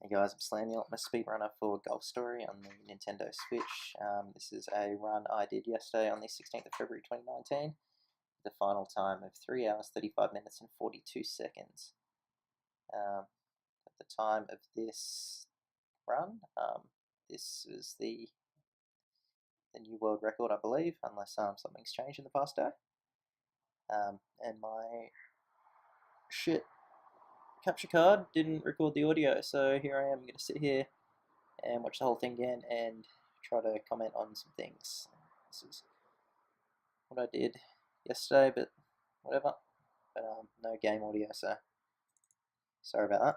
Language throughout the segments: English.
Hey guys, I'm Samuel. I'm a speedrunner for Golf Story on the Nintendo Switch. This is a run I did yesterday on the 16th of February 2019. The final time of 3 hours, 35 minutes, and 42 seconds. At the time of this run, this is the new world record, I believe, unless something's changed in the past day. And my shit capture card didn't record the audio, so here I am going to sit here and watch the whole thing again and try to comment on some things. This is what I did yesterday, but whatever. But no game audio, so sorry about that.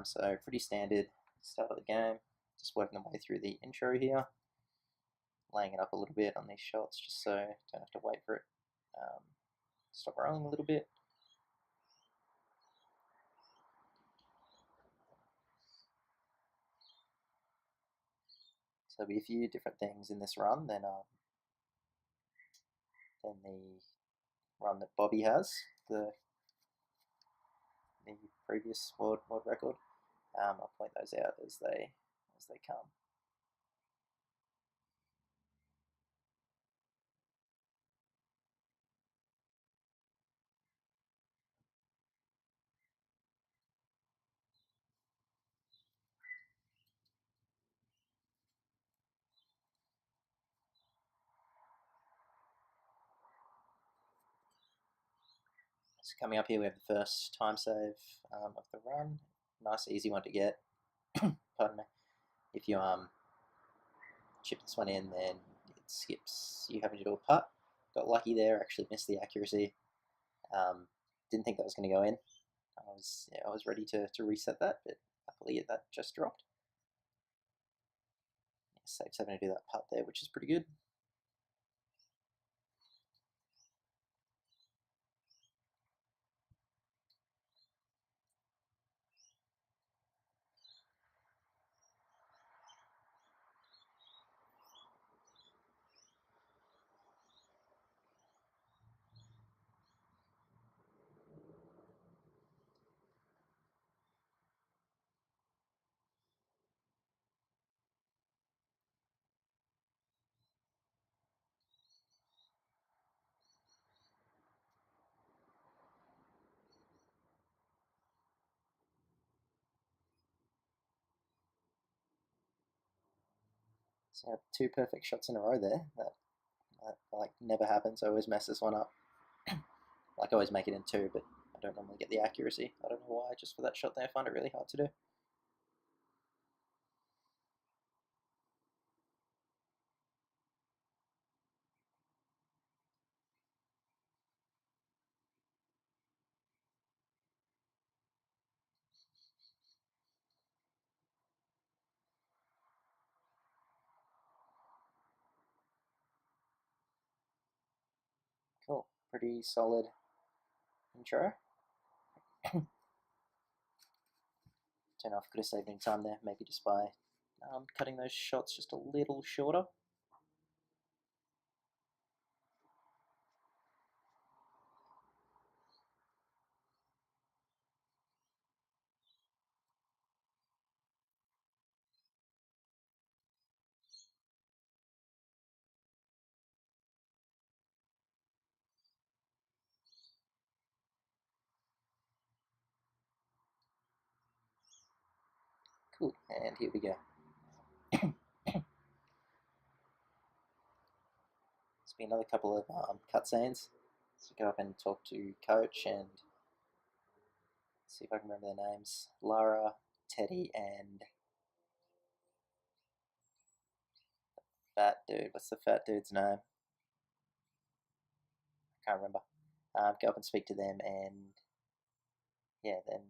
So pretty standard start of the game. Just working the way through the intro here, laying it up a little bit on these shots, just so I don't have to wait for it. Stop rolling a little bit. So there'll be a few different things in this run than the run that Bobby has, the previous world record. I'll point those out as they come. So coming up here, we have the first time save of the run. Nice, easy one to get. Pardon me. If you chip this one in, then it skips you having to do a putt. Got lucky there. Actually missed the accuracy. Didn't think that was going to go in. I was ready to reset that, but luckily that just dropped. Yeah, saves having to do that putt there, which is pretty good. So two perfect shots in a row there. That like never happens. I always mess this one up. Like I always make it in two, but I don't normally get the accuracy. I don't know why. Just for that shot there, I find it really hard to do. Cool. Pretty solid intro. Don't know if I could have saved any time there, maybe just by cutting those shots just a little shorter. Cool, and here we go. It's been another couple of cutscenes. So go up and talk to Coach and see if I can remember their names. Lara, Teddy, and fat dude. What's the fat dude's name? I can't remember. Go up and speak to them, and yeah, then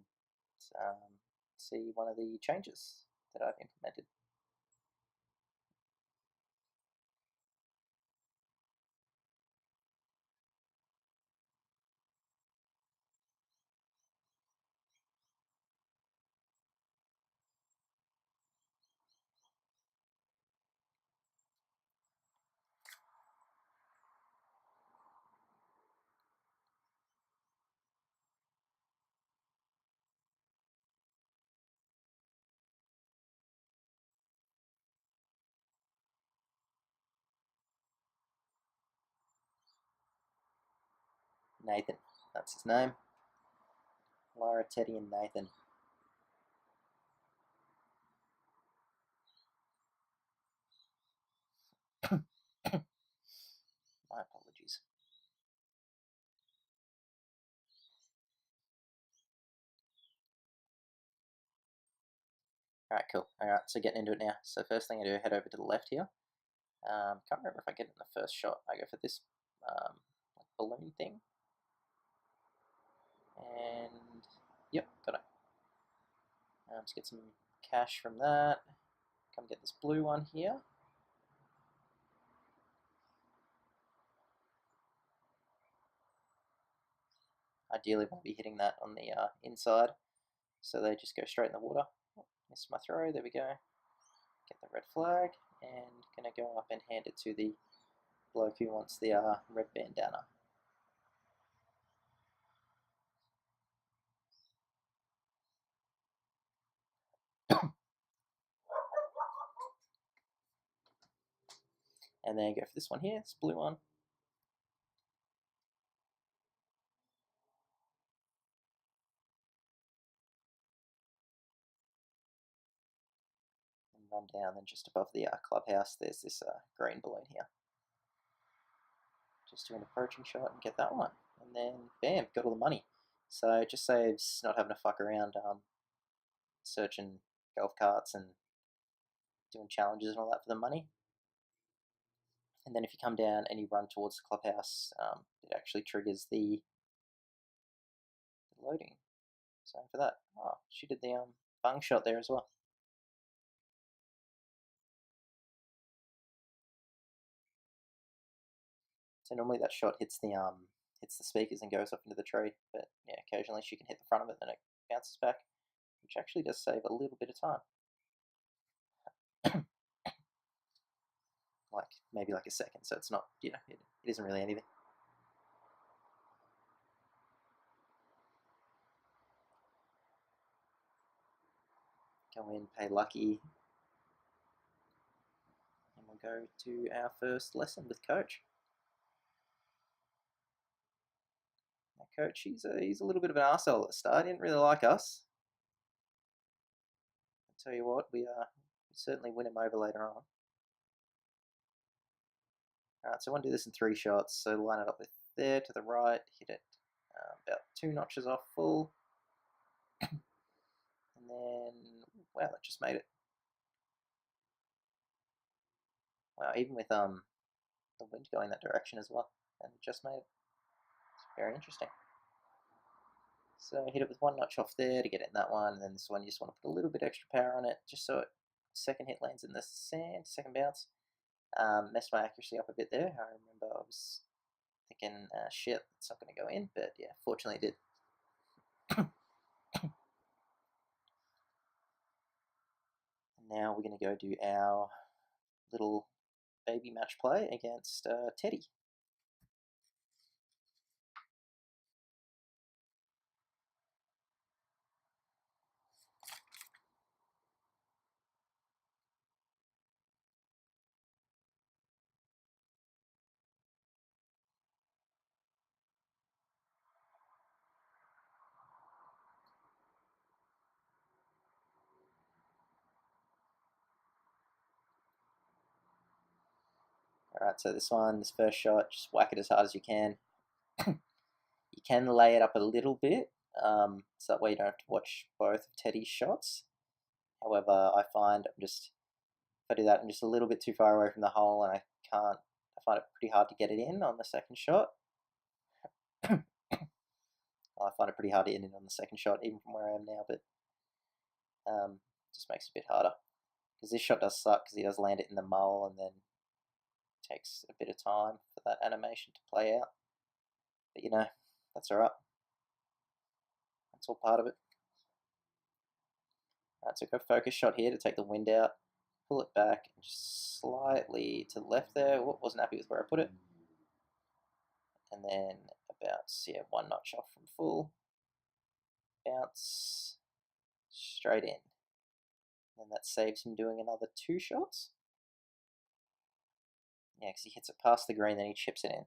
see one of the changes that I've implemented. Nathan, that's his name. Lara, Teddy, and Nathan. My apologies. Alright, cool. Alright, so getting into it now. So first thing I do, head over to the left here. Can't remember if I get it in the first shot. I go for this like balloon thing. And yep, got it. Let's get some cash from that. Come get this blue one here. Ideally, won't be hitting that on the inside, so they just go straight in the water. Oh, missed my throw. There we go. Get the red flag, and gonna go up and hand it to the bloke who wants the red bandana. And then go for this one here, this blue one. And run down, and just above the clubhouse, there's this green balloon here. Just do an approaching shot and get that one. And then, bam, got all the money. So it just saves not having to fuck around searching golf carts and doing challenges and all that for the money. And then if you come down and you run towards the clubhouse, it actually triggers the loading. So for that, oh, she did the bung shot there as well. So normally that shot hits the speakers and goes up into the tree, but yeah, occasionally she can hit the front of it and it bounces back, which actually does save a little bit of time. Like maybe like a second, so it's not, it isn't really anything. Go in, pay lucky, and we'll go to our first lesson with Coach. Now, Coach, he's a little bit of an arsehole at the start. He didn't really like us. I'll tell you what, we certainly win him over later on. Alright, so I want to do this in 3 shots. So line it up with there to the right, hit it about 2 notches off full. And then, wow, that just made it. Wow, even with the wind going that direction as well, and it just made it. It's very interesting. So hit it with 1 notch off there to get it in that one, and then this one you just want to put a little bit extra power on it, just so it second hit lands in the sand, second bounce. Messed my accuracy up a bit there. I remember I was thinking, shit, it's not going to go in, but yeah, fortunately it did. Now we're going to go do our little baby match play against Teddy. Alright, so this first shot, just whack it as hard as you can. You can lay it up a little bit, so that way you don't have to watch both of Teddy's shots. However, I find if I do that, I'm just a little bit too far away from the hole, and I find it pretty hard to get it in on the second shot. I find it pretty hard to get in on the second shot, even from where I am now, but just makes it a bit harder. Because this shot does suck, because he does land it in the mull, and then it takes a bit of time for that animation to play out. But that's alright. That's all part of it. Alright, so go focus shot here to take the wind out. Pull it back just slightly to the left there. Wasn't happy with where I put it. And then about 1 notch off from full. Bounce straight in. And that saves him doing another 2 shots. Yeah, because he hits it past the green, then he chips it in.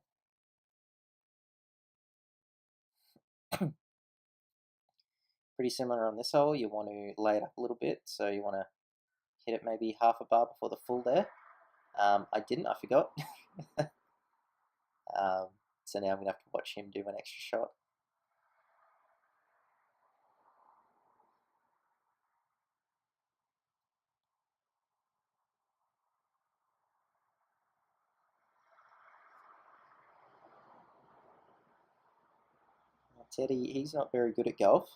Pretty similar on this hole. You want to lay it up a little bit, so you want to hit it maybe half a bar before the full there. I didn't, I forgot. So now I'm going to have to watch him do an extra shot. Teddy, he's not very good at golf,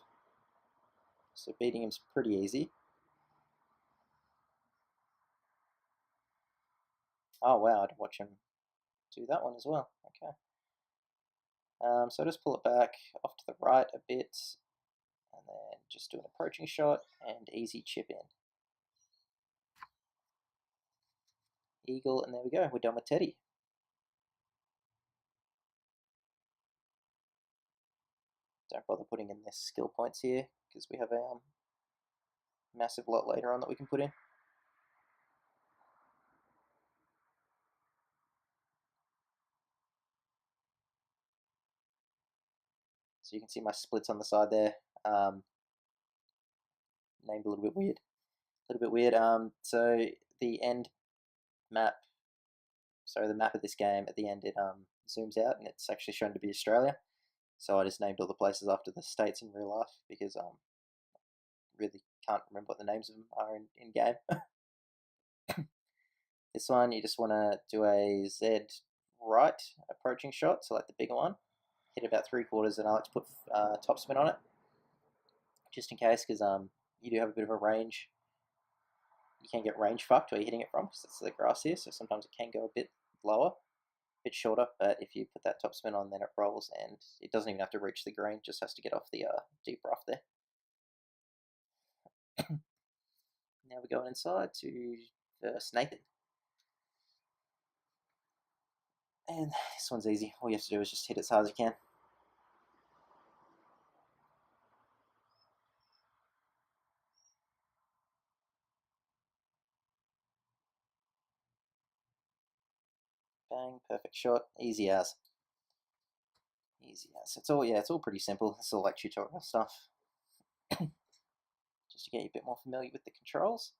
so beating him's pretty easy. Oh wow, I'd watch him do that one as well. Okay. So just pull it back off to the right a bit, and then just do an approaching shot and easy chip in. Eagle, and there we go. We're done with Teddy. Don't bother putting in the skill points here because we have a massive lot later on that we can put in. So you can see my splits on the side there. Named a little bit weird. So the end map, sorry, the map of this game at the end, it zooms out and it's actually shown to be Australia. So I just named all the places after the states in real life because really can't remember what the names of them are in game. This one, you just want to do a Z right approaching shot, so like the bigger one. Hit about 3/4, and I like to put topspin on it, just in case, because you do have a bit of a range. You can get range fucked where you're hitting it from, because it's the grass here, so sometimes it can go a bit lower, a bit shorter, but if you put that topspin on, then it rolls, and it doesn't even have to reach the green, just has to get off the deep rough there. Now we're going inside to Nathan. And this one's easy. All you have to do is just hit it as hard as you can. Bang, perfect shot, easy as. Easy as. It's all pretty simple. It's all like tutorial stuff. Just to get you a bit more familiar with the controls.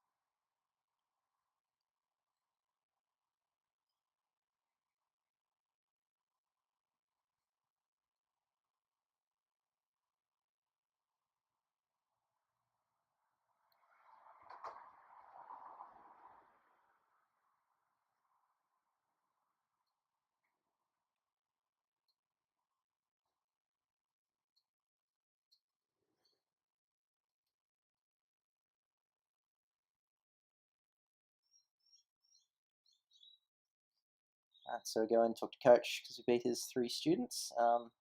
So go and talk to Coach because we beat his 3 students.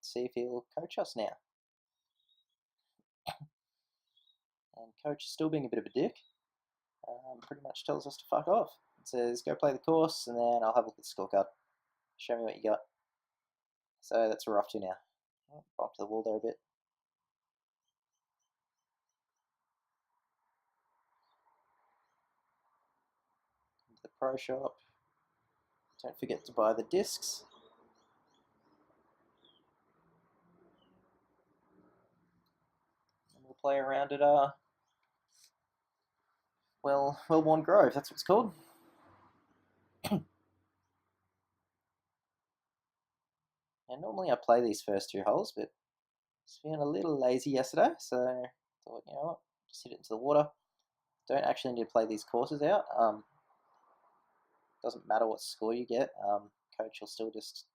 See if he'll coach us now. And Coach is still being a bit of a dick. Pretty much tells us to fuck off. It says go play the course, and then I'll have a look at the scorecard. Show me what you got. So that's where we're off to now. Bump to the wall there a bit. Into the pro shop. Don't forget to buy the discs. And we'll play around at Well-Worn Grove, that's what it's called. And normally I play these first 2 holes, but just feeling a little lazy yesterday, so I thought, you know what, just hit it into the water. Don't actually need to play these courses out. Doesn't matter what score you get. Coach will still just,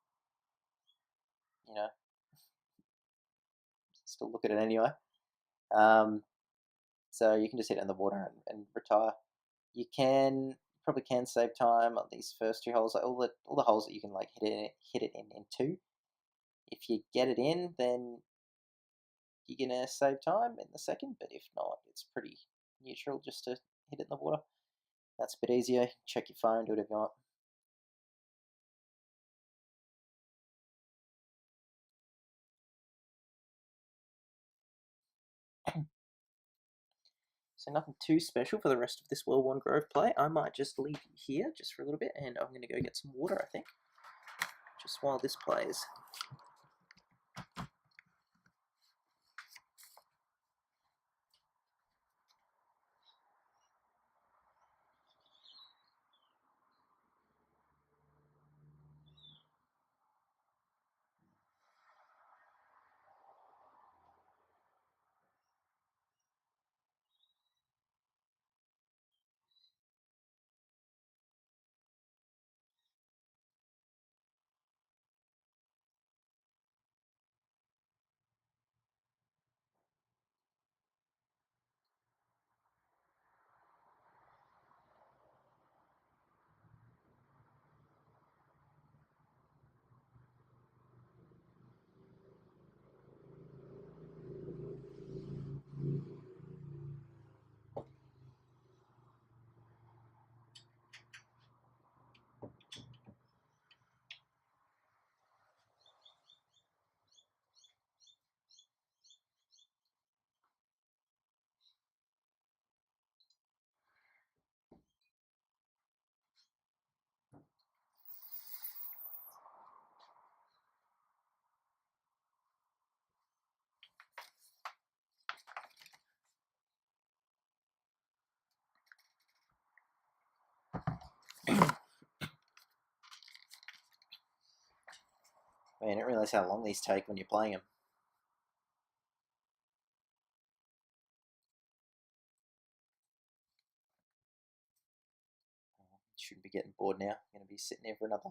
still look at it anyway. So you can just hit it in the water and retire. You probably can save time on these first 2 holes, like all the holes that you can like hit it in 2. If you get it in, then you're gonna save time in the second. But if not, it's pretty neutral just to hit it in the water. That's a bit easier. Check your phone, do whatever you want. So nothing too special for the rest of this Well-Worn Grove play. I might just leave you here just for a little bit, and I'm going to go get some water, I think, just while this plays. Man, I didn't realize how long these take when you're playing them. Shouldn't be getting bored now. I'm going to be sitting here for another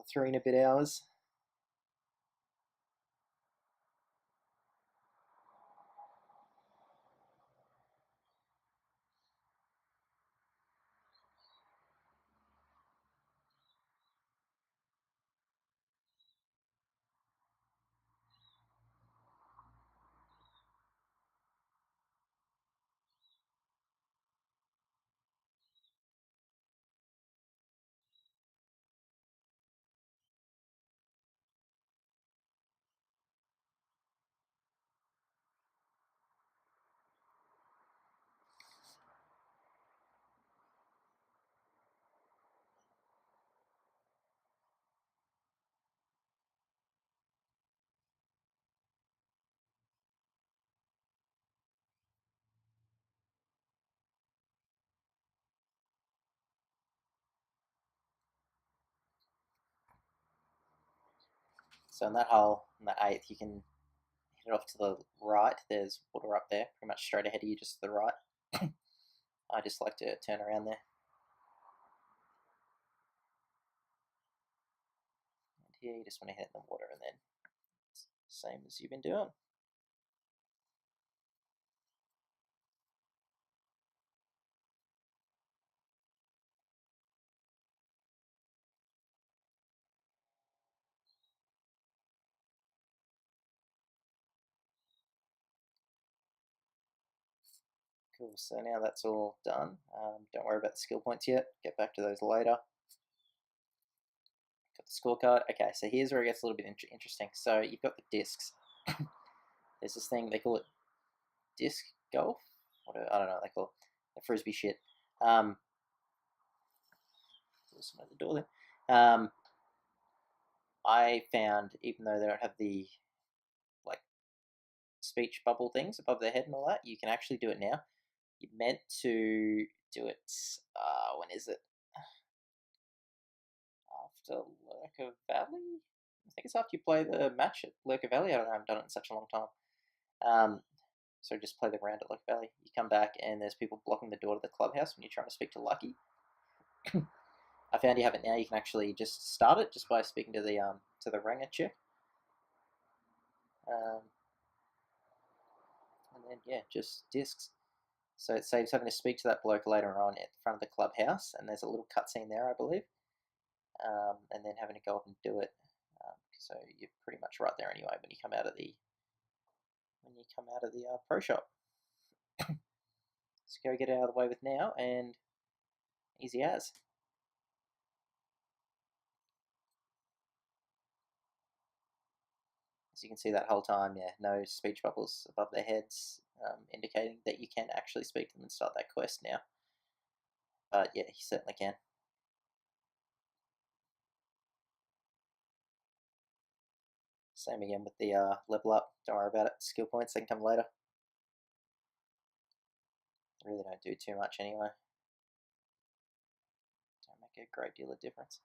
3 and a bit hours. So in that hole, in the 8th, you can hit it off to the right. There's water up there, pretty much straight ahead of you, just to the right. I just like to turn around there. And here you just want to hit in the water and then same as you've been doing. Cool, so now that's all done. Don't worry about the skill points yet. Get back to those later. Got the scorecard. Okay, so here's where it gets a little bit interesting. So you've got the discs. There's this thing, they call it disc golf? I don't know what they call it. The frisbee shit. There's someone at the door there. I found, even though they don't have the like speech bubble things above their head and all that, you can actually do it now. You're meant to do it. When is it? After Lurker Valley? I think it's after you play the match at Lurker Valley. I don't know. I haven't done it in such a long time. So just play the round at Lurker Valley. You come back and there's people blocking the door to the clubhouse when you're trying to speak to Lucky. I found you have it now. You can actually just start it just by speaking to the ringer chick. And then yeah, just discs. So it saves having to speak to that bloke later on at the front of the clubhouse, and there's a little cutscene there, I believe, and then having to go up and do it. So you're pretty much right there anyway when you come out of the pro shop. Let's go get it out of the way with now, and easy as. As you can see that whole time, yeah, no speech bubbles above their heads, indicating that you can actually speak to them and start that quest now. But yeah, you certainly can. Same again with the level up. Don't worry about it. Skill points, they can come later. They really don't do too much anyway. Don't make a great deal of difference.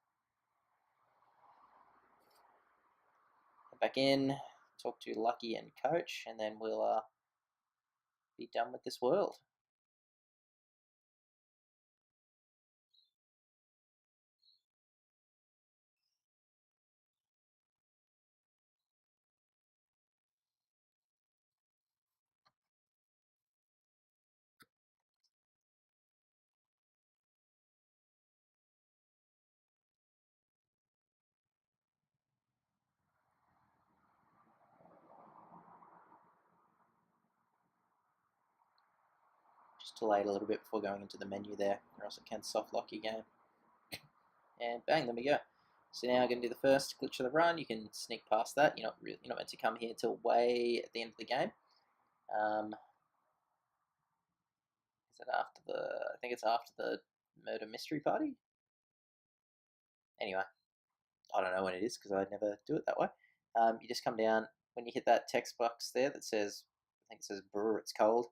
Head back in, talk to Lucky and Coach, and then we'll be done with this world. Just delay it a little bit before going into the menu there, or else it can soft lock your game. And bang, there we go. So now I'm going to do the first glitch of the run. You can sneak past that. You're not meant to come here till way at the end of the game. Is it after the? I think it's after the murder mystery party. Anyway, I don't know when it is because I never do it that way. You just come down when you hit that text box there that says, I think it says "Brewer, it's cold."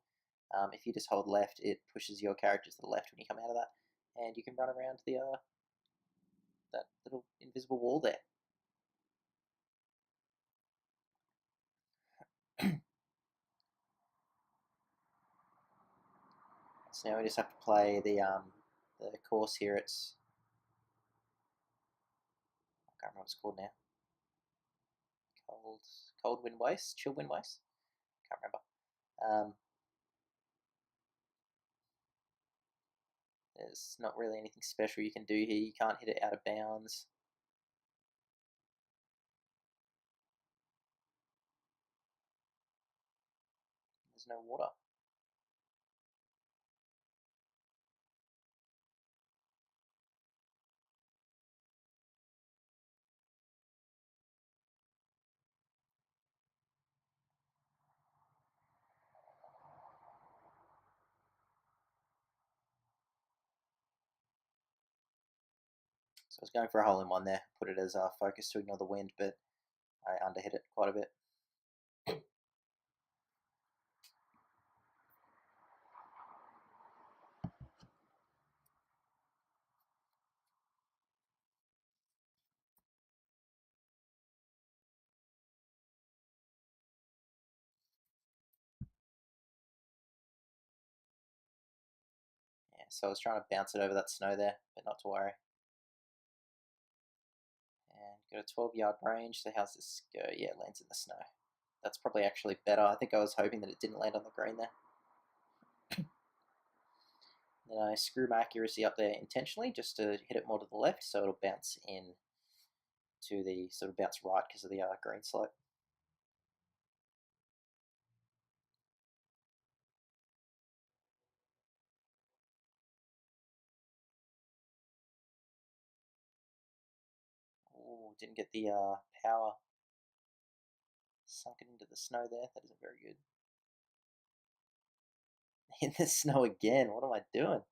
If you just hold left, it pushes your character to the left when you come out of that. and you can run around the that little invisible wall there. So now we just have to play the course here. It's I can't remember what it's called now. Cold Wind Waste, Chill Wind Waste. Can't remember. There's not really anything special you can do here. You can't hit it out of bounds. There's no water. So I was going for a hole in one there. Put it as focus to ignore the wind, but I underhit it quite a bit. Yeah, so I was trying to bounce it over that snow there, but not to worry. And got a 12-yard range, so how's this go? Yeah, it lands in the snow. That's probably actually better. I think I was hoping that it didn't land on the green there. Then I screw my accuracy up there intentionally just to hit it more to the left, so it'll bounce in to the sort of bounce right because of the green slope. Oh, didn't get the power sunken into the snow there. That isn't very good. In the snow again. What am I doing?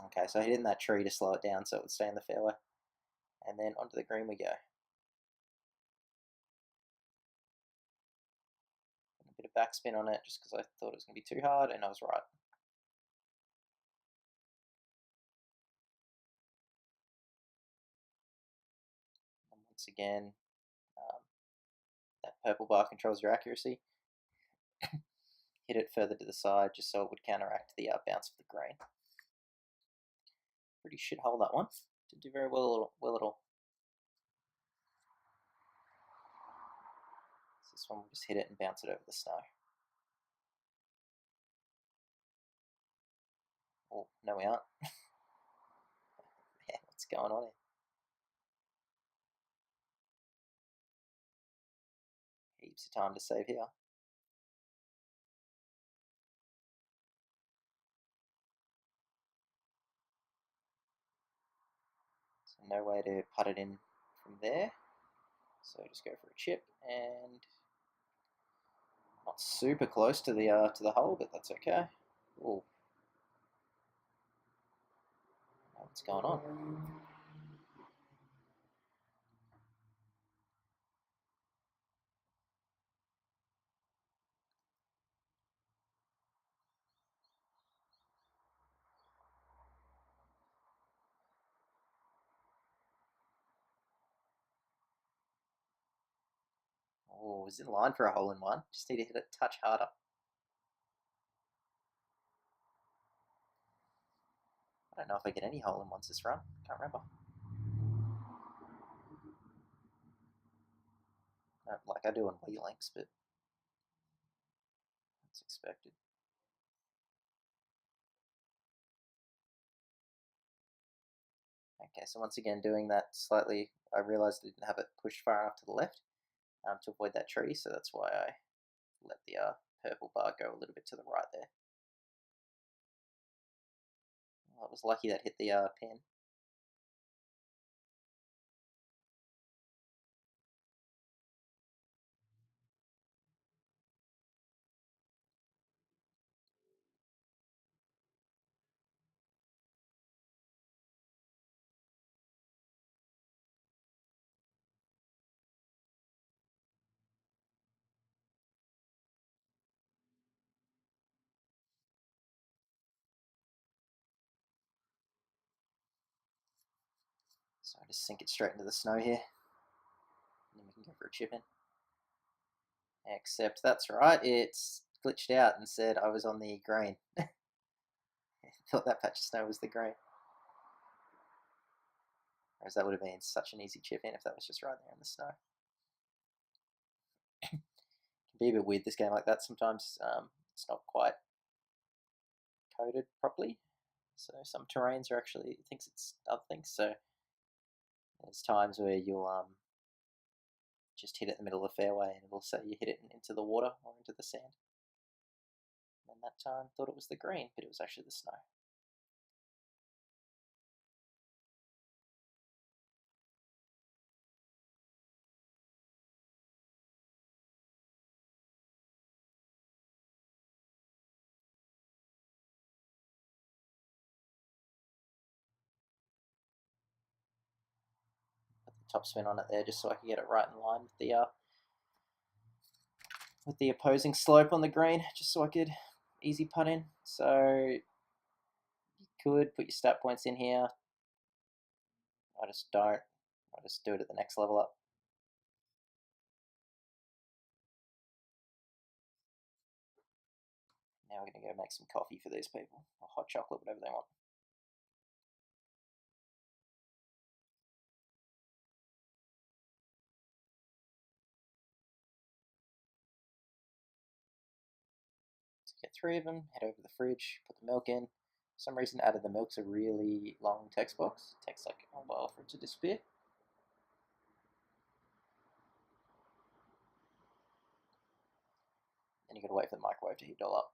Okay, so I hit in that tree to slow it down so it would stay in the fairway. And then onto the green we go. A bit of backspin on it just because I thought it was going to be too hard, and I was right. And once again, that purple bar controls your accuracy. Hit it further to the side just so it would counteract the bounce of the green. Pretty shit hole that one. Didn't do very well at all. So this one we'll just hit it and bounce it over the snow. Oh, no we aren't. Yeah, what's going on here? Heaps of time to save here. So no way to putt it in from there. So just go for a chip, and not super close to the hole, but that's okay. Oh, what's going on? Oh, is in line for a hole in one. Just need to hit it a touch harder. I don't know if I get any hole in ones this run. Can't remember. Like I do on Wii Links, but that's expected. Okay, so once again doing that slightly, I realized I didn't have it pushed far enough to the left to avoid that tree, so that's why I let the purple bar go a little bit to the right there. Well, I was lucky that hit the pin. So I just sink it straight into the snow here. And then we can go for a chip in. Except that's right, it's glitched out and said I was on the green. I thought that patch of snow was the green. Whereas that would have been such an easy chip in if that was just right there in the snow. It can be a bit weird, this game like that. Sometimes it's not quite coded properly. So some terrains are actually thinks it's other things. So there's times where you'll just hit it in the middle of the fairway and it'll say you hit it into the water or into the sand. And that time thought it was the green, but it was actually the snow. Put the top spin on it there just so I could get it right in line with the opposing slope on the green, just so I could easy putt in. So you could put your stat points in here. I just don't. I just do it at the next level up. Now we're going to go make some coffee for these people, or hot chocolate, whatever they want. So get 3 of them, head over to the fridge, put the milk in. For some reason, added the milk's a really long text box. It takes like a while for it to disappear. Then you got to wait for the microwave to heat it all up.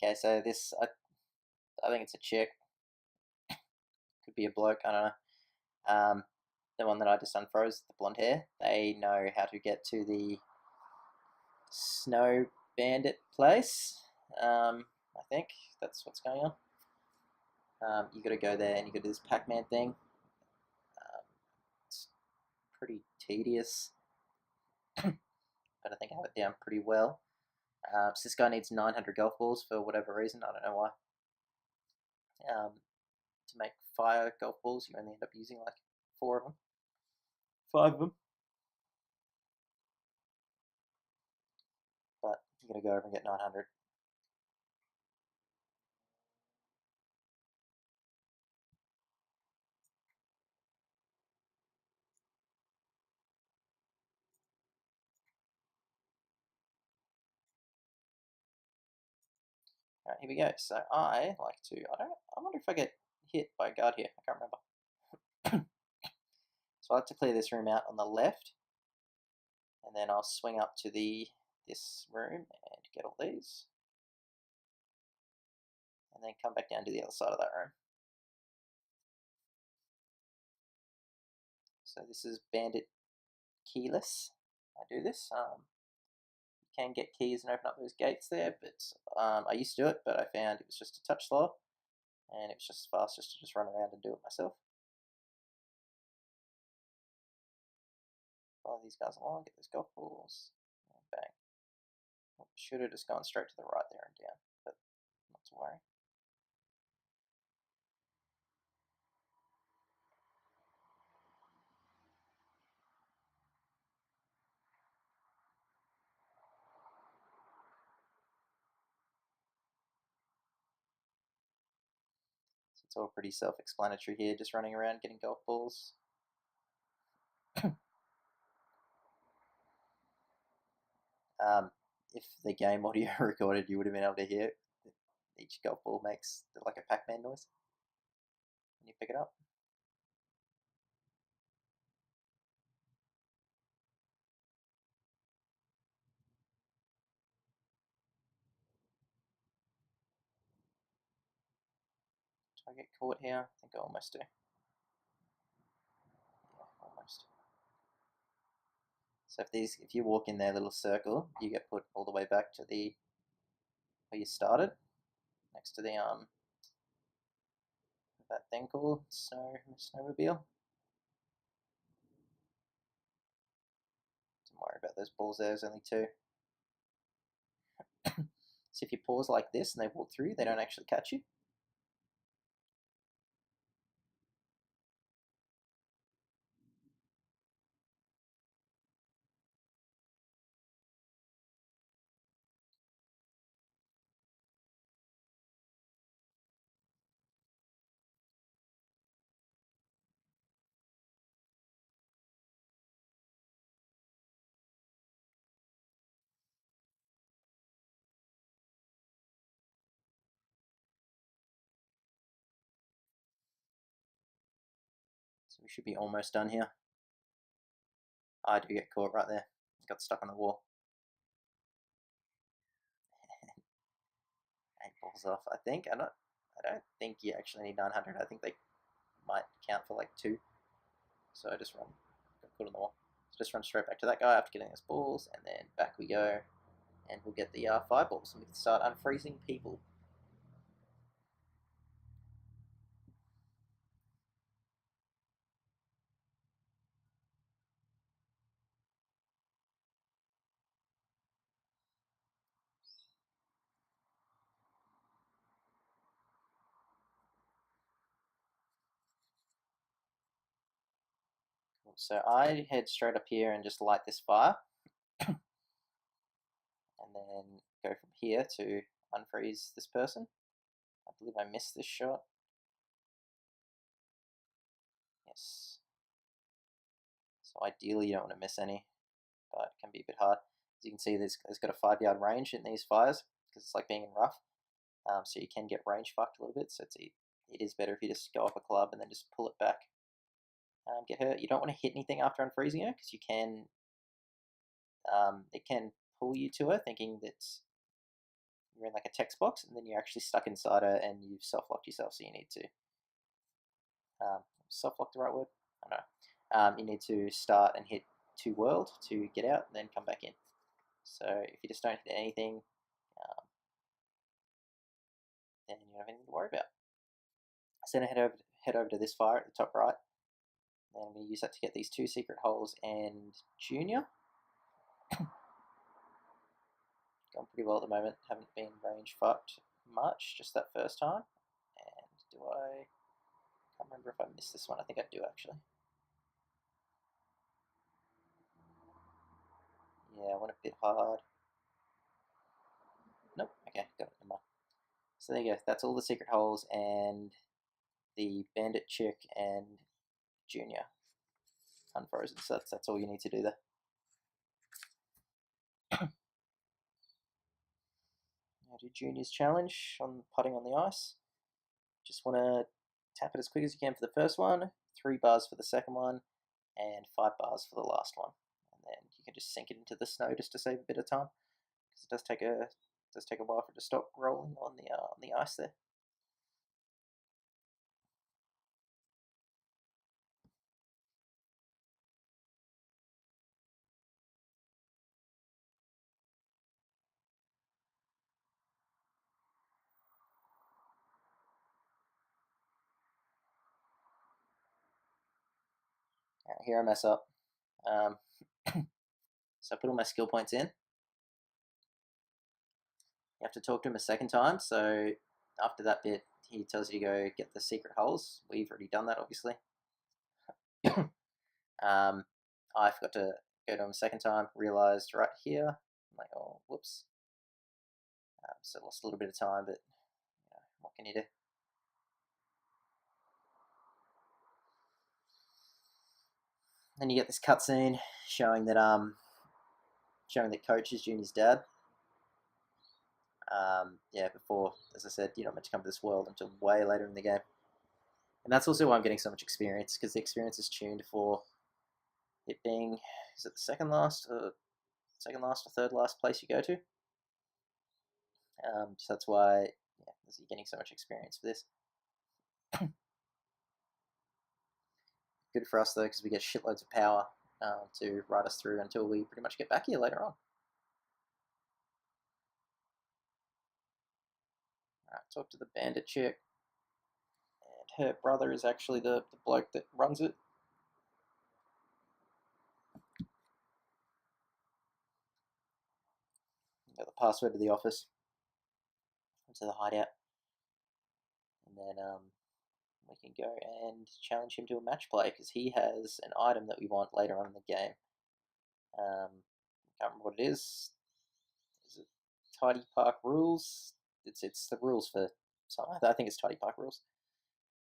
Okay, so this, I think it's a chick. Could be a bloke, I don't know. The one that I just unfroze, the blonde hair, they know how to get to the snow bandit place. I think that's what's going on. You got to go there and you got to do this Pac-Man thing. It's pretty tedious, but I think I have it down pretty well. So this guy needs 900 golf balls for whatever reason. I don't know why. To make fire golf balls, you only end up using like 4 of them, 5 of them. But you got to go over and get 900. Alright, here we go. So I like to, I wonder if I get hit by a guard here. I can't remember. So I like to clear this room out on the left. And then I'll swing up to this room and get all these. And then come back down to the other side of that room. So this is bandit keyless. I do this. You can get keys and open up those gates there, but I used to do it, but I found it was just a touch slower, and it was just fast just to just run around and do it myself. Follow these guys along, get those golf balls, and bang. Should have just gone straight to the right there and down, but not to worry. It's all pretty self-explanatory here, just running around getting golf balls. If the game audio recorded, you would have been able to hear each golf ball makes like a Pac-Man noise when you pick it up. Do I get caught here? I think I almost do. Yeah, almost. So if you walk in their little circle, you get put all the way back to the where you started, next to the that thing called snowmobile. Don't worry about those balls. There's only two. So if you pause like this and they walk through, they don't actually catch you. So we should be almost done here. I do get caught right there. Got stuck on the wall. 8 balls off, I think. I don't think you actually need 900. I think they might count for like 2. So I just got caught on the wall. So just run straight back to that guy after getting his balls, and then back we go, and we'll get the 5 balls, and we can start unfreezing people. So I head straight up here and just light this fire, and then go from here to unfreeze this person. I believe I missed this shot. Yes. So ideally you don't want to miss any, but it can be a bit hard. As you can see, it's got a 5-yard range in these fires because it's like being in rough. So you can get range fucked a little bit. So it is better if you just go off a club and then just pull it back. Get hurt. You don't want to hit anything after unfreezing her because you can. It can pull you to her, thinking that you're in like a text box, and then you're actually stuck inside her, and you've soft-locked yourself. So you need to soft-lock the right word. I don't know. You need to start and hit 2 world to get out, and then come back in. So if you just don't hit anything, then you don't have anything to worry about. So then head over to this fire at the top right. Then I'm going to use that to get these 2 secret holes and Junior. Going pretty well at the moment. Haven't been range fucked much, just that first time. And I can't remember if I missed this one. I think I do actually. Yeah, I went a bit hard. Nope, okay, got it. So there you go. That's all the secret holes and the bandit chick and Junior unfrozen. So that's all you need to do there. Now do Junior's challenge on putting on the ice. Just want to tap it as quick as you can for the first one, 3 bars for the second one, and 5 bars for the last one. And then you can just sink it into the snow just to save a bit of time, because it does take a while for it to stop rolling on the ice there. Here I mess up. So I put all my skill points in. You have to talk to him a second time. So after that bit, he tells you to go get the secret holes. We've already done that, obviously. I forgot to go to him a second time. Realized right here, I'm like, oh, whoops. So lost a little bit of time, but what can you do? Then you get this cutscene showing that Coach is Junior's dad. Yeah, before, as I said, you're not meant to come to this world until way later in the game. And that's also why I'm getting so much experience, because the experience is tuned for it being, is it the second last or third last place you go to? So that's why, yeah, you're getting so much experience for this. Good for us though, because we get shitloads of power to ride us through until we pretty much get back here later on. Alright, talk to the bandit chick. And her brother is actually the bloke that runs it. Got the password to the office, to the hideout, and then we can go and challenge him to a match play because he has an item that we want later on in the game. I can't remember what it is. Is it Tardy Park rules? It's the rules for something. I think it's Tardy Park rules.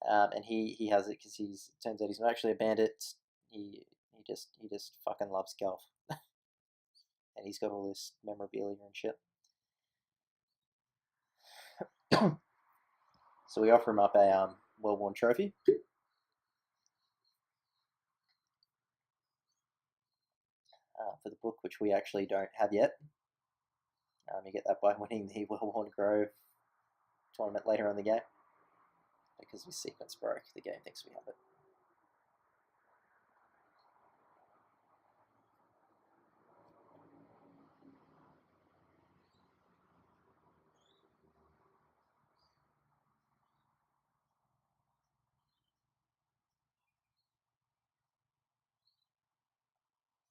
And he has it because it turns out he's not actually a bandit. He just fucking loves golf, and he's got all this memorabilia and shit. So we offer him up a well-worn trophy. For the book, which we actually don't have yet. You get that by winning the Well-Worn Grove tournament later on in the game. Because we sequence broke, the game thinks we have it.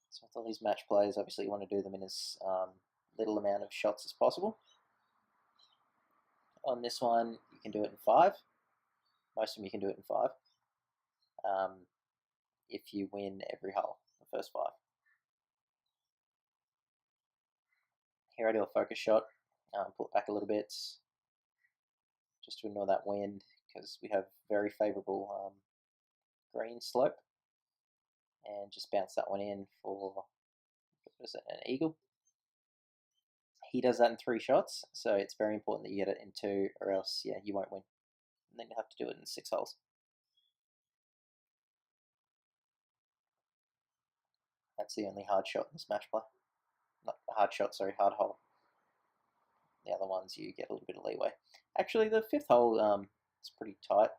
So with all these match plays, obviously you want to do them in as little amount of shots as possible. On this one, you can do it in 5. Most of them you can do it in 5. If you win every hole, the first 5. Here I do a focus shot, pull it back a little bit, just to ignore that wind, because we have very favourable green slope, and just bounce that one in for, what is it, an eagle. He does that in 3 shots, so it's very important that you get it in 2, or else, yeah, you won't win. And then you have to do it in 6 holes. That's the only hard shot in this match play. Not hard shot, sorry, hard hole. The other ones you get a little bit of leeway. Actually, the 5th hole is pretty tight.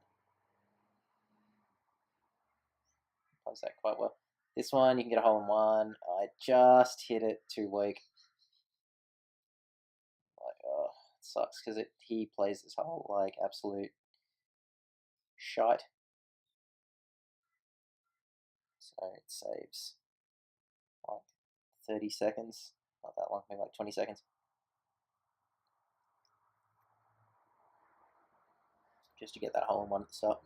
Plays that quite well. This one, you can get a hole in 1. I just hit it too weak. Like, oh, it sucks because he plays this hole like absolute shite. So it saves like 30 seconds. Not that long, maybe like 20 seconds. Just to get that hole in 1 at the start.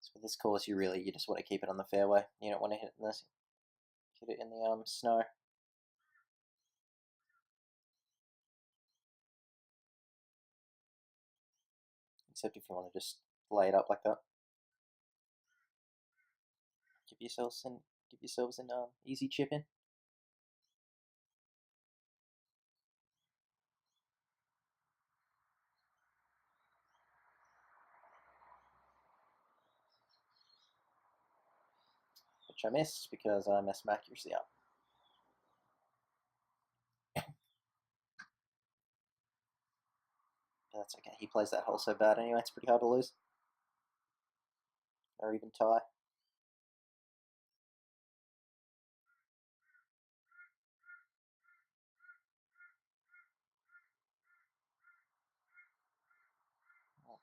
So for this course, you just want to keep it on the fairway. You don't want to hit it in the snow. Except if you want to just lay it up like that. Give yourselves an easy chip in. Which I missed because I messed my accuracy up. But that's okay. He plays that hole so bad anyway, it's pretty hard to lose. Or even tie.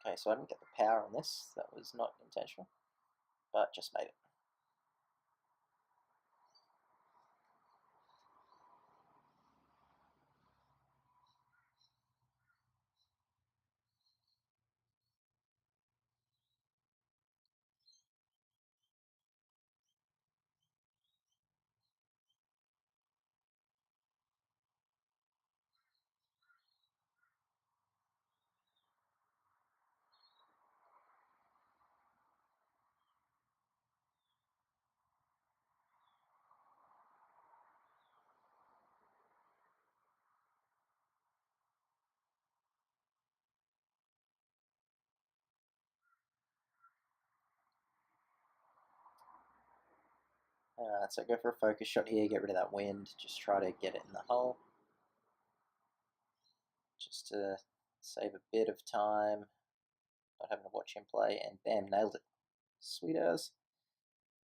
Okay, so I didn't get the power on this. That was not intentional, but just made it. Alright, so go for a focus shot here, get rid of that wind, just try to get it in the hole. Just to save a bit of time, not having to watch him play, and bam, nailed it. Sweet as.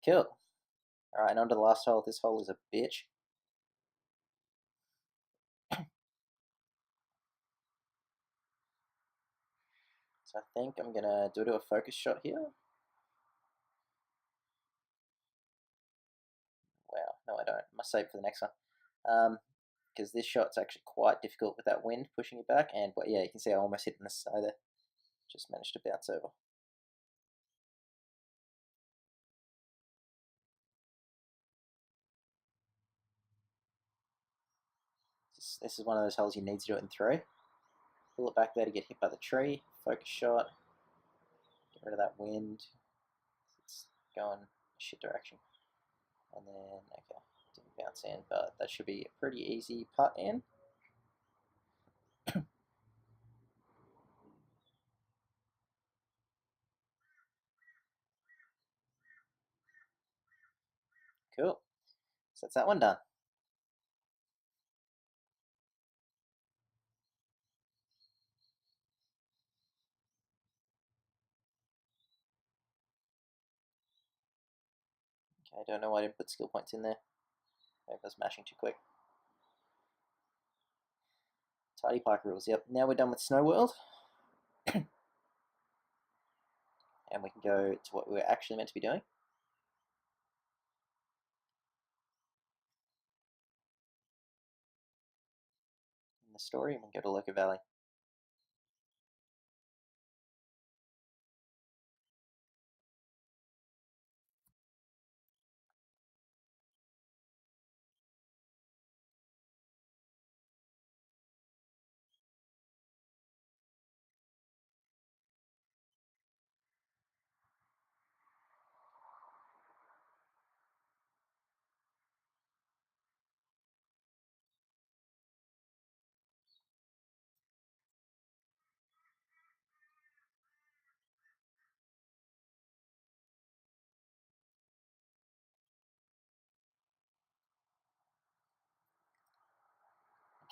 Cool. Alright, and on to the last hole. This hole is a bitch. So I think I'm going to do a focus shot here. Wow, no I don't. Must save for the next one. Because this shot's actually quite difficult with that wind pushing it back, and yeah, you can see I almost hit in the snow there. Just managed to bounce over. This is one of those holes you need to do it in 3. Pull it back there to get hit by the tree. Focus shot. Get rid of that wind. It's going shit direction. And then, okay, didn't bounce in, but that should be a pretty easy putt in. Cool. So that's that one done. Okay, I don't know why I didn't put skill points in there. Maybe I was mashing too quick. Tardy Park rules, yep. Now we're done with Snow World. And we can go to what we're actually meant to be doing. In the story, and we can go to Loca Valley.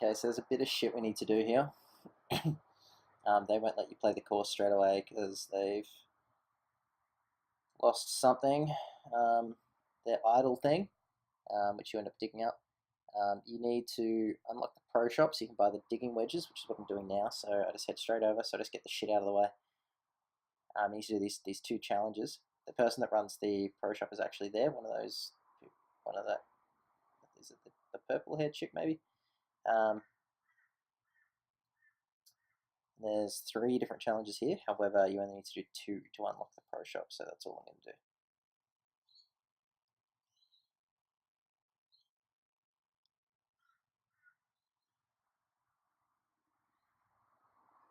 Okay, so there's a bit of shit we need to do here. They won't let you play the course straight away because they've lost something. Their idle thing, which you end up digging up. You need to unlock the pro shop so you can buy the digging wedges, which is what I'm doing now. So I just head straight over, so I just get the shit out of the way. You need to do these 2 challenges. The person that runs the pro shop is actually there. One of that, is it the purple haired chick maybe? There's 3 different challenges here. However, you only need to do 2 to unlock the pro shop, so that's all I'm going to do.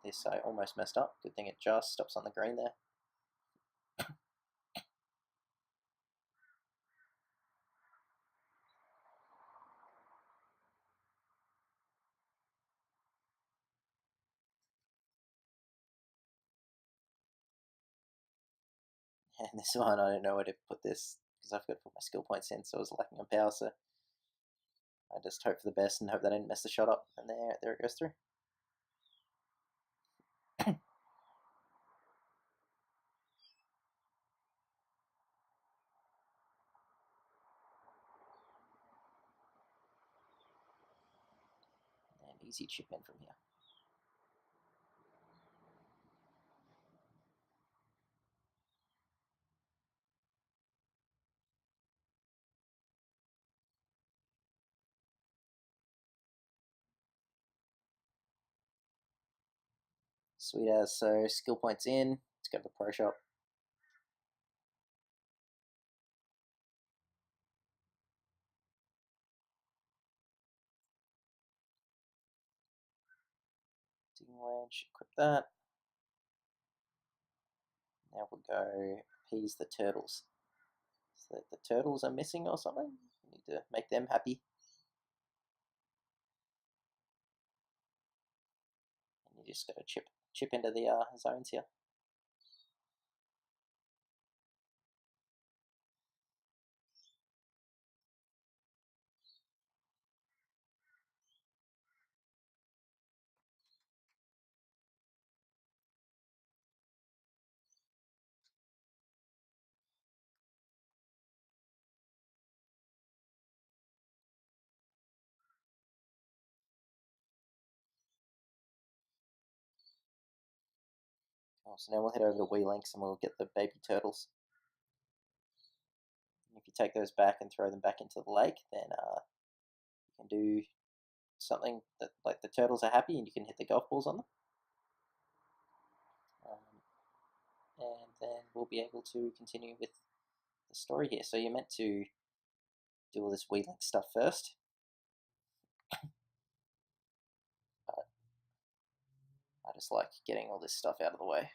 This I almost messed up. Good thing it just stops on the green there. And this one, I don't know where to put this because I've got to put my skill points in, so I was lacking on power, so I just hope for the best and hope that I didn't mess the shot up. And there it goes through. And easy chip in from here. Sweet as. So skill points in. Let's go to the pro shop. Digging wedge. Equip that. Now we'll go appease the turtles. So the turtles are missing or something. We need to make them happy. And you just got to chip into the zones here. So now we'll head over to Wee Links and we'll get the baby turtles. And if you take those back and throw them back into the lake, then you can do something that, like, the turtles are happy and you can hit the golf balls on them. And then we'll be able to continue with the story here. So you're meant to do all this Wee Link stuff first. But I just like getting all this stuff out of the way.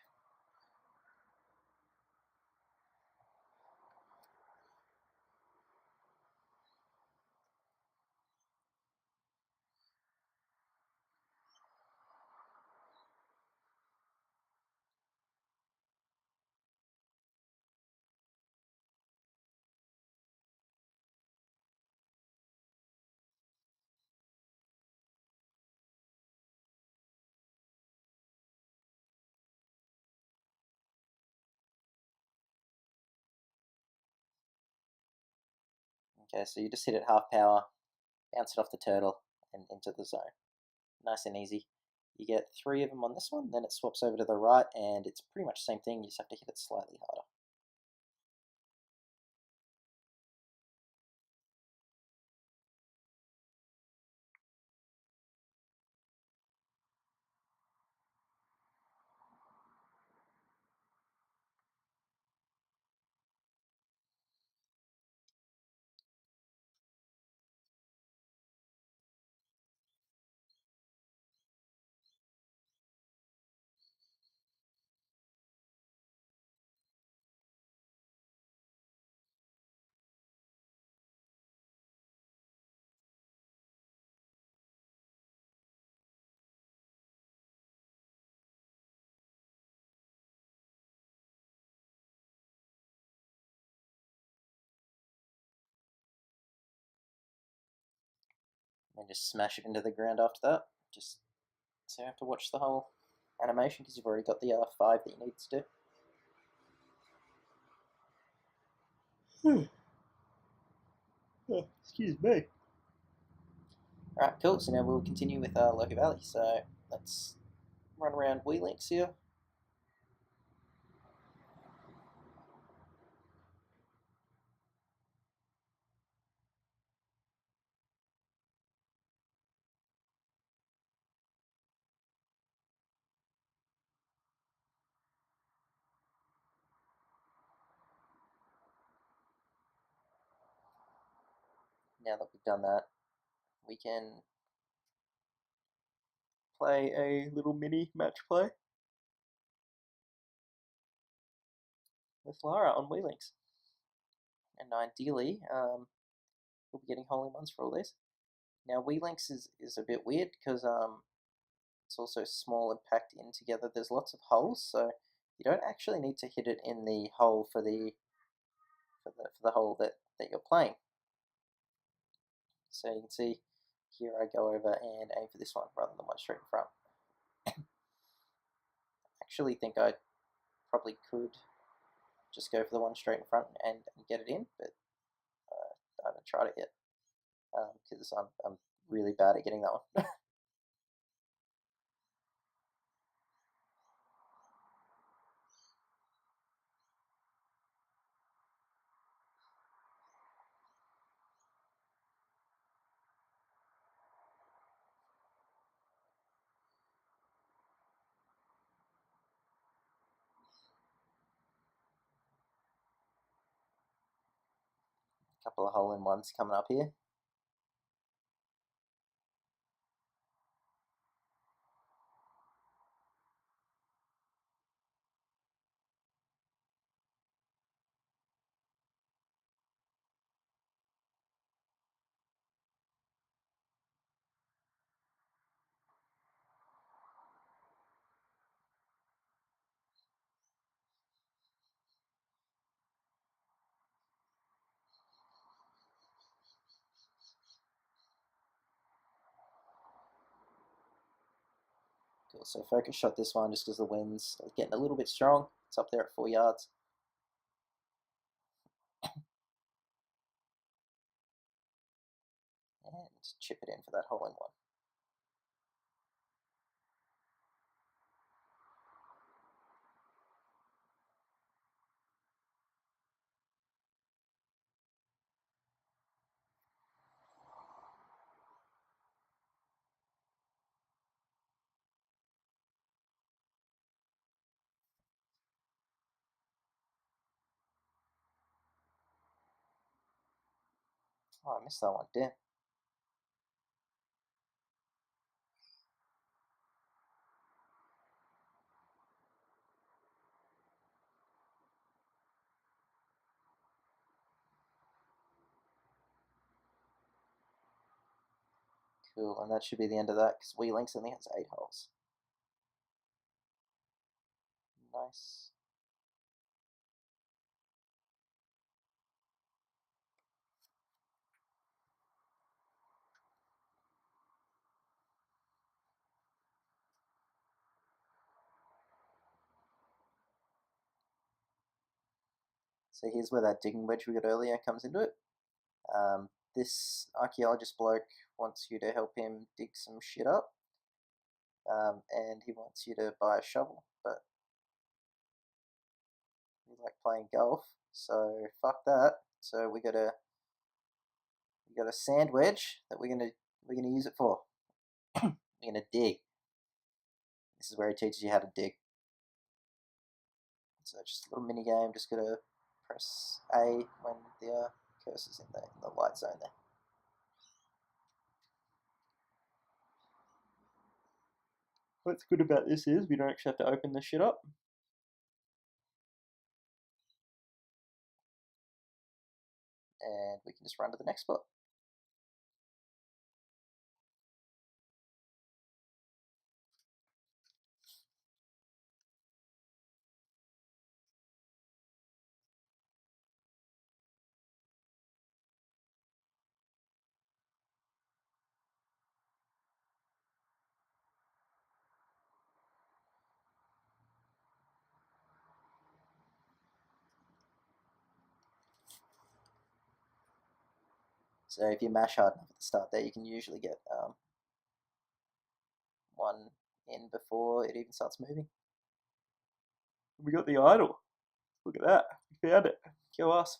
Okay, so you just hit it half power, bounce it off the turtle, and into the zone. Nice and easy. You get 3 of them on this one, then it swaps over to the right, and it's pretty much the same thing, you just have to hit it slightly harder. And just smash it into the ground after that. Just so you have to watch the whole animation because you've already got the 5 that you need to do. Excuse me. Alright, cool. So now we'll continue with Loki Valley. So let's run around Wee Links here. Now that we've done that, we can play a little mini match play with Lara on Wee Links. And ideally, we'll be getting hole-in-ones for all these. Now, Wee Links is a bit weird because it's also small and packed in together. There's lots of holes, so you don't actually need to hit it in the hole for the hole that you're playing. So you can see here I go over and aim for this one rather than one straight in front. Actually think I probably could just go for the one straight in front and get it in, but I haven't tried it yet because I'm really bad at getting that one. Couple of hole-in-ones coming up here. Cool, so focus shot this one just because the wind's getting a little bit strong. It's up there at 4 yards. And chip it in for that hole-in-one. . Oh, I missed that one, damn. Cool, and that should be the end of that because Wii Links only has 8 holes. Nice. So here's where that digging wedge we got earlier comes into it. This archaeologist bloke wants you to help him dig some shit up, and he wants you to buy a shovel, but we like playing golf, so fuck that. So we got a sand wedge that we're gonna use it for. We're gonna dig. This is where he teaches you how to dig. So just a little mini game. Just gotta press A when the cursor's in the light zone there. What's good about this is we don't actually have to open the shit up. And we can just run to the next spot. So if you mash hard enough at the start there, you can usually get one in before it even starts moving. We got the idol. Look at that. We found it. Go us.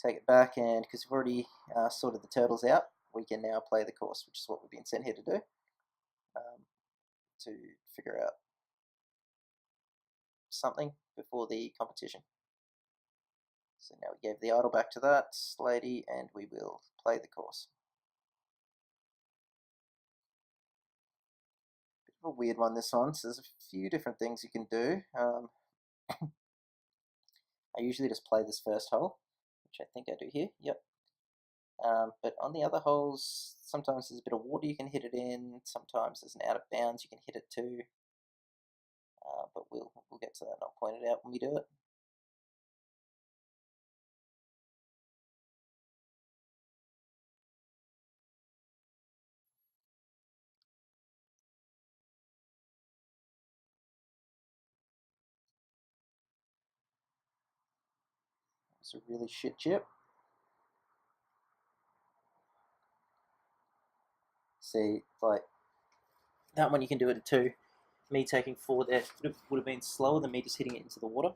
Take it back, and because we've already sorted the turtles out, we can now play the course, which is what we've been sent here to do, to figure out something before the competition. So now we gave the idol back to that lady, and we will play the course. Bit of a weird one, this one. So there's a few different things you can do. I usually just play this first hole, which I think I do here. Yep. But on the other holes, sometimes there's a bit of water you can hit it in. Sometimes there's an out of bounds you can hit it to. But we'll get to that, and I'll point it out when we do it. It's a really shit chip. See, like that one you can do it at 2. Me taking 4 there would have been slower than me just hitting it into the water.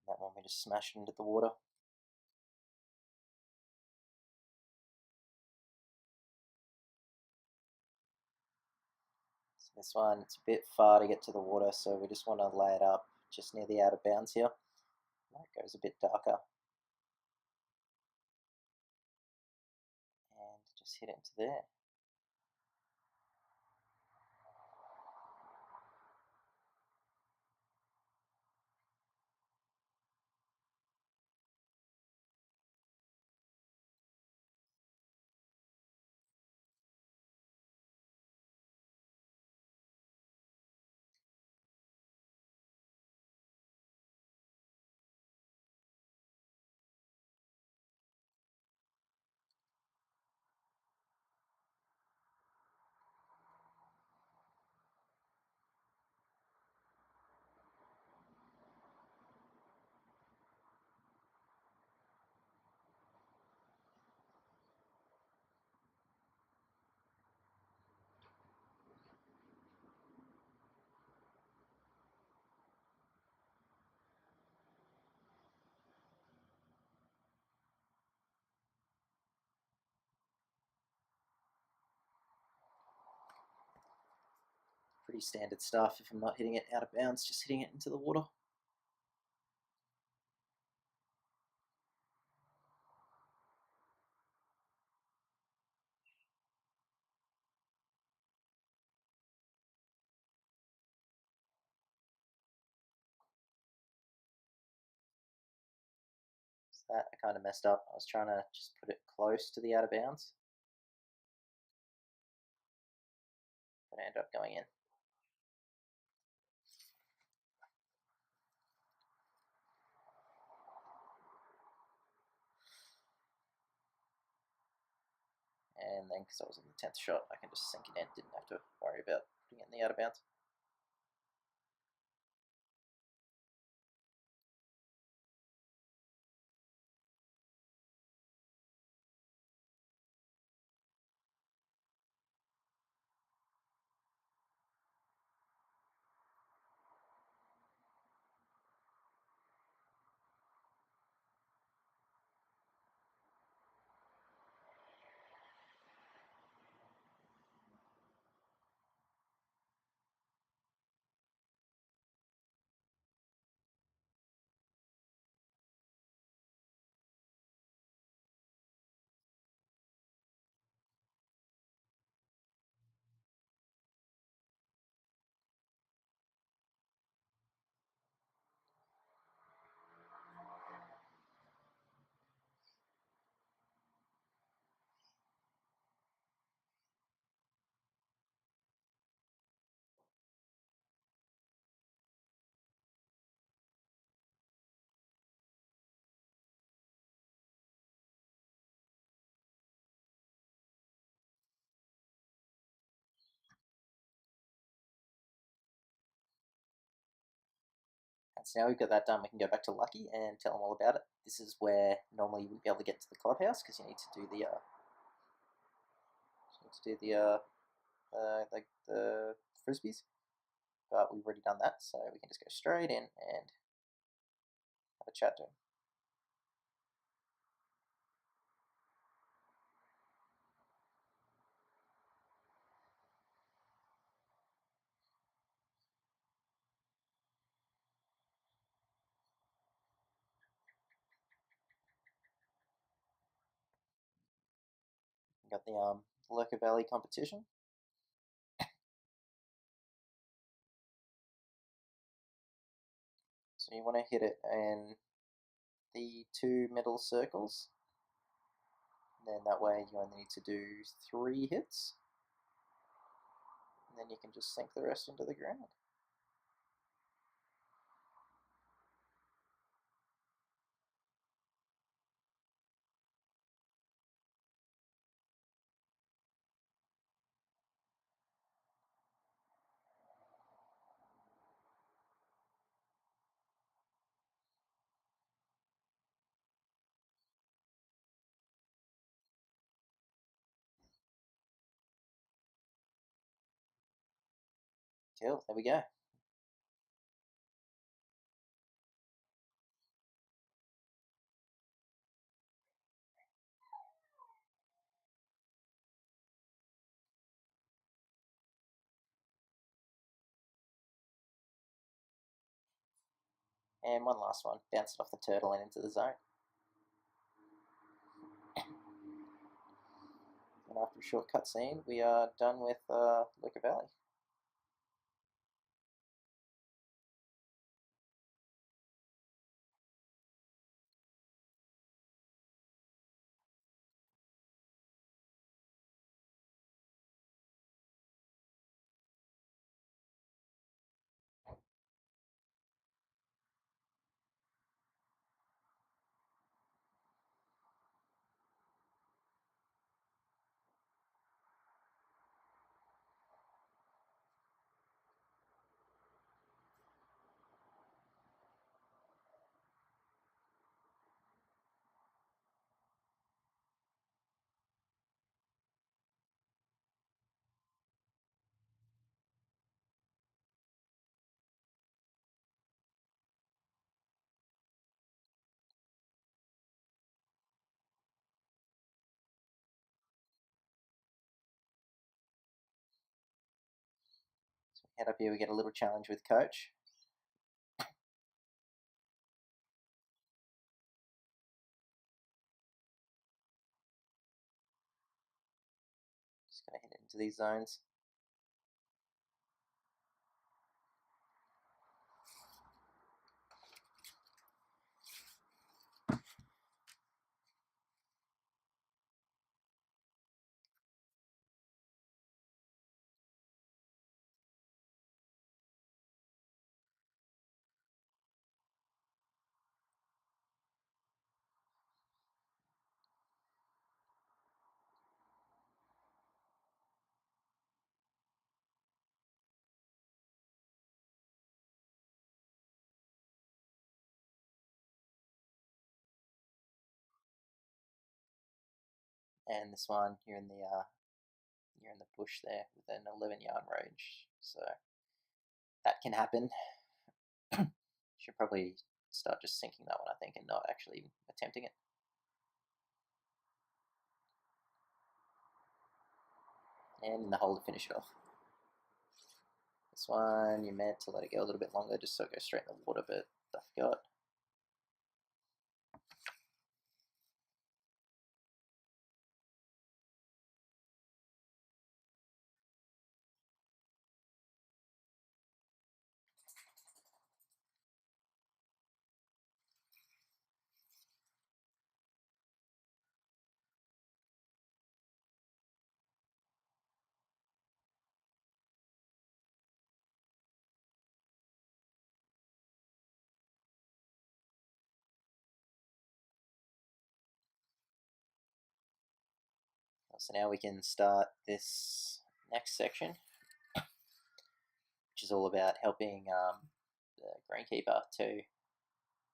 That one we just smashed into the water. So this one, it's a bit far to get to the water, so we just want to lay it up just near the out of bounds here. That goes a bit darker. And just hit it into there. Pretty standard stuff if I'm not hitting it out of bounds, just hitting it into the water. So that I kind of messed up. I was trying to just put it close to the out of bounds, but I ended up going in. And then because I was on the 10th shot, I can just sink it in, didn't have to worry about putting it in the out of bounds. And so now we've got that done, we can go back to Lucky and tell them all about it. This is where normally you wouldn't be able to get to the clubhouse because you need to do the frisbees. But we've already done that, so we can just go straight in and have a chat to him. We've got the Lurker Valley competition. So you want to hit it in the 2 middle circles. And then that way you only need to do 3 hits. And then you can just sink the rest into the ground. Cool, there we go. And one last one, bounce it off the turtle and into the zone. And after a short cutscene, we are done with Lurker Valley. head up here, we get a little challenge with Coach. Just going to head into these zones. And this one, you're in the bush there with an 11-yard range, so that can happen. Should probably start just sinking that one, I think, and not actually attempting it. And in the hole to finish it off. This one, you meant to let it go a little bit longer just so it goes straight in the water, but I forgot. So now we can start this next section, which is all about helping the greenkeeper to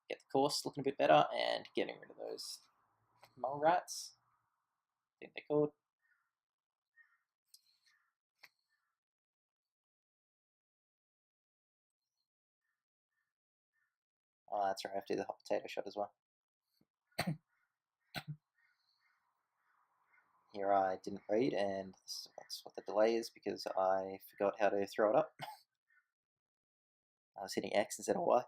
get the course looking a bit better and getting rid of those mole rats, I think they're called. Oh, that's right, I have to do the hot potato shot as well. Here I didn't read, and that's what the delay is because I forgot how to throw it up. I was hitting X instead of Y.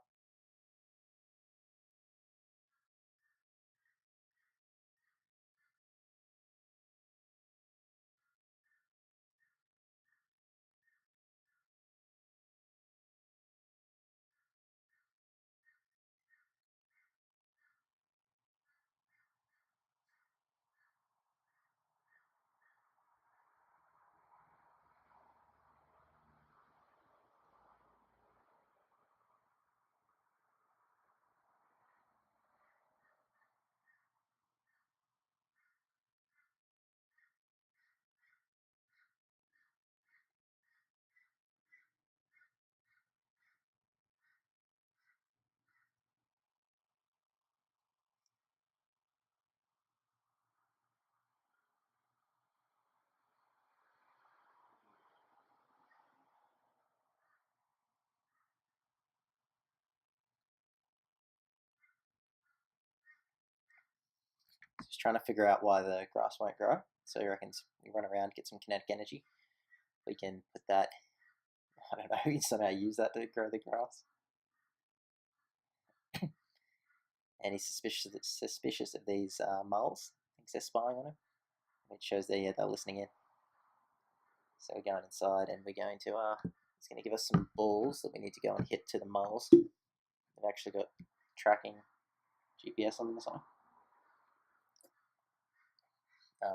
Just trying to figure out why the grass won't grow. So he reckons we run around, get some kinetic energy. We can put that, I don't know, we can somehow use that to grow the grass. And he's suspicious of these moles. Thinks they're spying on him. It shows they're listening in. So we're going inside and we're going to, it's going to give us some balls that we need to go and hit to the moles. They've actually got tracking GPS on them or something.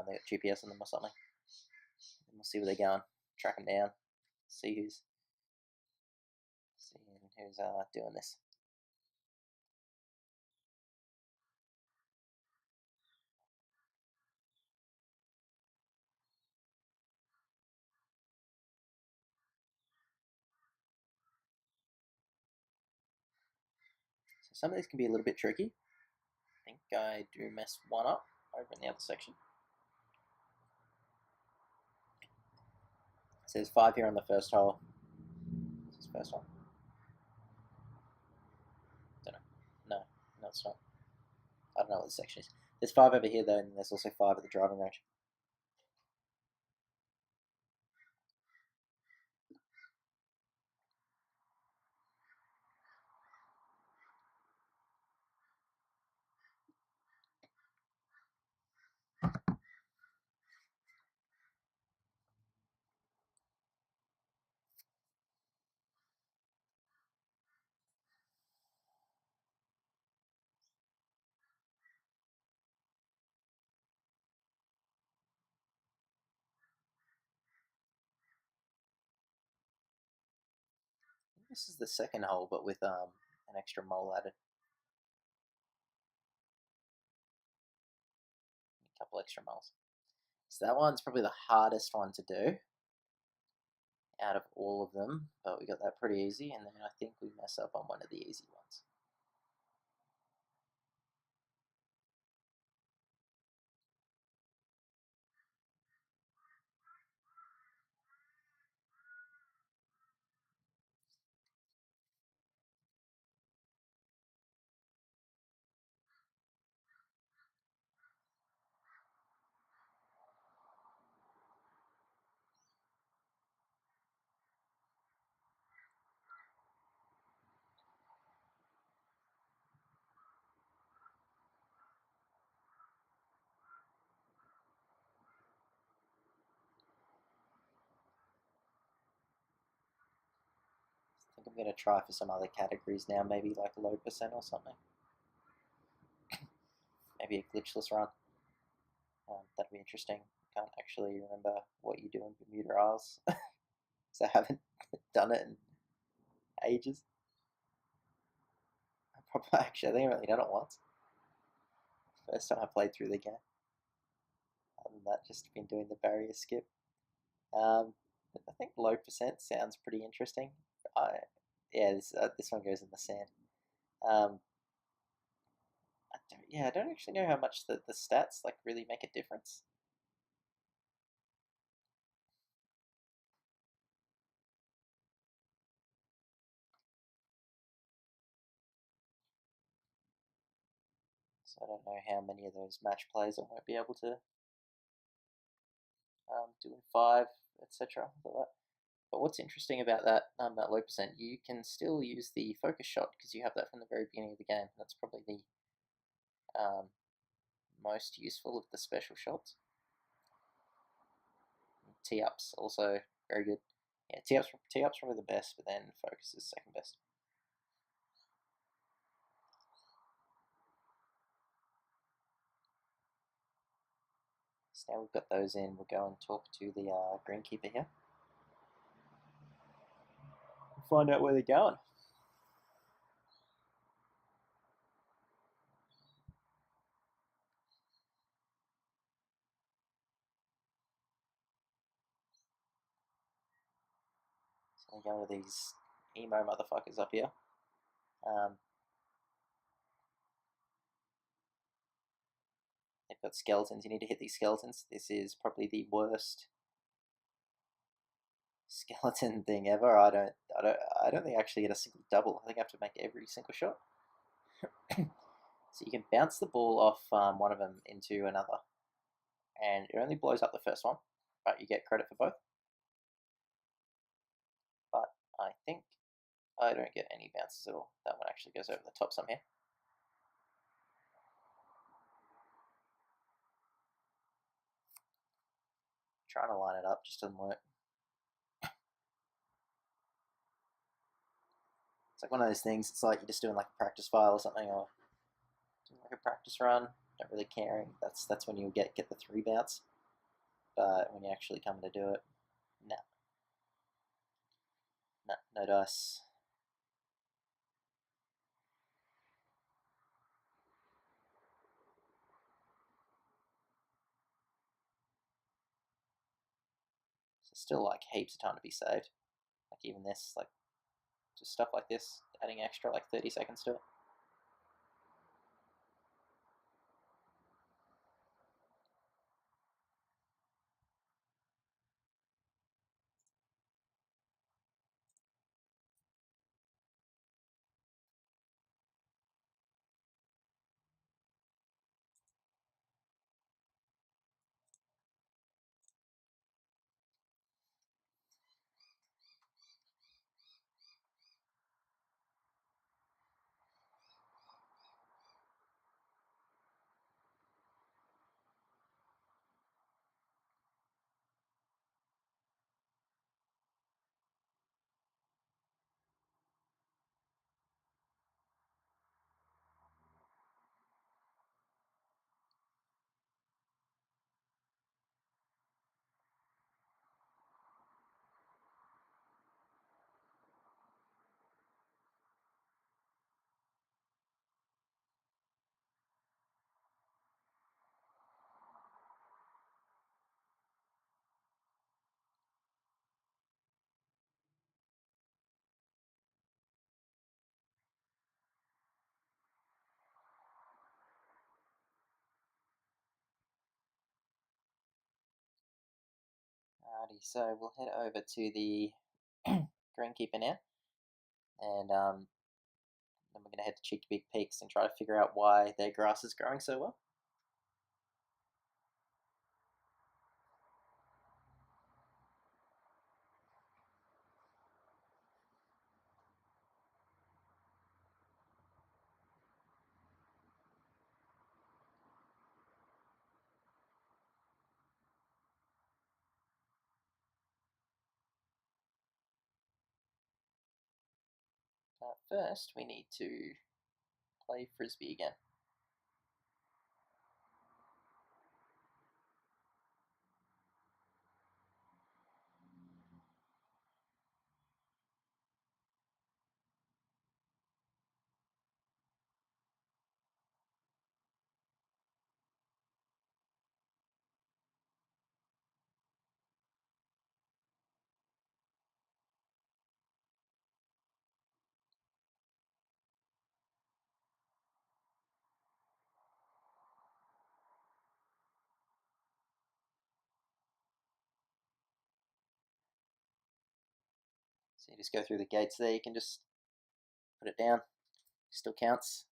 They got GPS on them or something. And we'll see where they're going. Track them down. See who's doing this. So some of these can be a little bit tricky. I think I do mess one up over in the other section. So there's 5 here on the first hole. This is the first one. Don't know. No, it's not. I don't know what this section is. There's 5 over here though, and there's also 5 at the driving range. this is the second hole, but with an extra mole added. A couple extra moles. So that one's probably the hardest one to do out of all of them, but we got that pretty easy, and then I think we mess up on one of the easy ones. I think I'm going to try for some other categories now, maybe like low percent or something. Maybe a glitchless run. That'd be interesting. Can't actually remember what you do in Bermuda Isles, so I haven't done it in ages. Actually, I think I've only done it once. First time I played through the game. Other than that, just been doing the barrier skip. I think low percent sounds pretty interesting. Yeah, this one goes in the sand. I don't actually know how much the stats like really make a difference. So I don't know how many of those match plays I won't be able to do in 5, etc. But what's interesting about that low percent, you can still use the focus shot because you have that from the very beginning of the game. That's probably the most useful of the special shots. Tee-ups also very good. Yeah, tee-ups probably the best, but then focus is second best. So now we've got those in, we'll go and talk to the greenkeeper here. Find out where they're going. So they go with these emo motherfuckers up here. They've got skeletons. You need to hit these skeletons. This is probably the worst skeleton thing ever. I don't think I actually get a single double. I think I have to make every single shot. So you can bounce the ball off one of them into another, and it only blows up the first one, but you get credit for both. But I think I don't get any bounces at all. That one actually goes over the top somehow. Trying to line it up just doesn't work. It's like one of those things. It's like you're just doing like a practice file or something, or doing like a practice run. Not really caring. That's when you get the 3 bounce. But when you actually come to do it, no, no dice. So still like heaps of time to be saved. Like even this, like just stuff like this, adding extra like 30 seconds to it. Alrighty, so we'll head over to the greenkeeper now, and then we're going to head to Cheeky Big Peaks and try to figure out why their grass is growing so well. First, we need to play Frisbee again. So you just go through the gates there, you can just put it down, still counts.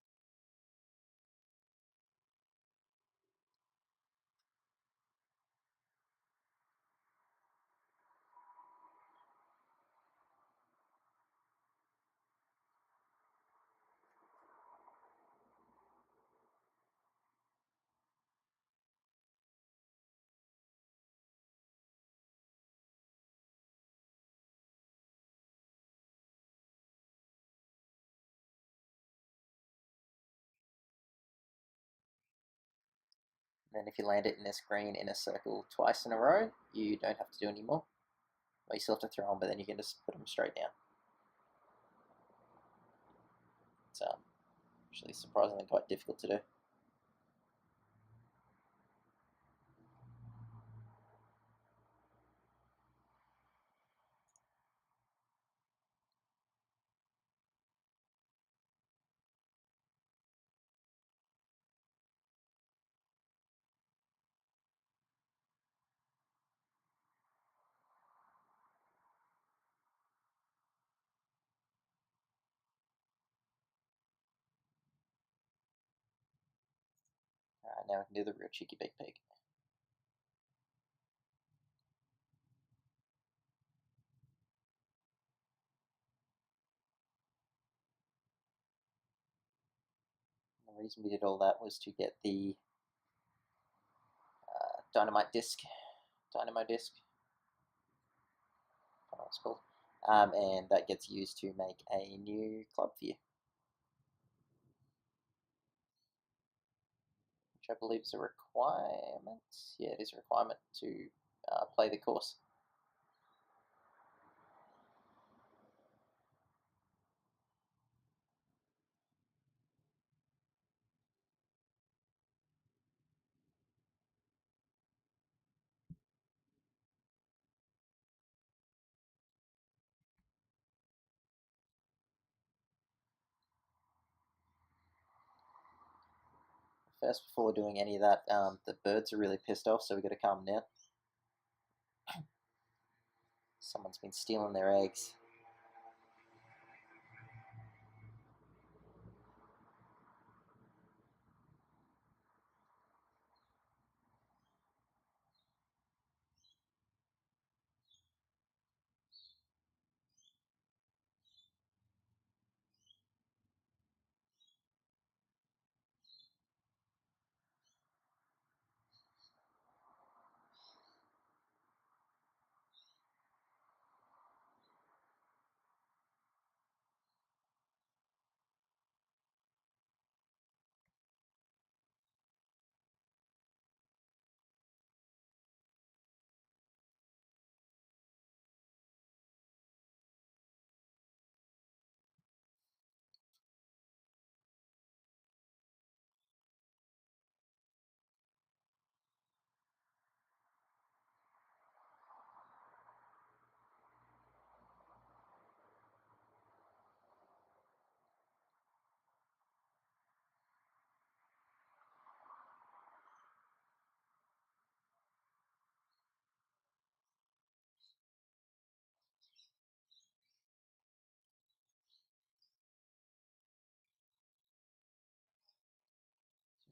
And then if you land it in this green inner circle twice in a row, you don't have to do any more. Well, you still have to throw them, but then you can just put them straight down. It's actually surprisingly quite difficult to do. Alright, now we can do the real cheeky big pig. The reason we did all that was to get the dynamo disc, I don't know what it's called, and that gets used to make a new club for you, which I believe is a requirement. Yeah, it is a requirement to play the course. First, before doing any of that, the birds are really pissed off, so we've got to calm them down. Someone's been stealing their eggs.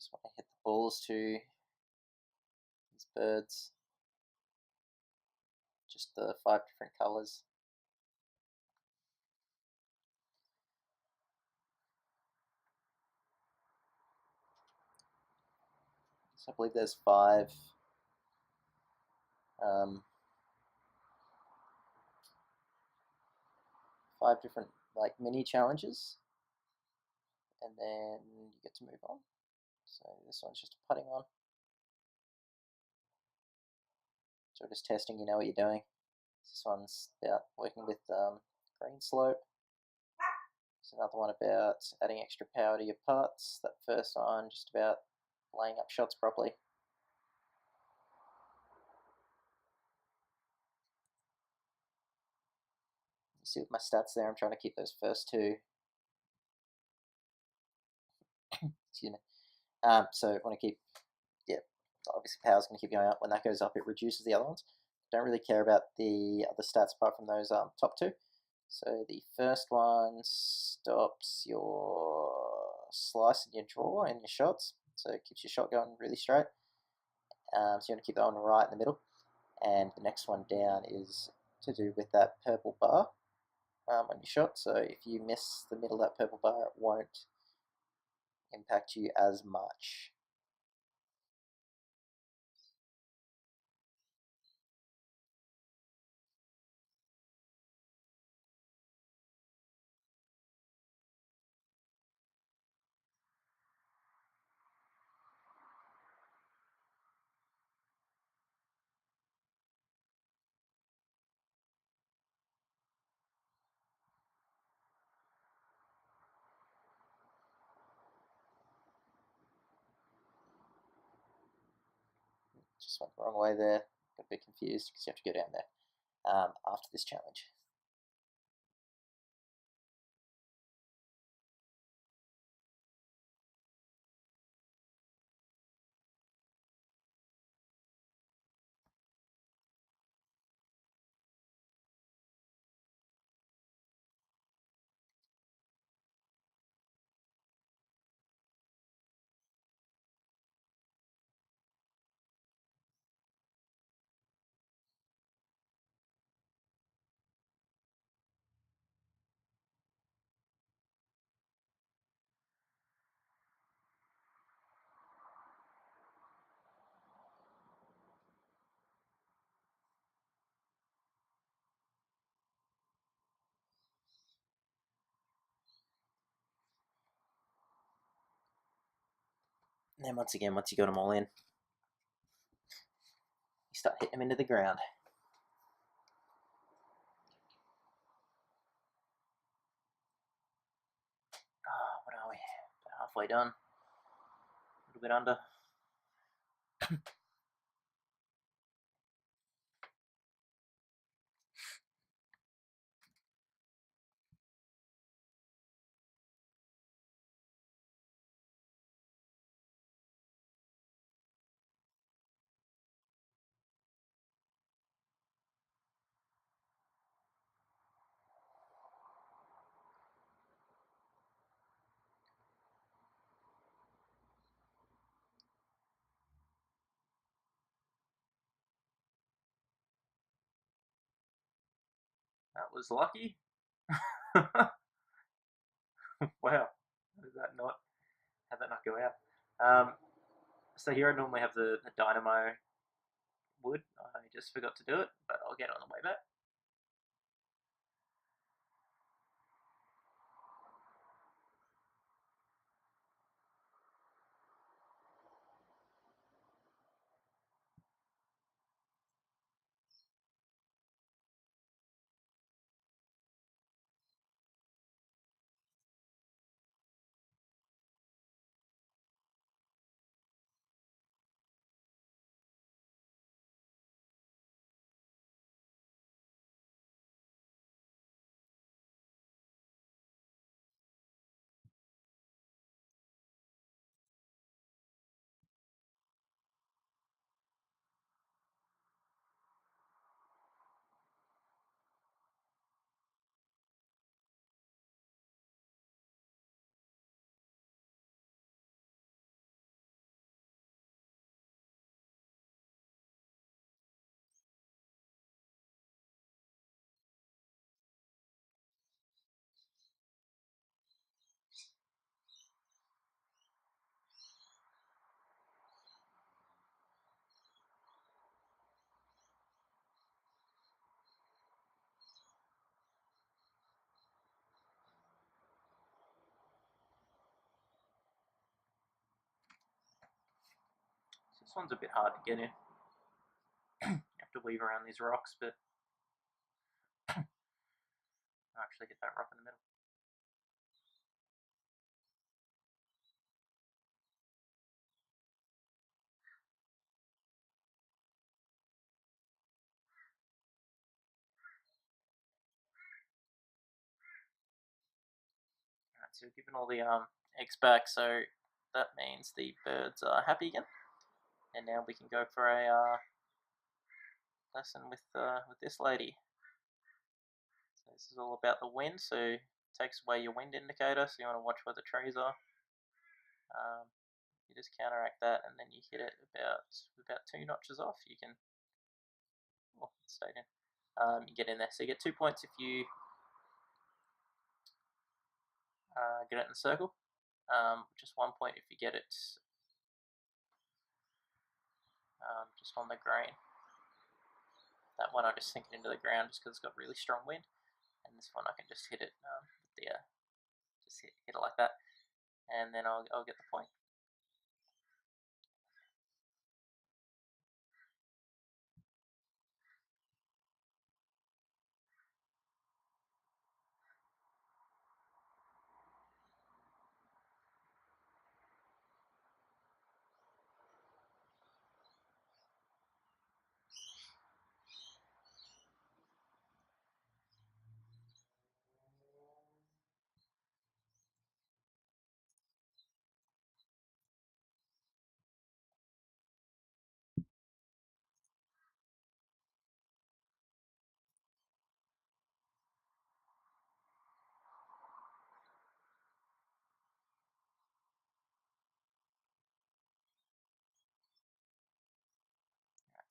Just want to hit the balls to these birds. Just the 5 different colours. So I believe there's 5 5 different like mini challenges, and then you get to move on. So this one's just a putting one. So just testing, you know what you're doing. This one's about working with green slope. There's another one about adding extra power to your putts. That first one just about laying up shots properly. You see with my stats there, I'm trying to keep those first 2. Excuse me. So I want to keep, yeah, obviously power's going to keep going up. When that goes up, it reduces the other ones. Don't really care about the other stats apart from those top 2. So the first one stops your slice and your draw and your shots. So it keeps your shot going really straight. So you want to keep that one right in the middle. And the next one down is to do with that purple bar on your shot. So if you miss the middle of that purple bar, it won't impact you as much. Just went the wrong way there. Got a bit confused because you have to go down there after this challenge. And then once again, once you got them all in, you start hitting them into the ground. Oh, what are we? Halfway done. A little bit under. That was lucky. Wow. How did that not go out? So here I normally have the dynamo wood. I just forgot to do it, but I'll get it on the way back. one's a bit hard to get in. You have to weave around these rocks, but I'll actually hit that rock in the middle. Alright, so we've given all the eggs back, so that means the birds are happy again. And now we can go for a lesson with this lady. So this is all about the wind, so it takes away your wind indicator, so you want to watch where the trees are. You just counteract that, and then you hit it about 2 notches off. You can, oh, it stayed in. You get in there, so you get 2 points if you get it in the circle. Just 1 point if you get it just on the grain. That one I just sink it into the ground just because it's got really strong wind, and this one I can just hit it just hit it like that, and then I'll get the point.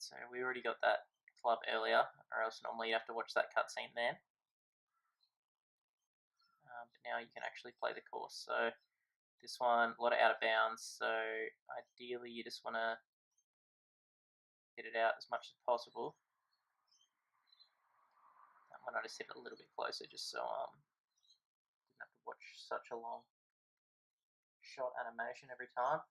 So we already got that club earlier, or else normally you have to watch that cutscene there. But now you can actually play the course. So this one, a lot of out of bounds, so ideally you just want to hit it out as much as possible. That one I just hit it a little bit closer, just so didn't have to watch such a long shot animation every time.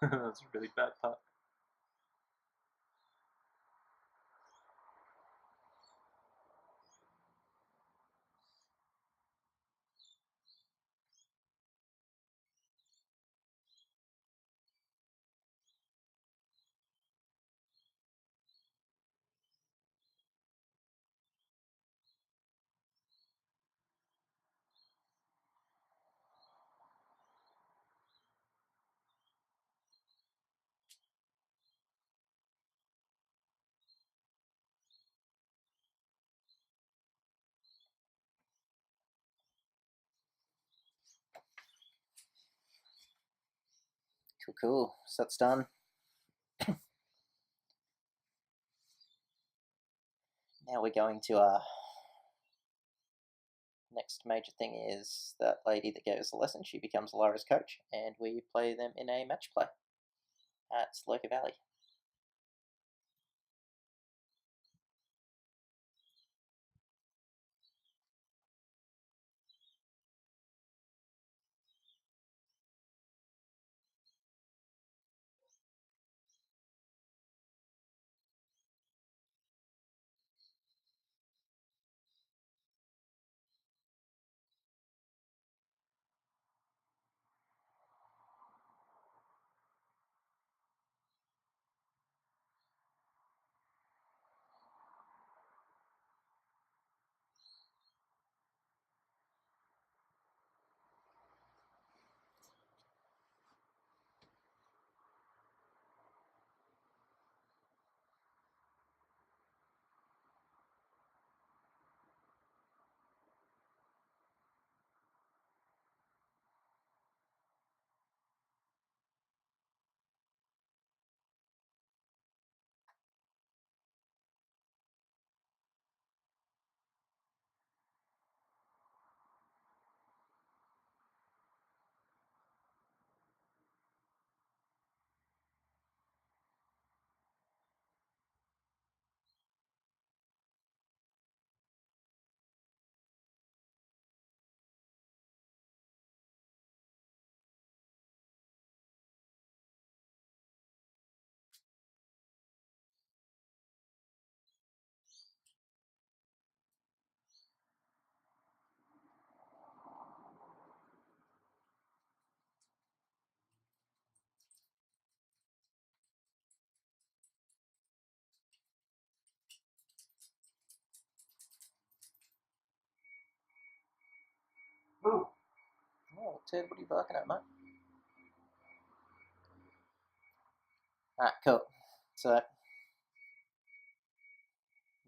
That's a really bad putt. Cool, cool. So that's done. Now we're going to next major thing is that lady that gave us a lesson. She becomes Lara's coach, and we play them in a match play at Sloka Valley. Ooh. Oh, Ted, what are you barking at, mate? Alright, cool. So,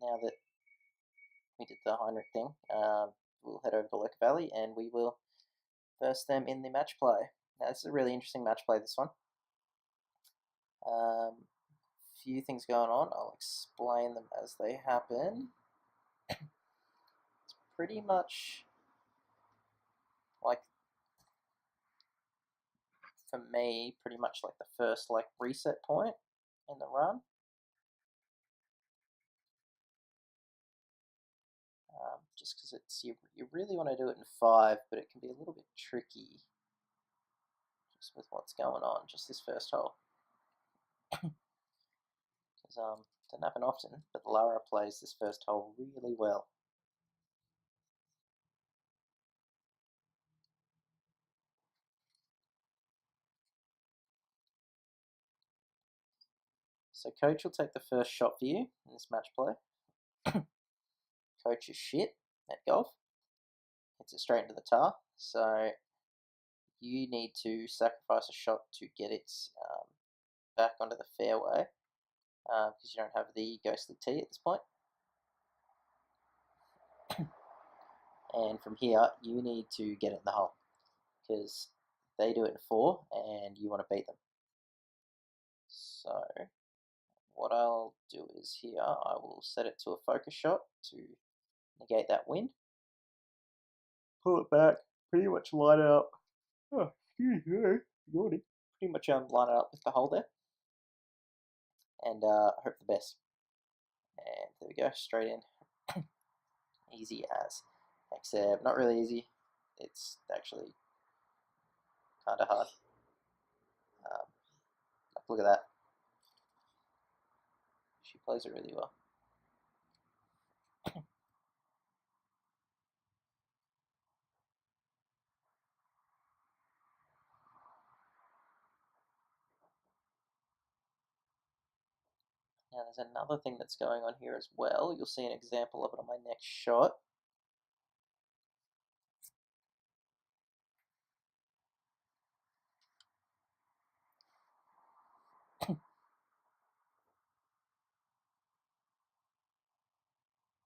now that we did the Heinrich thing, we'll head over to Lurk Valley and we will verse them in the match play. Now, this is a really interesting match play, this one. Few things going on. I'll explain them as they happen. It's pretty much like, for me, pretty much like the first like reset point in the run. Just because it's you really want to do it in 5, but it can be a little bit tricky just with what's going on just this first hole. Because doesn't happen often, but Lara plays this first hole really well. So coach will take the first shot for you in this match play. Coach is shit at golf. Hits it straight into the tar. So you need to sacrifice a shot to get it back onto the fairway because you don't have the ghostly tee at this point. And from here, you need to get it in the hole because they do it in 4 and you want to beat them. So what I'll do is here, I will set it to a focus shot to negate that wind. Pull it back, pretty much line it up. Oh, excuse me, yawning. Pretty much line it up with the hole there. And hope the best. And there we go, straight in. Easy as. Except not really easy. It's actually kind of hard. Look at that. She plays it really well. Now there's another thing that's going on here as well. You'll see an example of it on my next shot.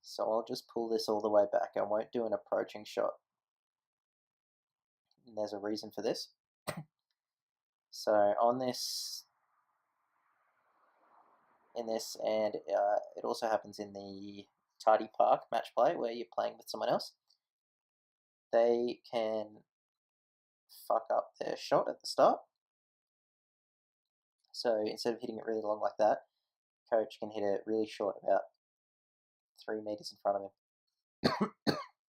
So I'll just pull this all the way back. I won't do an approaching shot. And there's a reason for this. So on this, and it also happens in the Tardy Park match play where you're playing with someone else, they can fuck up their shot at the start. So instead of hitting it really long like that, coach can hit it really short, about 3 meters in front of him.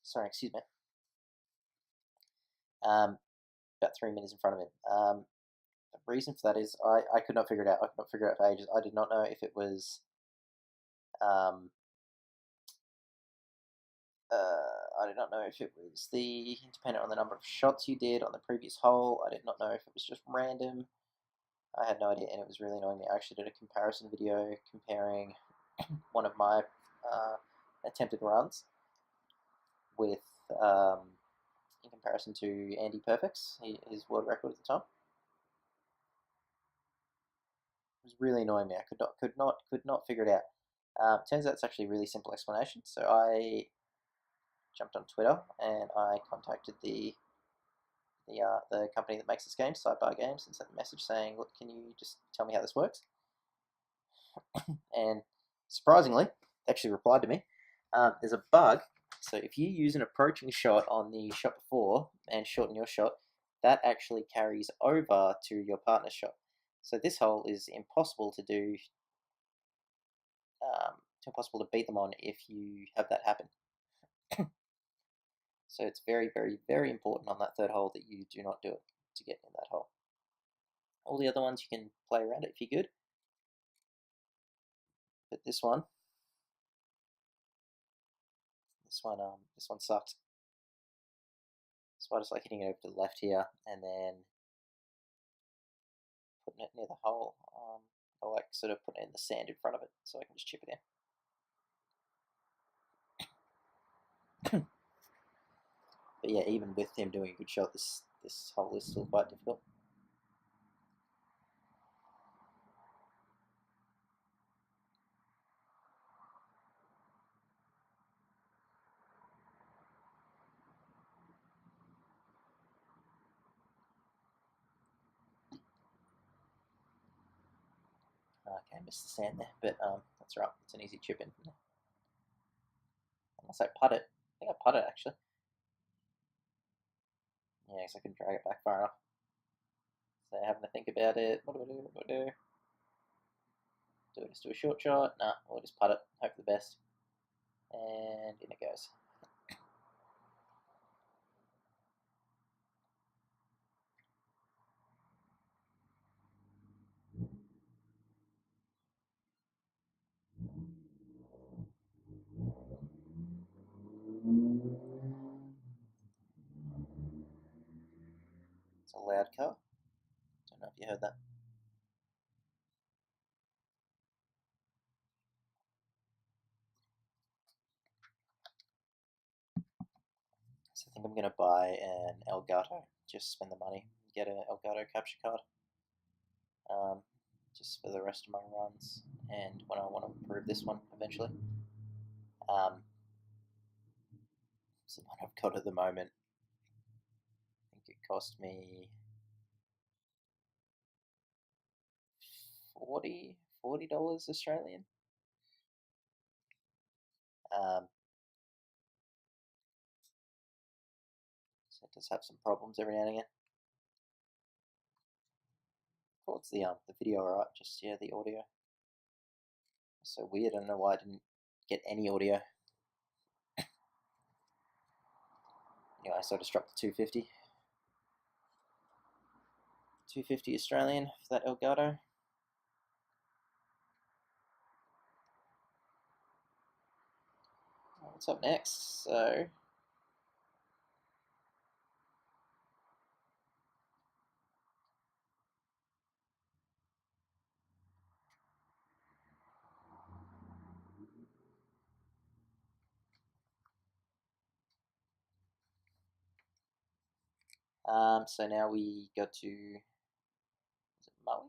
Sorry, excuse me. About 3 meters in front of him. The reason for that is I could not figure it out. I could not figure it out for ages. I did not know if it was I did not know if it was dependent on the number of shots you did on the previous hole. I did not know if it was just random. I had no idea, and it was really annoying me. I actually did a comparison video comparing one of my attempted runs with in comparison to Andy Perfect's, his world record at the time. It was really annoying me. I could not figure it out. Turns out it's actually a really simple explanation. So I jumped on Twitter and I contacted the company that makes this game, Sidebar Games, and sent a message saying, "Look, can you just tell me how this works?" And surprisingly, they actually replied to me. There's a bug. So if you use an approaching shot on the shot before and shorten your shot, that actually carries over to your partner's shot. So this hole is impossible to do. It's impossible to beat them on if you have that happen. So it's very, very, very important on that third hole that you do not do it to get in that hole. All the other ones you can play around it if you're good. But this one sucks. So I just like hitting it over to the left here and then putting it near the hole. I like sort of putting it in the sand in front of it so I can just chip it in. But yeah, even with him doing a good shot, this hole is still quite difficult. Okay, missed the sand there, but that's right. It's an easy chip in. Unless I putt it. I think I putt it actually. Yeah, because I can drag it back far enough. So having to think about it. What do I do? What do I do? Do I just do a short shot? Nah, we'll just putt it. Hope for the best. And in it goes. It's a loud car. Don't know if you heard that. So I think I'm going to buy an Elgato. Just spend the money. Get an Elgato capture card. Just for the rest of my runs. And when I want to improve this one eventually. It's the one I've got at the moment. I think it cost me $40 Australian. So it does have some problems every now and again. Oh, it's the video alright, just yeah, the audio. So weird, I don't know why I didn't get any audio. Anyway, so I just dropped the 250. 250 Australian for that Elgato. what's up next? So so now we go to, is it mowing?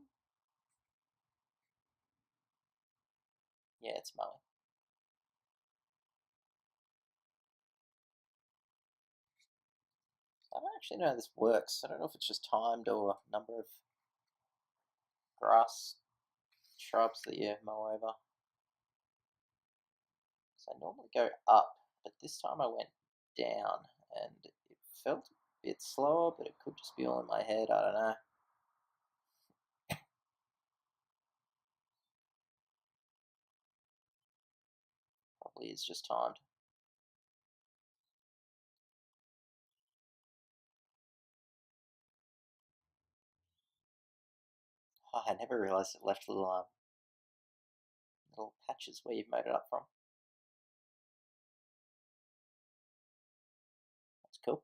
Yeah, it's mowing. I don't actually know how this works. I don't know if it's just timed or number of grass shrubs that you mow over. So I normally go up, but this time I went down and it felt a bit slower, but it could just be all in my head. I don't know. Probably is just timed. Oh, I never realised it left little patches where you've made it up from. That's cool.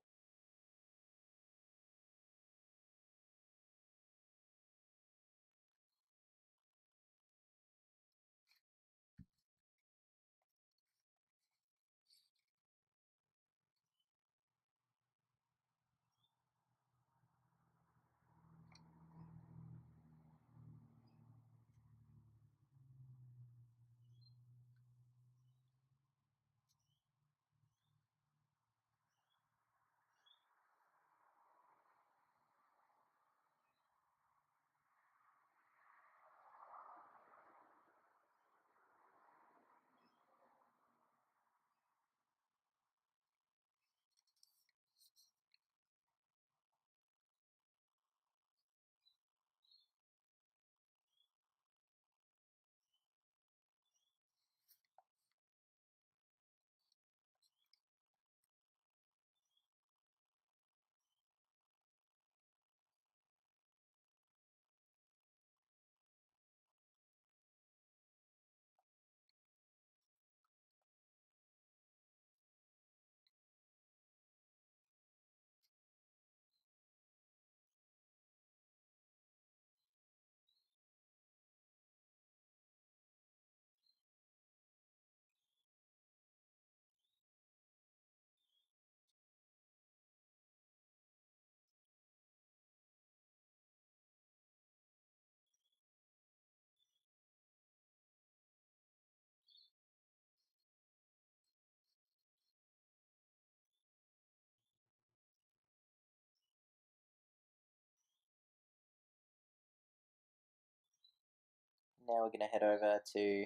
Now we're going to head over to,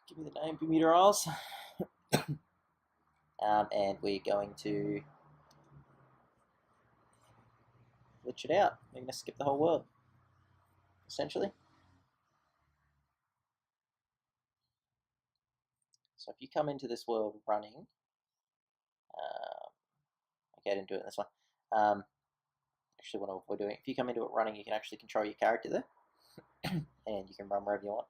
give me the name, Meteorologist. And we're going to glitch it out. We're going to skip the whole world, essentially. So if you come into this world running, okay, I didn't do it in this one. Actually, what we're doing, if you come into it running, you can actually control your character there, and you can run wherever you want.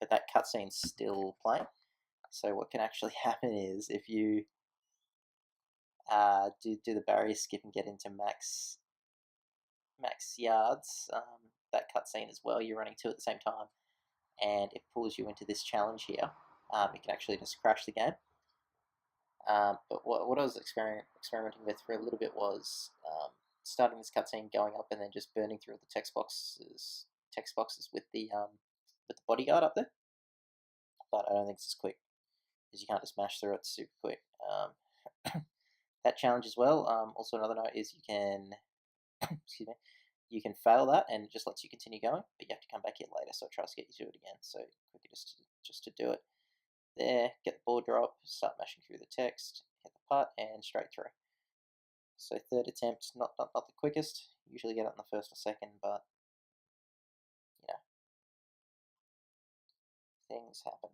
But that cutscene's still playing. So what can actually happen is if you do the barrier skip and get into max yards, that cutscene as well, you're running two at the same time, and it pulls you into this challenge here. You can actually just crash the game. But what I was experimenting with for a little bit was starting this cutscene, going up, and then just burning through all the text boxes with the bodyguard up there. But I don't think it's as quick because you can't just mash through it super quick. That challenge as well. Also, another note is you can, excuse me, you can fail that and it just lets you continue going, but you have to come back here later, so it tries to get you to do it again. So quicker just to do it. There, get the ball drop, start mashing through the text, hit the putt, and straight through. So third attempt, not the quickest. Usually get it in the first or second, but you know, things happen.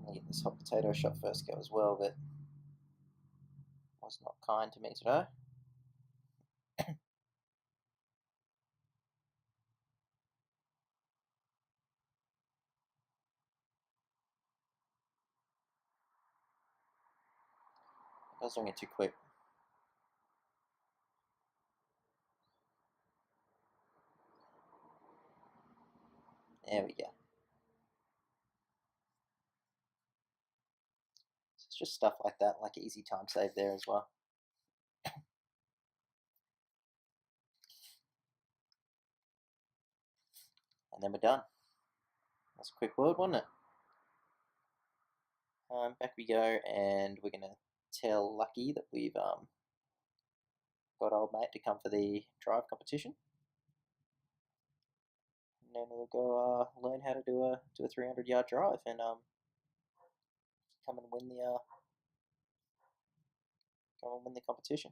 I'm gonna get this hot potato shot first go as well, but was not kind to me today. I was doing it too quick. There we go. So it's just stuff like that, like easy time save there as well. And then we're done. That's a quick word, wasn't it? Back we go, and we're gonna tell Lucky that we've got old mate to come for the drive competition, and then we'll go learn how to do a 300-yard drive and come and win the competition.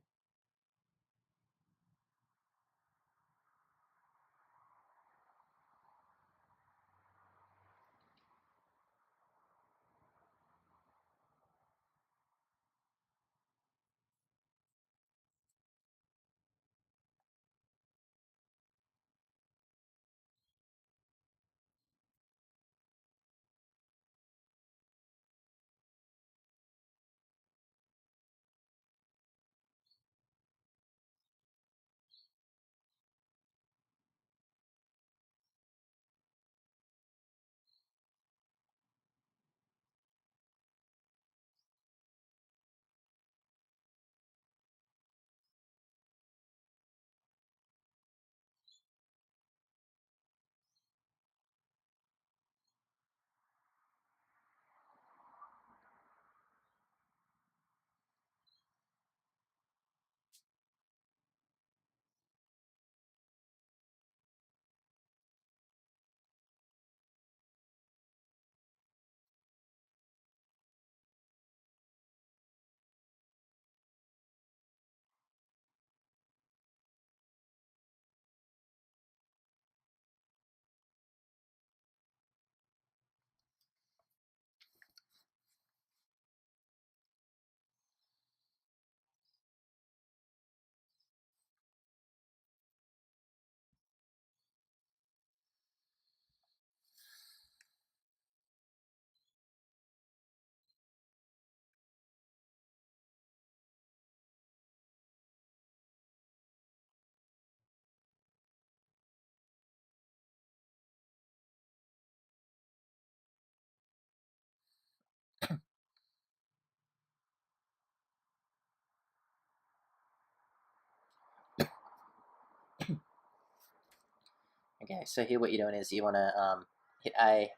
Okay, so here what you're doing is you want to hit A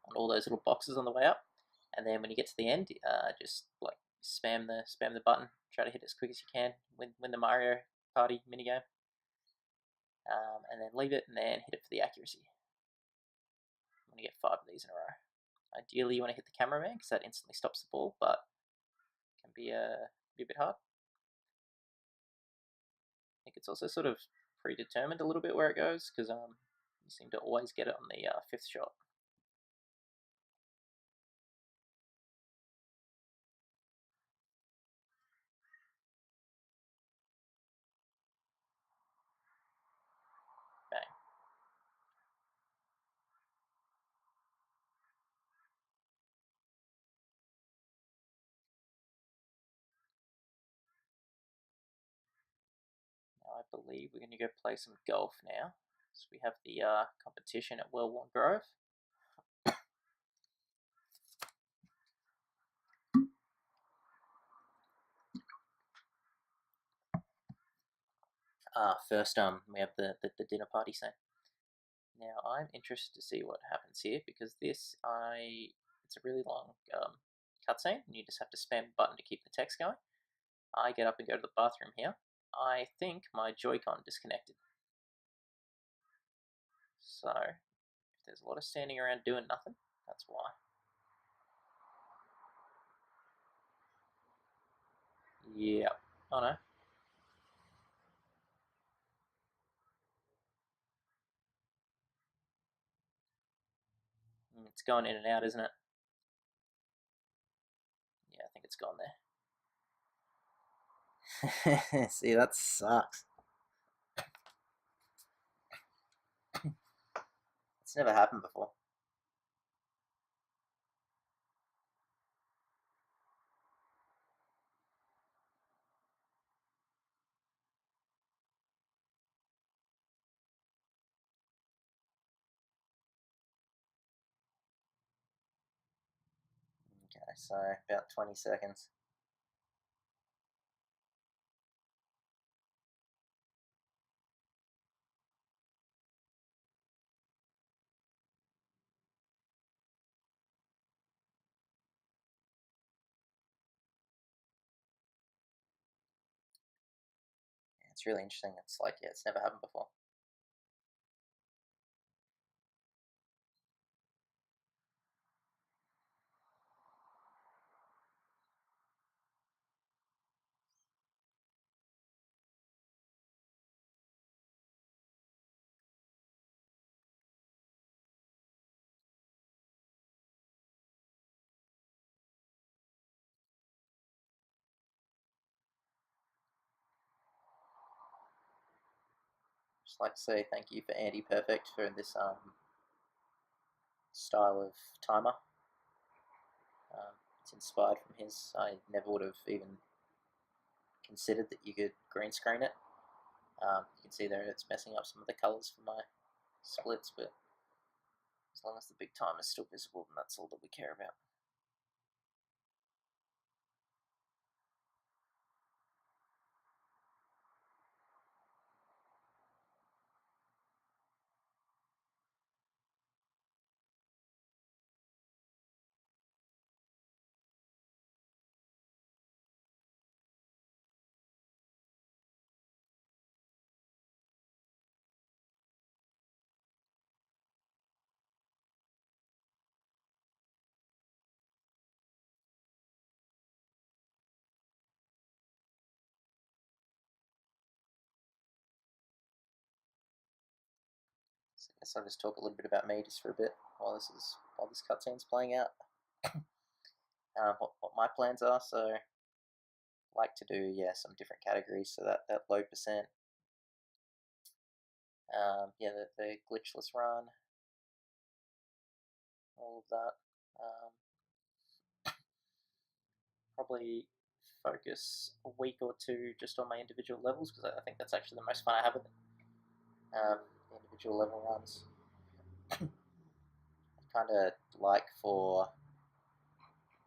on all those little boxes on the way up, and then when you get to the end, just like spam the button. Try to hit as quick as you can. Win the Mario Party minigame, and then leave it, and then hit it for the accuracy. I'm gonna get 5 of these in a row. Ideally, you want to hit the cameraman because that instantly stops the ball, but can be a bit hard. I think it's also sort of predetermined a little bit where it goes because you seem to always get it on the 5th shot. Bang. Now I believe we're going to go play some golf now. So we have the competition at Wellworn Grove. First, we have the dinner party scene. Now I'm interested to see what happens here because it's a really long cutscene, and you just have to spam a button to keep the text going. I get up and go to the bathroom here. I think my Joy-Con disconnected. So if there's a lot of standing around doing nothing, that's why. Yeah. Oh no. It's going in and out, isn't it? it's gone there. See, that sucks. It's never happened before. Okay, so about 20 seconds. Yeah, it's really interesting. It's like, yeah, it's never happened before. Just like to say thank you for Andy Perfect for this style of timer. It's inspired from his. I never would have even considered that you could green screen it. You can see there it's messing up some of the colours for my splits, but as long as the big timer is still visible, then that's all that we care about. So I guess I'll just talk a little bit about me just for a bit while this cutscene's playing out. What my plans are. So, like to do some different categories. So that low percent. Yeah, the glitchless run, all of that. Probably focus a week or two just on my individual levels because I think that's actually the most fun I have with it. Individual level runs. Kind of like for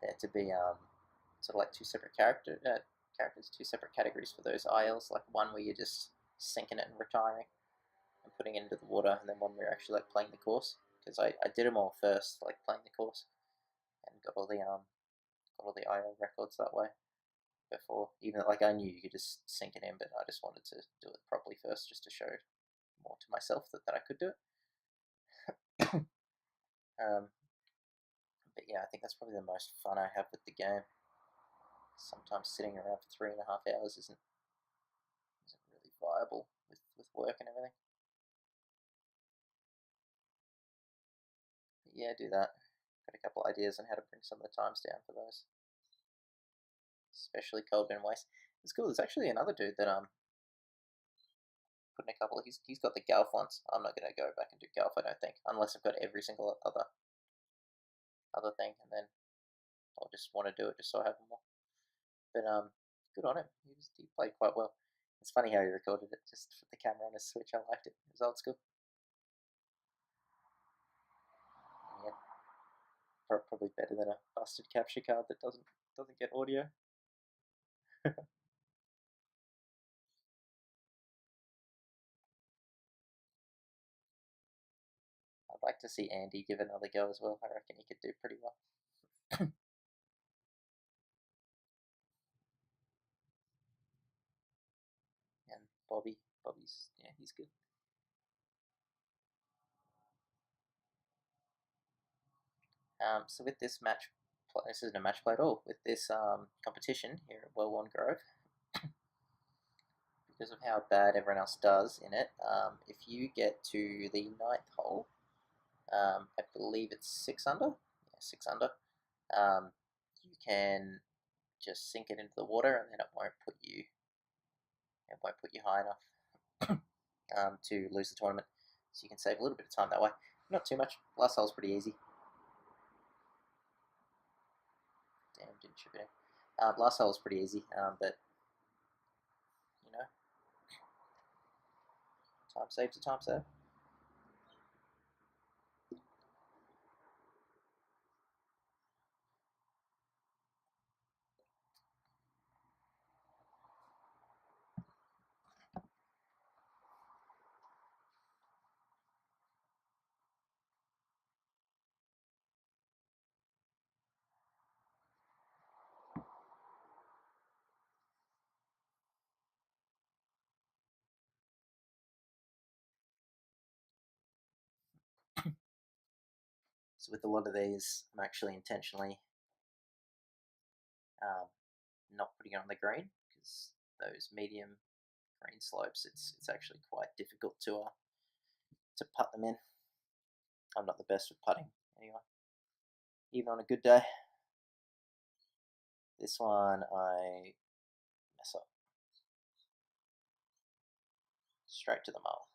there to be sort of like two separate characters, two separate categories for those ILs. Like one where you're just sinking it and retiring and putting it into the water, and then one where you're actually like playing the course. Because I did them all first, like playing the course, and got all the IL records that way. Before even like I knew you could just sink it in, but I just wanted to do it properly first, just to show more to myself that I could do it. But yeah, I think that's probably the most fun I have with the game. Sometimes sitting around for 3.5 hours isn't really viable with work and everything. But yeah, do that. Got a couple ideas on how to bring some of the times down for those, especially Cold Bin Waste. It's cool. There's actually another dude that putting a couple. He's got the Galf ones. I'm not gonna go back and do Galf. I don't think, unless I've got every single other thing, and then I'll just want to do it just so I have them all. But good on him. He played quite well. It's funny how he recorded it, just with the camera on his Switch. I liked it. It was old school. Yeah, probably better than a busted capture card that doesn't get audio. I'd like to see Andy give another go as well. I reckon he could do pretty well. And Bobby's he's good. So with this this isn't a match play at all. With this competition here at Well Worn Grove, because of how bad everyone else does in it, if you get to the 9th hole, I believe it's 6 under. Yeah, 6 under. You can just sink it into the water, and then it won't put you high enough to lose the tournament. So you can save a little bit of time that way. Not too much. Last hole's pretty easy. Damn, didn't chip it in. Last hole's pretty easy, but you know, time save to time save. So with a lot of these, I'm actually intentionally not putting it on the green, because those medium green slopes, it's actually quite difficult to putt them in. I'm not the best with putting anyway, even on a good day. This one I mess up. Straight to the mole.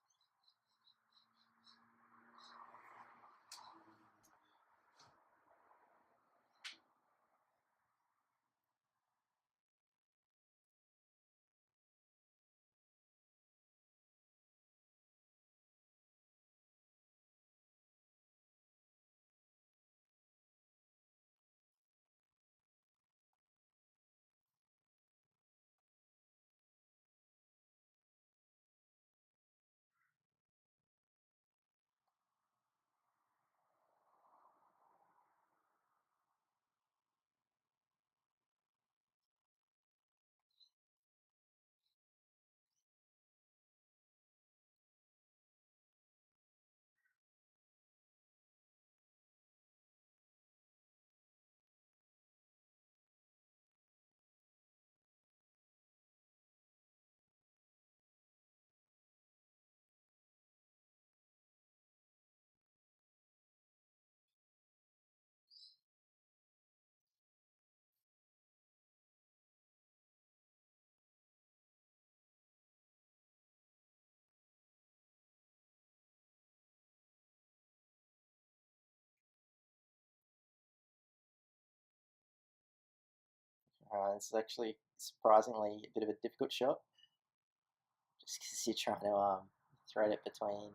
It's actually surprisingly a bit of a difficult shot, just because you're trying to thread it between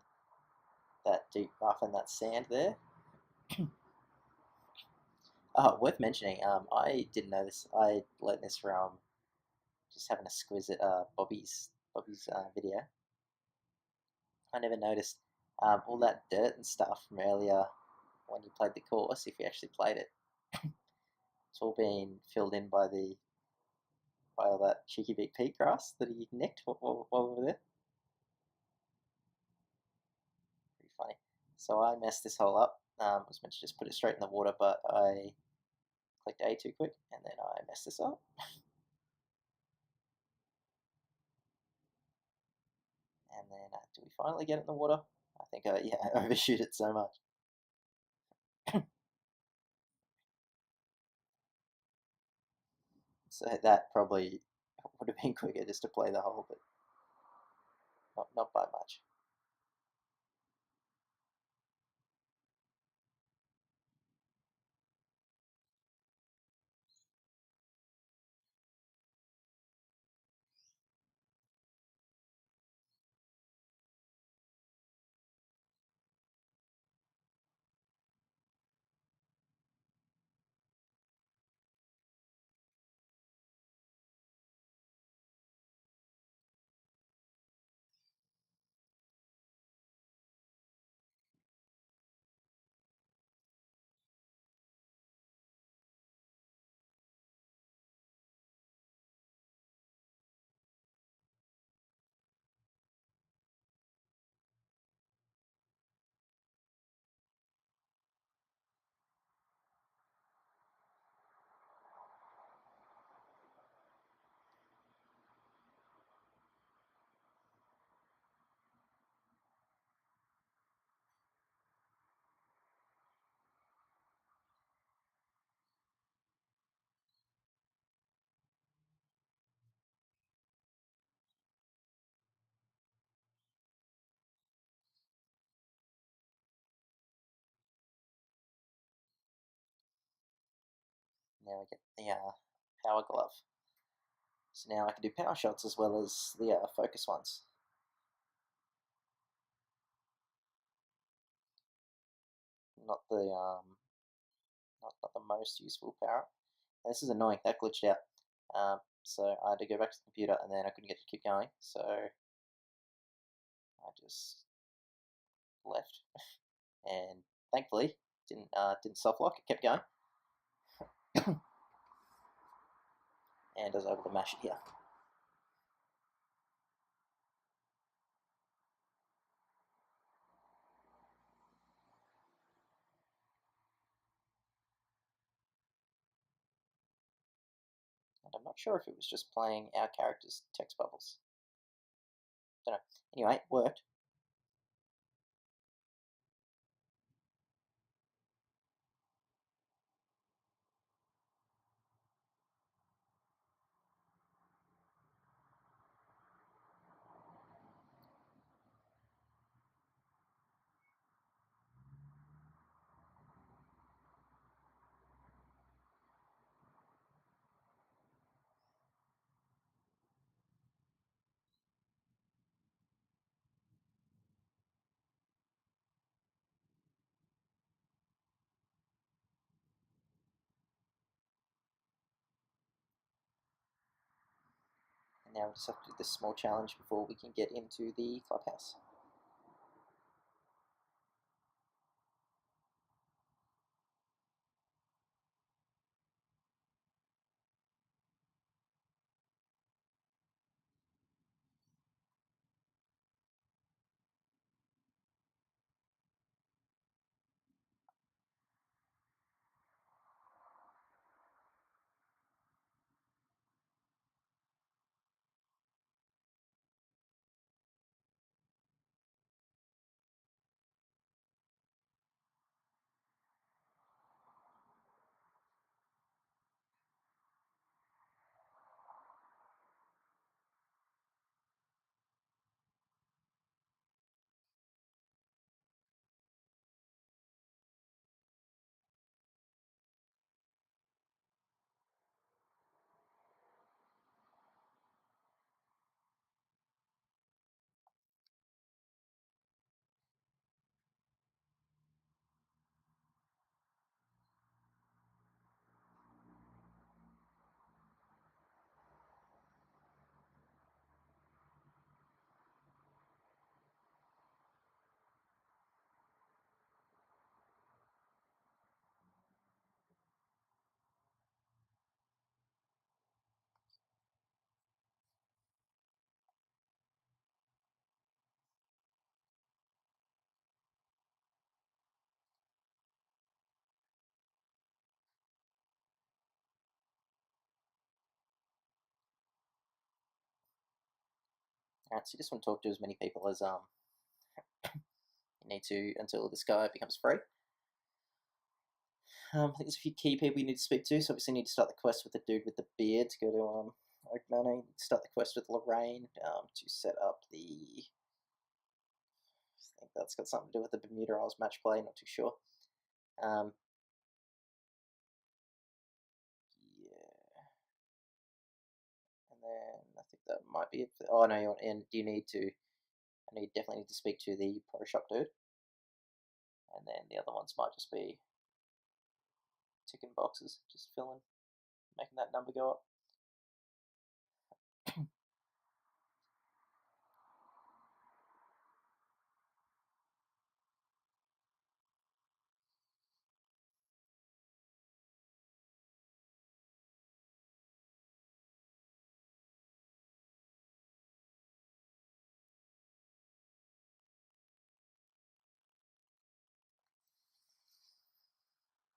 that deep rough and that sand there. Oh, worth mentioning, I didn't know this. I learned this from just having a squiz at Bobby's video. I never noticed all that dirt and stuff from earlier when you played the course. If you actually played it, it's all been filled in by all that cheeky big peat grass that he nicked while we were there. Pretty funny. So I messed this hole up. I was meant to just put it straight in the water, but I clicked A too quick, and then I messed this up. And then do we finally get it in the water? I think yeah, I overshoot it so much. So that probably would have been quicker just to play the hole, but not by much. Now we get the power glove. So now I can do power shots as well as the focus ones. Not the not the most useful power. And this is annoying. That glitched out. So I had to go back to the computer, and then I couldn't get to keep going. So I just left, and thankfully didn't soft lock. It kept going, and I was able to mash it here. And I'm not sure if it was just playing our character's text bubbles. Don't know. Anyway, it worked. And now we just have to do this small challenge before we can get into the clubhouse. Alright, so you just want to talk to as many people as you need to until this guy becomes free. I think there's a few key people you need to speak to. So obviously you need to start the quest with the dude with the beard to go to Manor. Start the quest with Lorraine to set up the. I think that's got something to do with the Meteorologist match play. Not too sure. Yeah. And then I think that might be it. Oh no, and you need to. Definitely need to speak to the pro shop dude. And then the other ones might just be ticking boxes, just filling, making that number go up.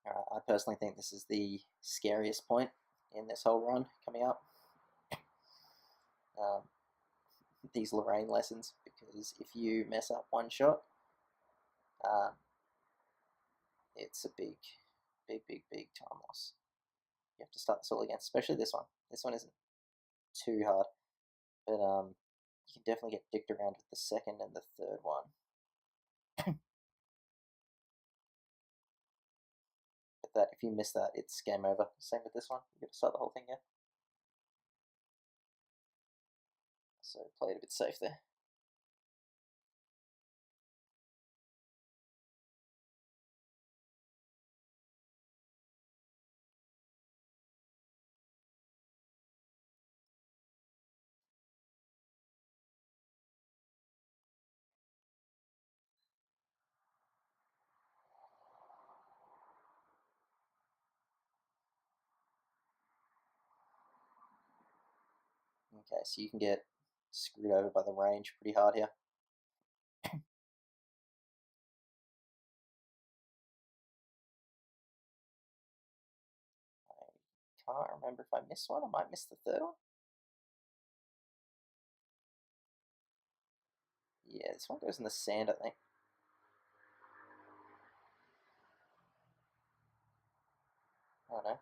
I personally think this is the scariest point in this whole run coming up. These Lorraine lessons, because if you mess up one shot, it's a big time loss. You have to start this all again, especially this one. This one isn't too hard, but you can definitely get dicked around with the second and the third one. But that if you miss that, it's game over. Same with this one. You got to start the whole thing again. So play it a bit safe there. Okay, so you can get screwed over by the range pretty hard here. I can't remember if I missed one. I might miss the third one. Yeah, this one goes in the sand, I think. Oh no.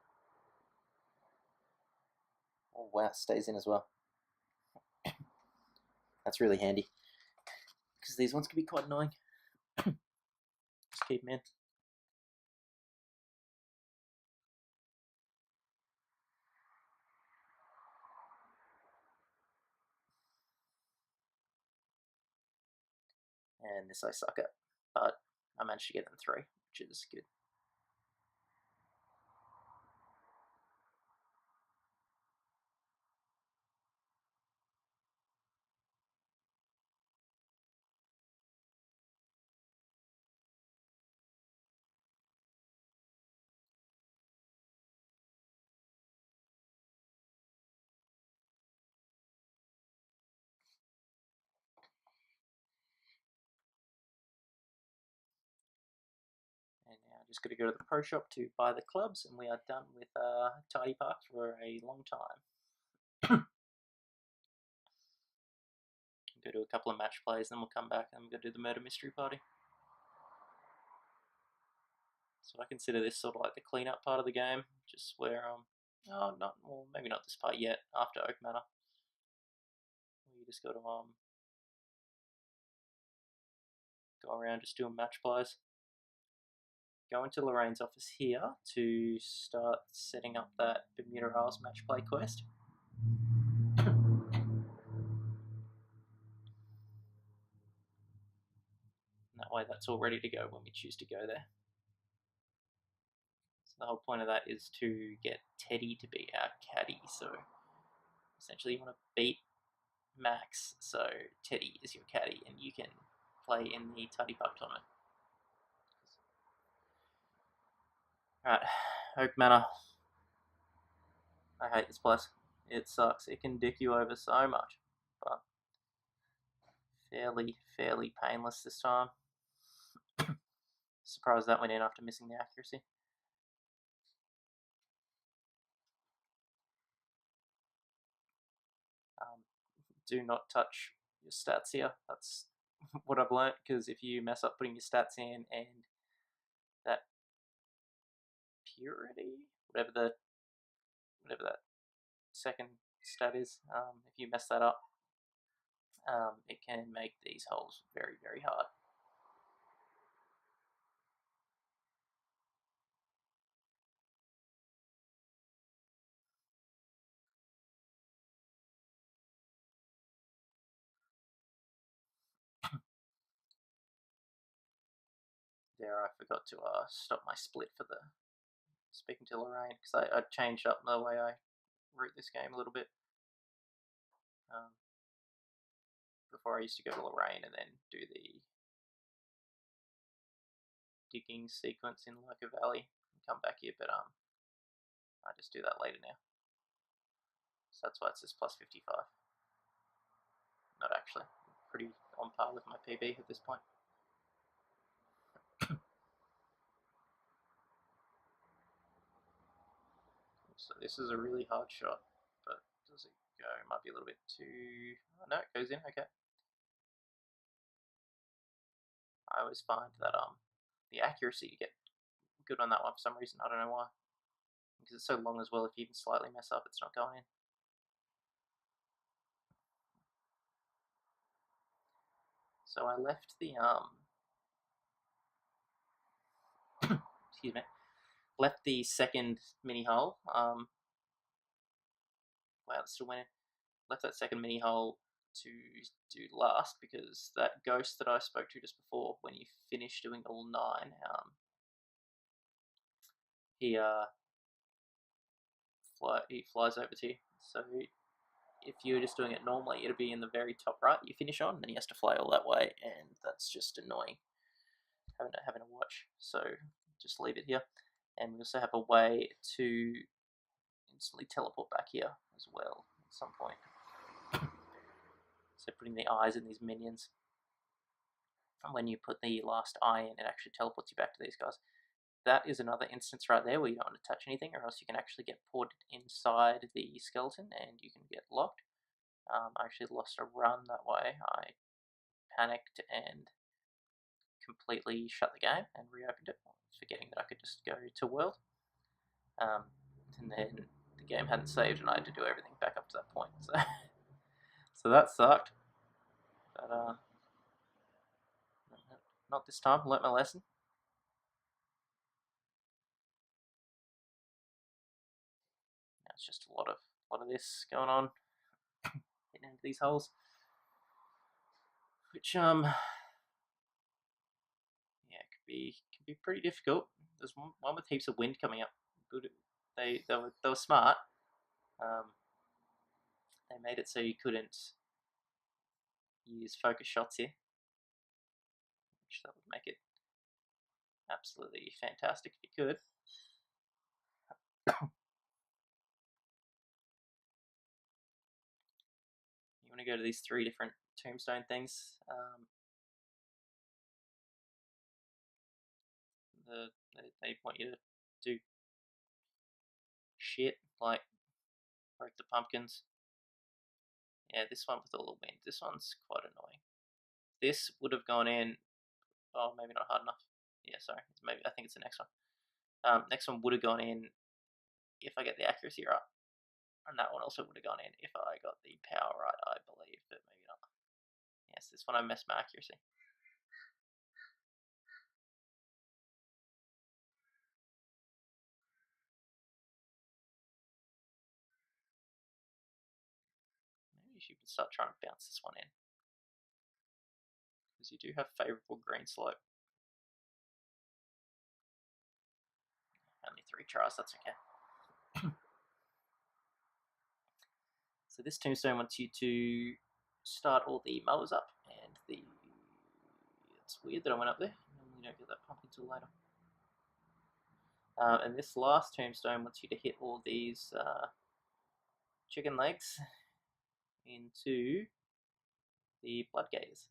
Oh wow, it stays in as well. That's really handy. Because these ones can be quite annoying. Just keep them in. And this I suck at. But I managed to get them 3, which is good. And now I'm just going to go to the pro shop to buy the clubs, and we are done with Tardy Park for a long time. Go to a couple of match plays, then we'll come back and we'll go do the murder mystery party. So I consider this sort of like the cleanup part of the game, just where maybe not this part yet. After Oak Manor, you just got to go around just doing match plays. Go into Lorraine's office here to start setting up that Meteorologist match play quest. That way that's all ready to go when we choose to go there. So the whole point of that is to get Teddy to be our caddy. So essentially you want to beat Max, so Teddy is your caddy and you can play in the Tardy Park tournament. Alright, Oak Manor. I hate this place. It sucks. It can dick you over so much. But fairly painless this time. Surprised that went in after missing the accuracy. Do not touch your stats here. That's what I've learnt, because if you mess up putting your stats in and that purity, whatever that second stat is, if you mess that up, it can make these holes very hard. There, I forgot to stop my split for the speaking to Lorraine, because I changed up the way I route this game a little bit. Before I used to go to Lorraine and then do the digging sequence in Lurker Valley and come back here, but I just do that later now. So that's why it says plus 55. Not actually. Pretty on par with my PB at this point. So this is a really hard shot, but does it go? It might be a little bit too... Oh, no, it goes in, okay. I always find that the accuracy to get good on that one for some reason. I don't know why. Because it's so long as well, if you even slightly mess up, it's not going in. So I left the excuse me, left the second mini hole. Wow, it's still winning. Left that second mini hole to do last because that ghost that I spoke to just before, when you finish doing all 9, he flies over to you. So if you were just doing it normally, it'd be in the very top right you finish on, and then he has to fly all that way, and that's just annoying having to watch. So just leave it here. And we also have a way to instantly teleport back here as well at some point. So putting the eyes in these minions, and when you put the last eye in, it actually teleports you back to these guys. That is another instance right there where you don't want to touch anything, or else you can actually get ported inside the skeleton and you can get locked. I actually lost a run that way. I panicked and completely shut the game and reopened it, forgetting that I could just go to world. And then the game hadn't saved and I had to do everything back up to that point. So that sucked. But not this time. Learnt my lesson. Now it's just a lot of this going on, getting into these holes, which yeah, could be pretty difficult. There's one with heaps of wind coming up. Good, they were smart. They made it so you couldn't use focus shots here, which that would make it absolutely fantastic if you could. You want to go to these 3 different tombstone things. They want you to do shit like break the pumpkins. Yeah, this one with all the wind. This one's quite annoying. This would have gone in. Oh, maybe not hard enough. Yeah, sorry. I think it's the next one. Next one would have gone in if I get the accuracy right, and that one also would have gone in if I got the power right, I believe, but maybe not. Yes, this one I messed my accuracy. Maybe you should start trying to bounce this one in, because you do have favourable green slope. Only 3 tries, that's okay. So this tombstone wants you to start all the mowers up, and it's weird that I went up there. Normally you don't get that pumpkin until later. And this last tombstone wants you to hit all these chicken legs into the blood gators.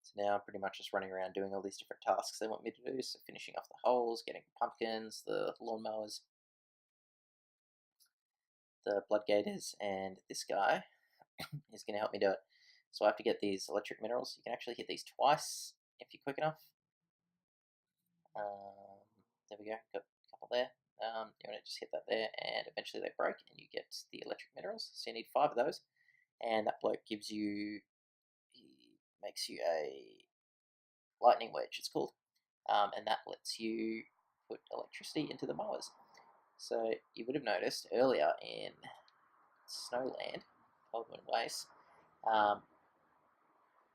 So now I'm pretty much just running around doing all these different tasks they want me to do. So finishing off the holes, getting the pumpkins, the lawnmowers, the blood gators, and this guy is going to help me do it. So I have to get these electric minerals. You can actually hit these twice if you're quick enough. There we go, got a couple there. You want to just hit that there, and eventually they break, and you get the electric minerals. So you need 5 of those, and that bloke gives you, he makes you a lightning wedge, it's called, and that lets you put electricity into the mowers. So you would have noticed earlier in Snowland, Coldwind Waste,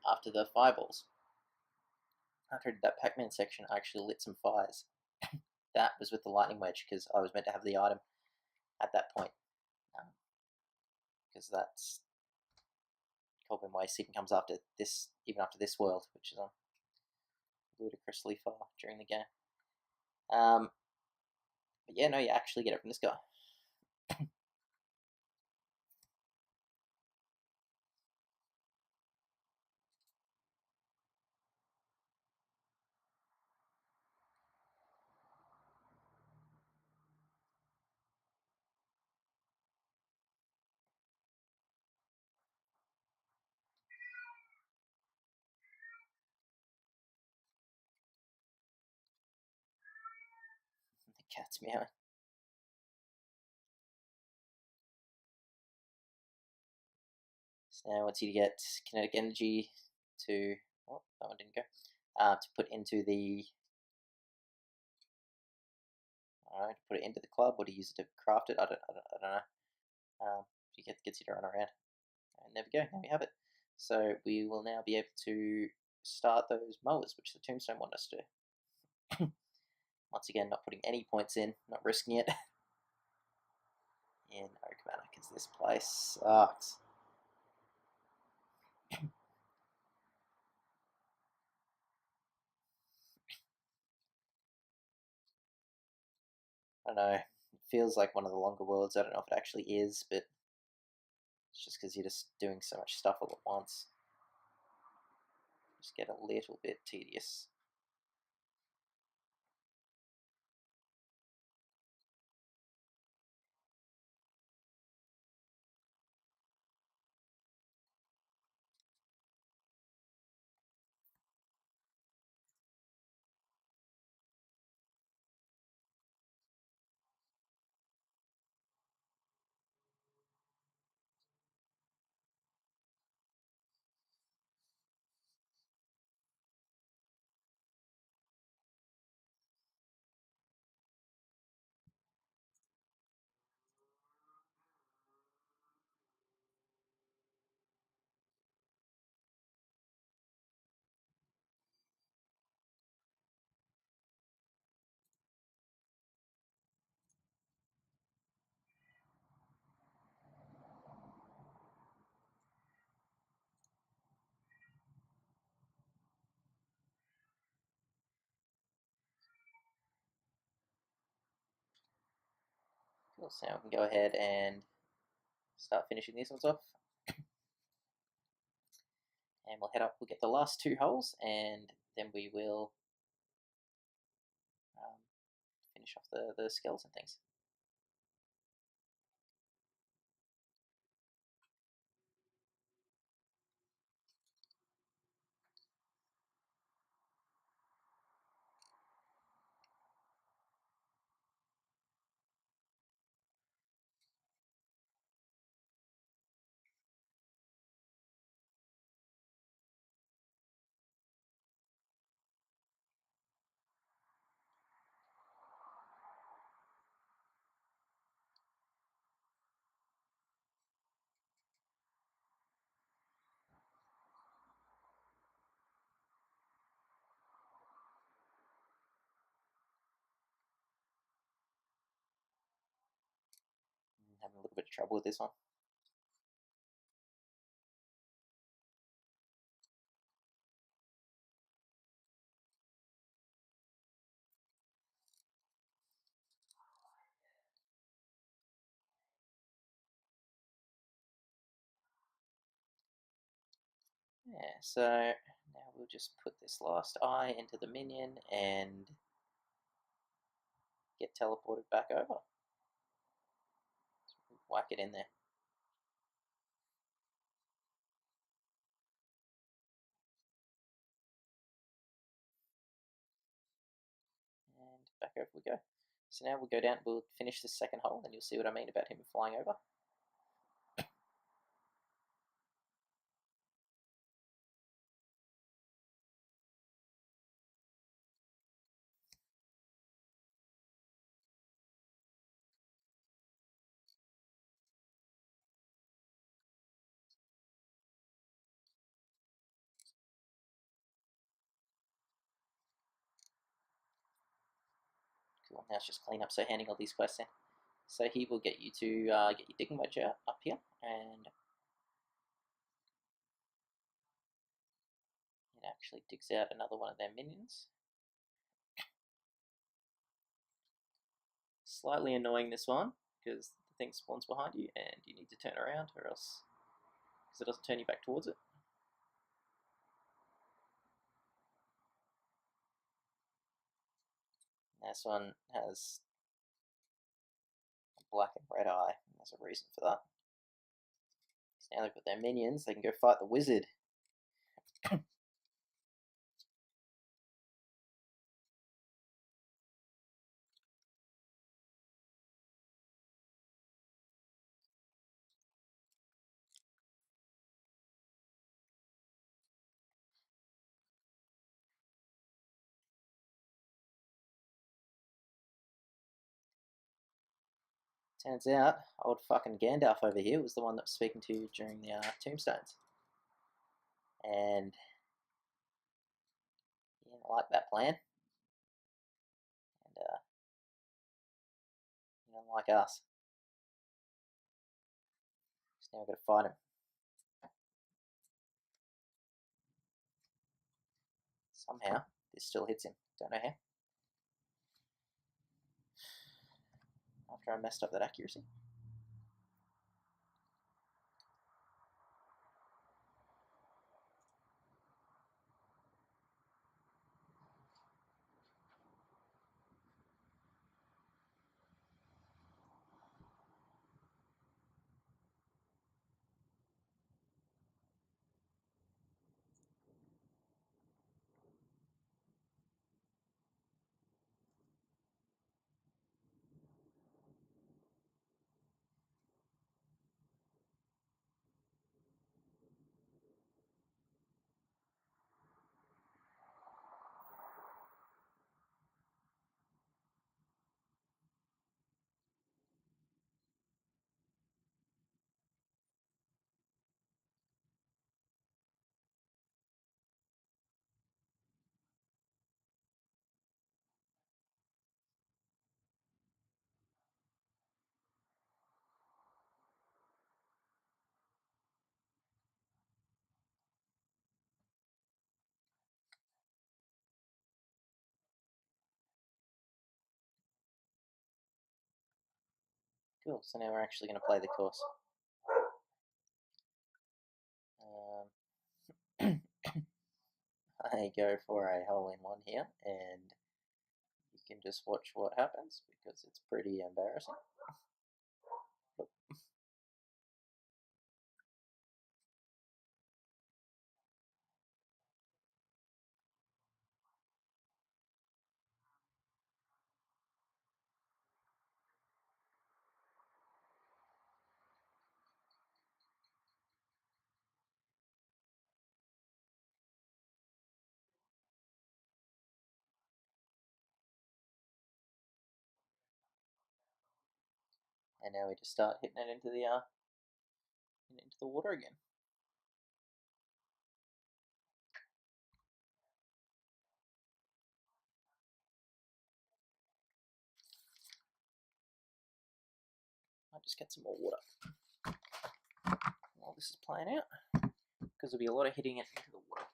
after the fireballs, after that Pac-Man section, I actually lit some fires. That was with the lightning wedge, because I was meant to have the item at that point, because that's Coldwind Waste even comes after this, even after this world, which is on ludicrously far during the game. But yeah, no, you actually get it from this guy. The cat's meowing. So now I want you to get kinetic energy to, oh, that one didn't go, to put into the, to put it into the club or to use it to craft it. I don't know. If it gets you to run around. And there we go, now we have it. So we will now be able to start those mowers, which the tombstone want us to do. Once again, not putting any points in, not risking it. In Oak Manor, because this place sucks. I don't know, it feels like one of the longer worlds. I don't know if it actually is, but it's just because you're just doing so much stuff all at once. Just get a little bit tedious. Cool, so now we can go ahead and start finishing these ones off. And we'll head up, we'll get the last 2 holes, and then we will finish off the skeleton things. I'm having a little bit of trouble with this one. Yeah, so now we'll just put this last eye into the minion and get teleported back over. Whack it in there. And back over we go. So now we'll go down, we'll finish the second hole, and you'll see what I mean about him flying over. Cool, now it's just clean up, so handing all these quests in. So he will get you to get your digging wedge out up here, and it actually digs out another one of their minions. Slightly annoying, this one, because the thing spawns behind you and you need to turn around, or else because it doesn't turn you back towards it. This one has a black and red eye, and there's a reason for that. So now they've got their minions, they can go fight the wizard. Turns out, old fucking Gandalf over here was the one that was speaking to you during the tombstones. And he didn't like that plan. And he didn't like us. So now we've got to fight him. Somehow, this still hits him. Don't know how. After I messed up that accuracy. Cool, so now we're actually going to play the course. I go for a hole-in-one here, and you can just watch what happens, because it's pretty embarrassing. And now we just start hitting it into the water again. I'll just get some more water while this is playing out, because there'll be a lot of hitting it into the water.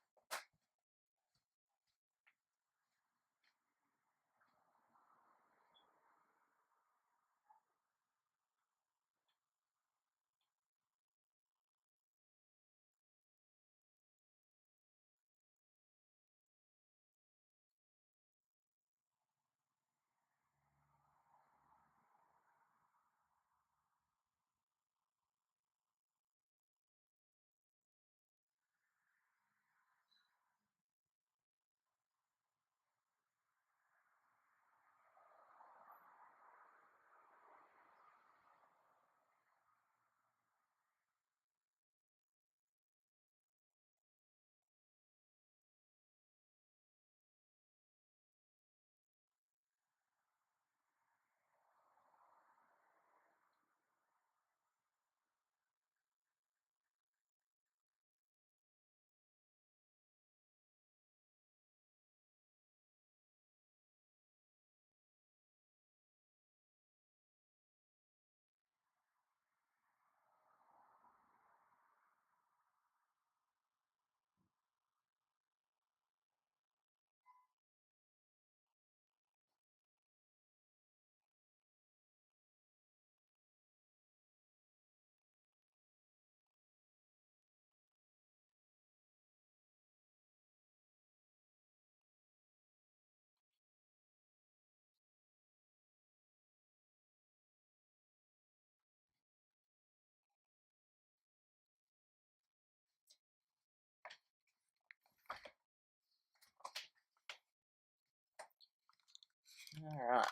Alright,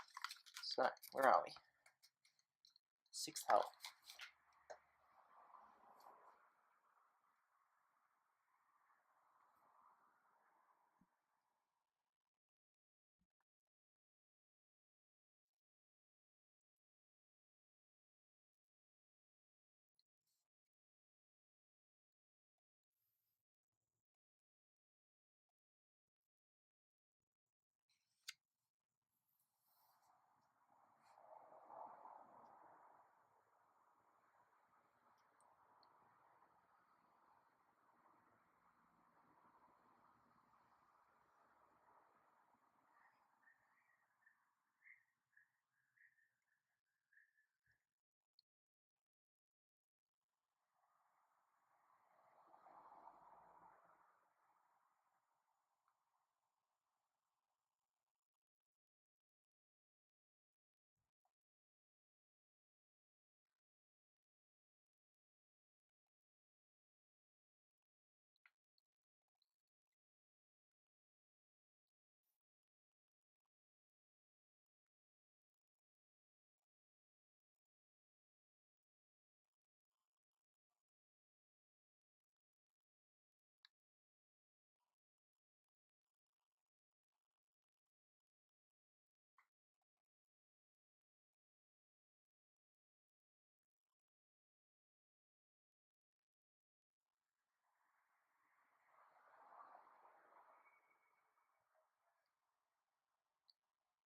so where are we? 6th hole.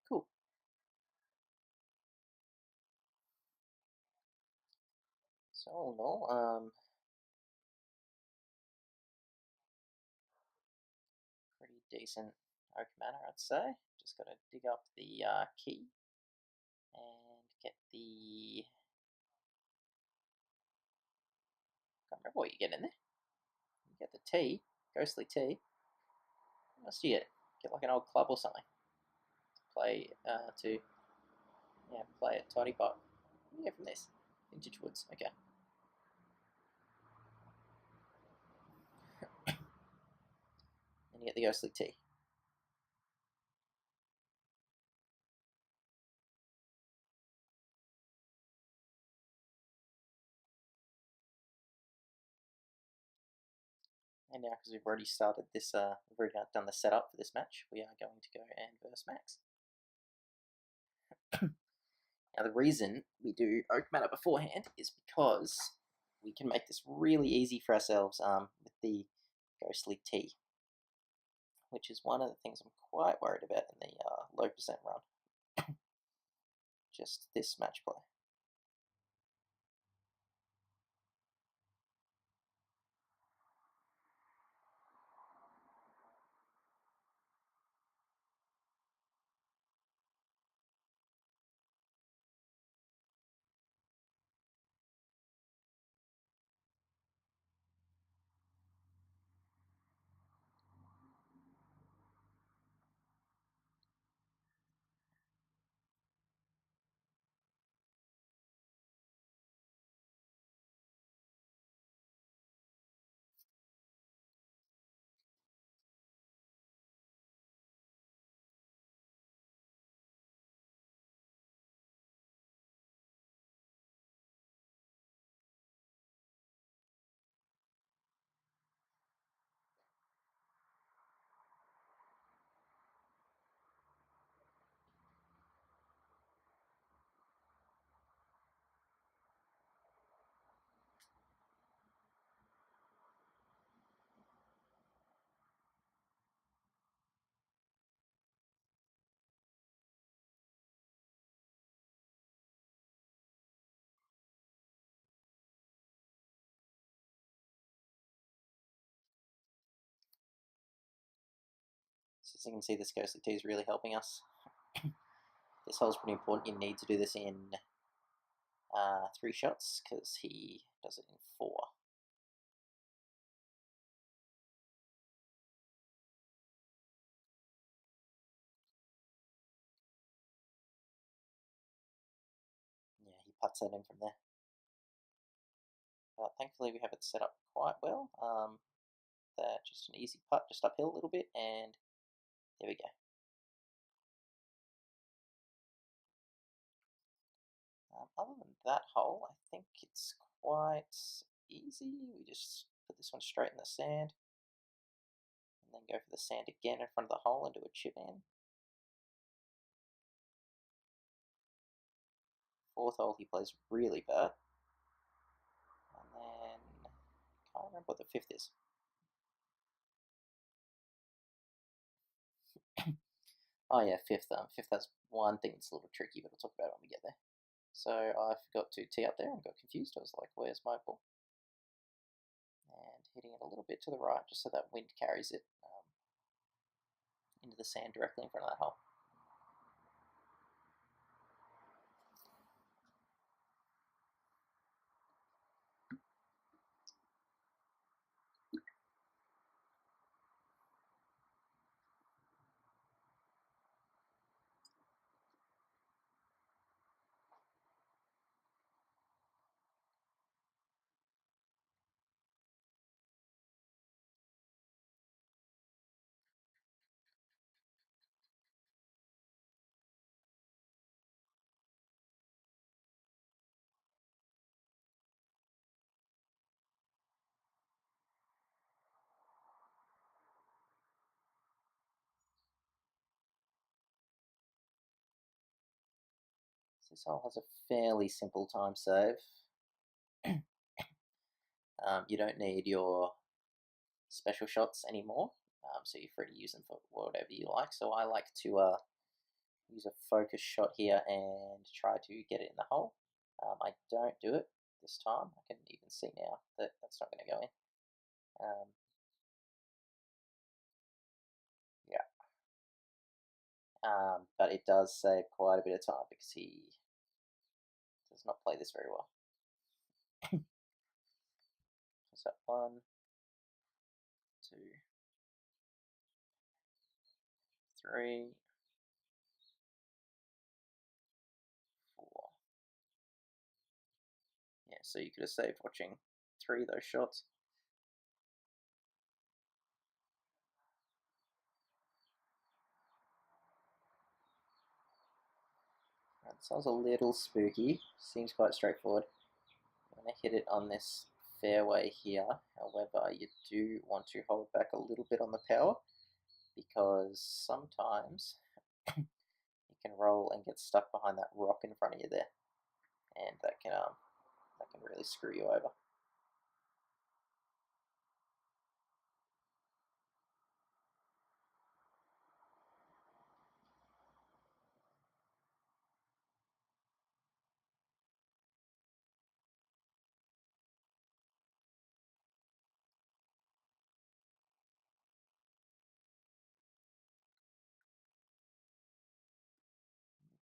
Cool. So all in all, pretty decent Oak Manor, I'd say. Just got to dig up the key and get the. Can't remember what you get in there. You get the tea, ghostly tea. What else do you get? Get like an old club or something. Play play at Tardy Park. What do you get from this? Vintage woods. Okay. Then you get the ghostly tea. And now, because we've already started this, we've already done the setup for this match, we are going to go and verse Max. Now, the reason we do Oak Manor beforehand is because we can make this really easy for ourselves with the ghostly tea, which is one of the things I'm quite worried about in the low percent run. Just this match play. So as you can see, this ghostly tea is really helping us. This hole's pretty important. You need to do this in 3 shots because he does it in 4. Yeah, he puts that in from there. But thankfully we have it set up quite well. That just an easy putt, just uphill a little bit, and there we go. that hole, I think it's quite easy. We just put this one straight in the sand, and then go for the sand again in front of the hole and do a chip in. Fourth hole he plays really bad. And then, can't remember what the fifth is. Oh yeah, fifth. Fifth has one thing that's a little tricky, but I'll talk about it when we get there. So I forgot to tee up there and got confused. I was like, where's my ball? And hitting it a little bit to the right, just so that wind carries it into the sand directly in front of that hole. This hole has a fairly simple time save. You don't need your special shots anymore, so you're free to use them for whatever you like. So I like to use a focus shot here and try to get it in the hole. I don't do it this time. I can even see now that that's not going to go in. But it does save quite a bit of time because he does not play this very well. So 1, 2, 3, 4. Yeah, so you could have saved watching 3 of those shots. That sounds a little spooky. Seems quite straightforward. I'm going to hit it on this fairway here. However, you do want to hold back a little bit on the power because sometimes you can roll and get stuck behind that rock in front of you there, and that can really screw you over.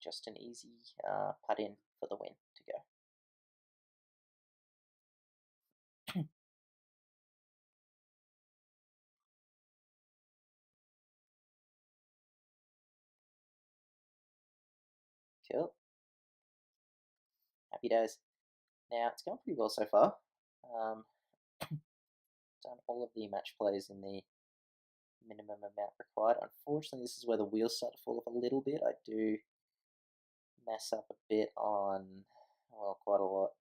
Just an easy putt in for the win to go. Cool. Happy days. Now, it's going pretty well so far. Done all of the match plays in the minimum amount required. Unfortunately, this is where the wheels start to fall off a little bit. I do mess up a bit on, well, quite a lot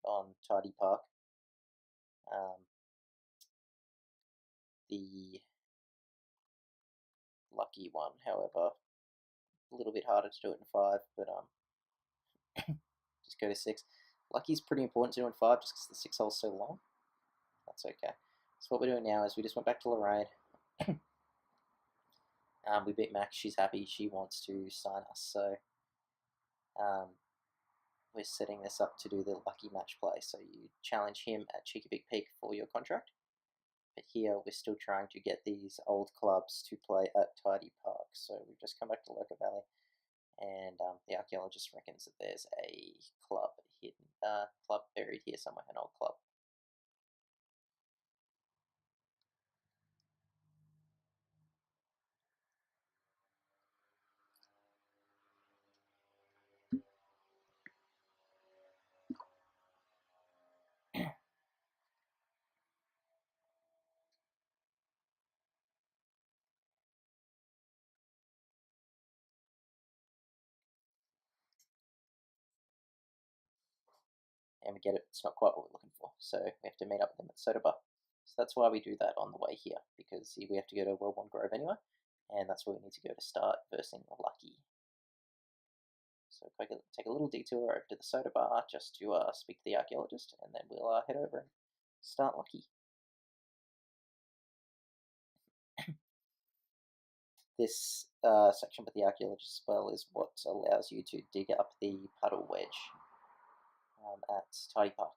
on Tardy Park. The lucky one, however, a little bit harder to do it in 5, but just go to 6. Lucky's pretty important to do in 5 just because the 6 hole's so long. That's okay. So what we're doing now is we just went back to Lorraine. We beat Max. She's happy. She wants to sign us. So we're setting this up to do the lucky match play. So you challenge him at Cheeky Big Peak for your contract. But here we're still trying to get these old clubs to play at Tardy Park. So we've just come back to Loca Valley, and the archaeologist reckons that there's a club hidden, club buried here somewhere, an old club. and we get it, it's not quite what we're looking for. So we have to meet up with them at the soda bar. So that's why we do that on the way here, because we have to go to Wellborn Grove anyway, and that's where we need to go to start versing Lucky. So if I can take a little detour over to the soda bar just to speak to the archaeologist, and then we'll head over and start Lucky. This section with the archaeologist spell is what allows you to dig up the puddle wedge at Tardy Park.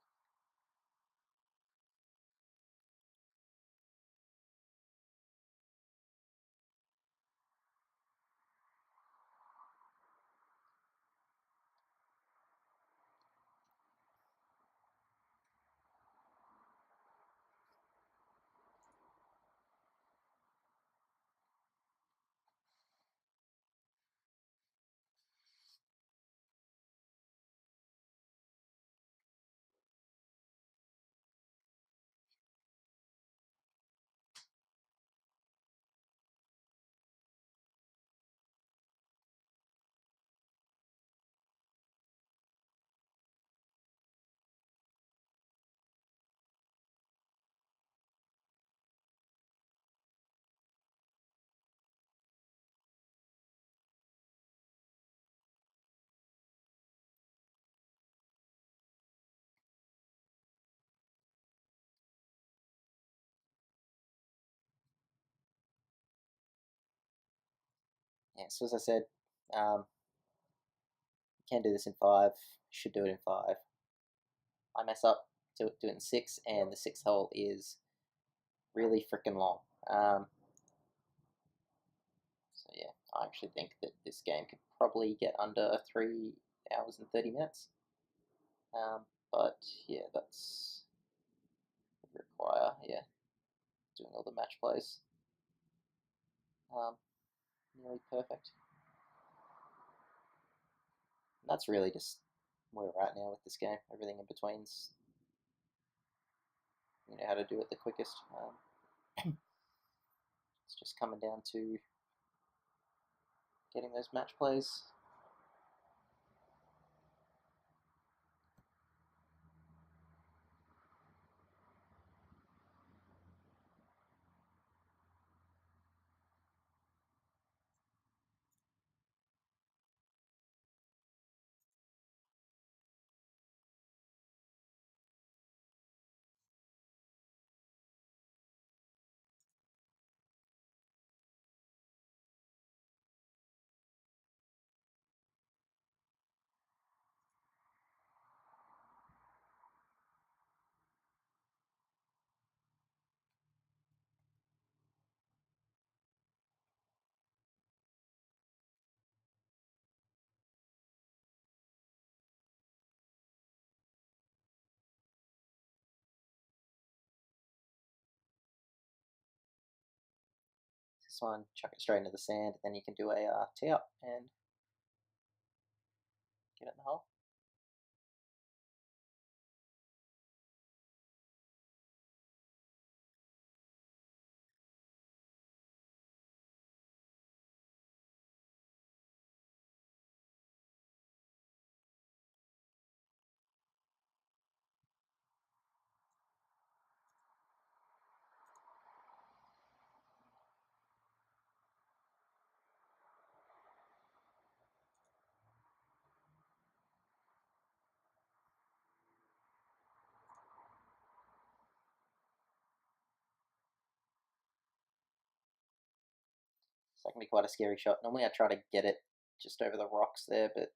Yeah, so as I said, you can do this in 5, should do it in 5. I mess up, do it in 6, and the 6th hole is really freaking long. So yeah, I actually think that this game could probably get under 3 hours and 30 minutes. But yeah, that's would require, yeah, doing all the match plays. Nearly perfect. And that's really just where we're at now with this game. Everything in between's, you know how to do it the quickest. It's just coming down to getting those match plays. This one, chuck it straight into the sand, then you can do a tee up and get it in the hole. So that can be quite a scary shot. Normally I try to get it just over the rocks there, but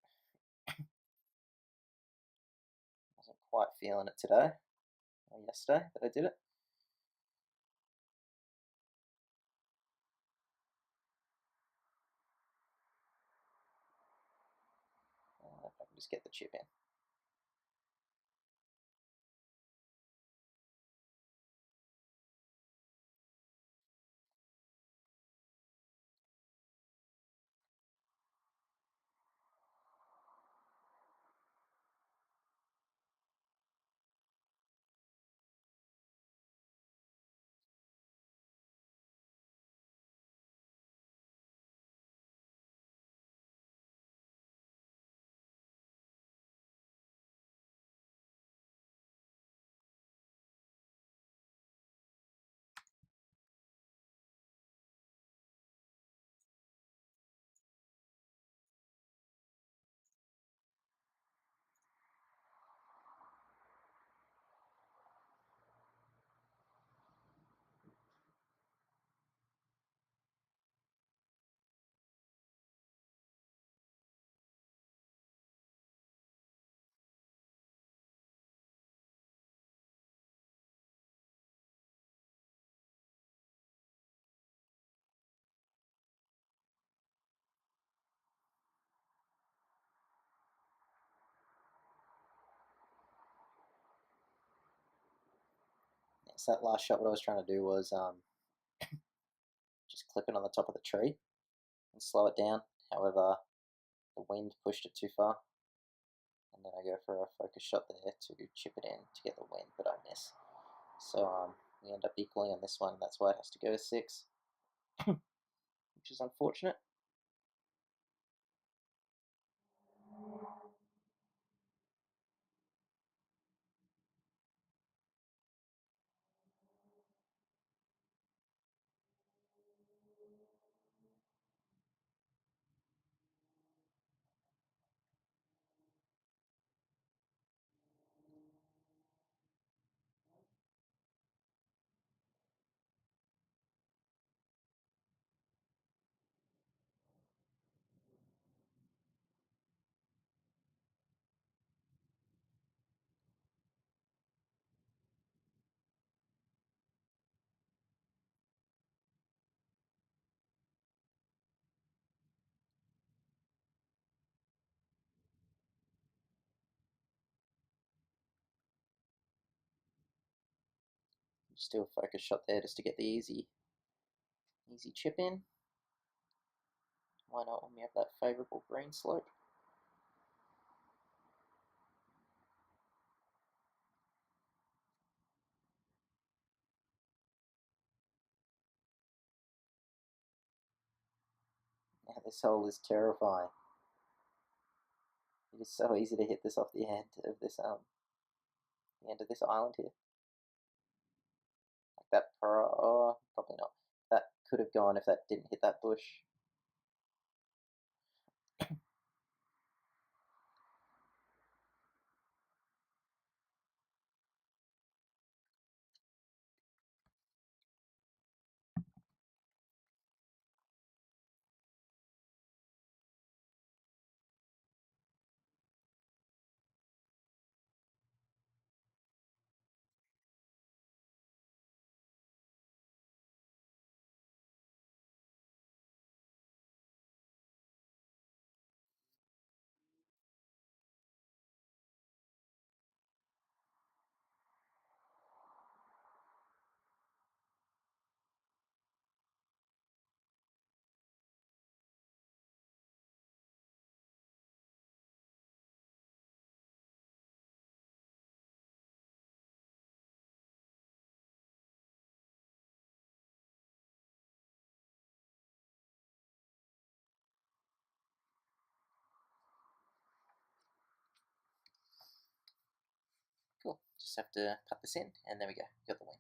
wasn't quite feeling it today, or yesterday that I did it. If I can just get the chip in. So that last shot, what I was trying to do was just clip it on the top of the tree and slow it down. However, the wind pushed it too far, and then I go for a focus shot there to chip it in to get the wind, but I miss. So we end up equally on this one. That's why it has to go to 6, which is unfortunate. Just do a focus shot there just to get the easy chip in. Why not when we have that favourable green slope? Now this hole is terrifying. It is so easy to hit this off the end of this island here. Like that probably not. That could have gone if that didn't hit that bush. Cool. Just have to cut this in, and there we go. Got the win.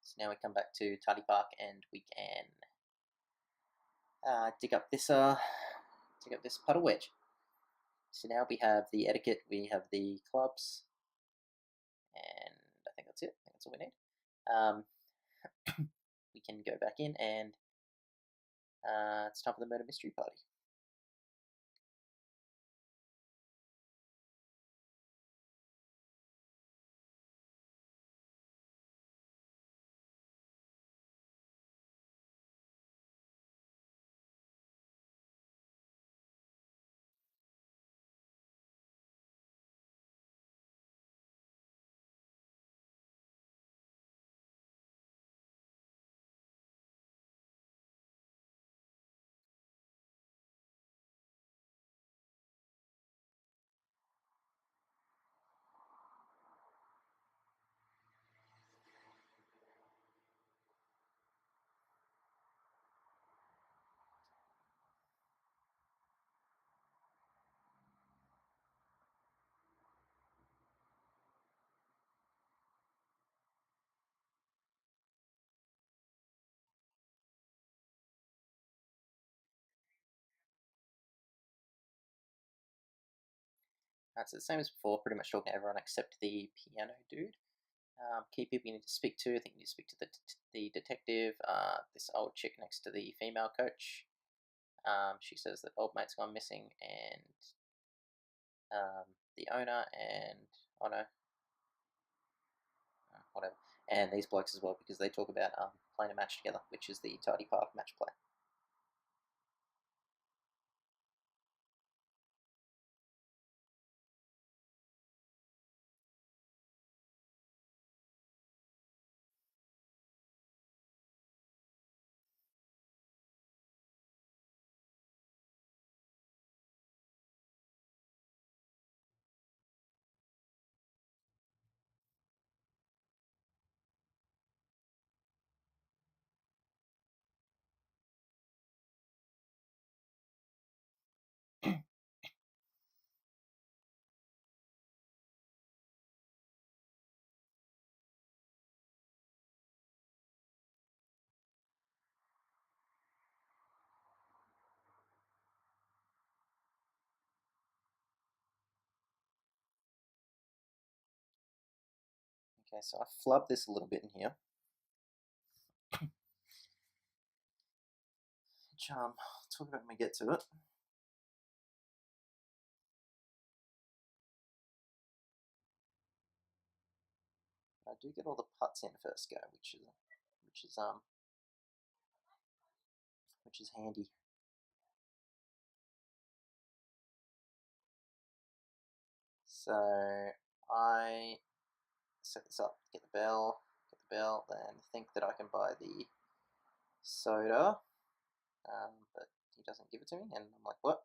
So now we come back to Tardy Park, and we can dig up this puddle wedge. So now we have the etiquette, we have the clubs, and I think that's it. I think that's all we need. We can go back in, and it's time for the murder mystery party. So the same as before, pretty much talking to everyone except the piano dude. Key people you need to speak to. I think you need to speak to the detective, this old chick next to the female coach. She says that old mate's gone missing, and the owner, and oh no, whatever, and these blokes as well, because they talk about playing a match together, which is the Tardy Park match play. Okay, so I flubbed this a little bit in here. Which I'll talk about when we get to it. I do get all the putts in first go, which is handy. So I set this up, get the bell, then think that I can buy the soda, but he doesn't give it to me, and I'm like, what?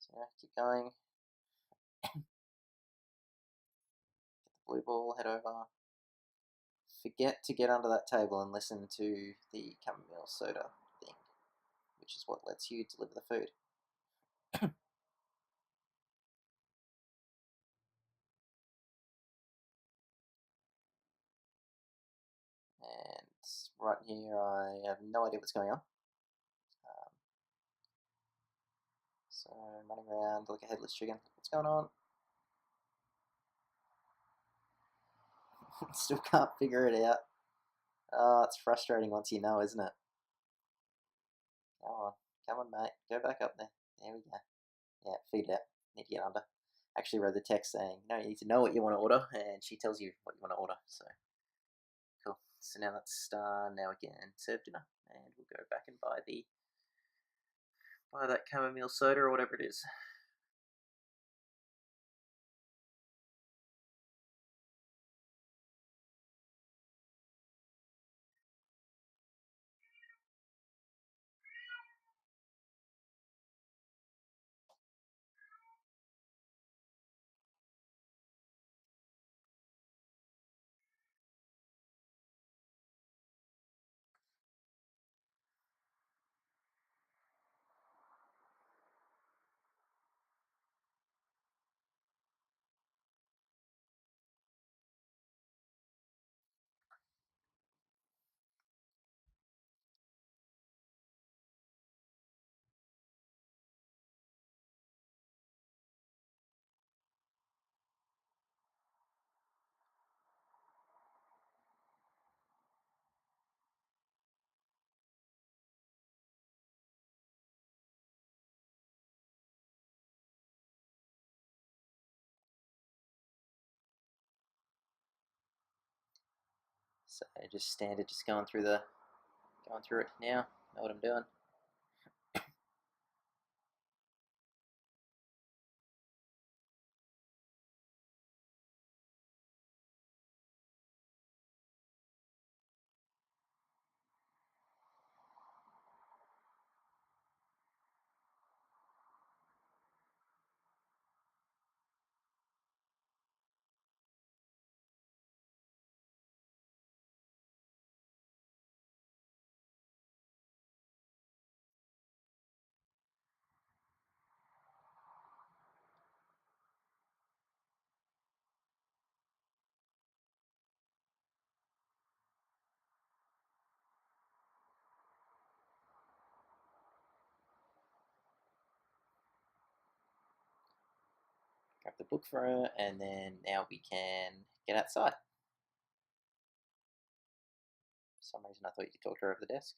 So yeah, keep going. Get the blue ball, head over. Forget to get under that table and listen to the chamomile soda thing, which is what lets you deliver the food. And right here, I have no idea what's going on. So I'm running around like a headless chicken. What's going on? Still can't figure it out. Oh, it's frustrating once you know, isn't it? Come on, mate. Go back up there. There we go. Yeah, feed it out. Need to get under. Actually read the text saying, no, you need to know what you want to order, and she tells you what you want to order. So, cool. So now let's now we can serve dinner, and we'll go back and buy that chamomile soda or whatever it is. So just standard, just going through it now. Know what I'm doing. grab the book for her, and then now we can get outside. For some reason I thought you could talk to her over the desk.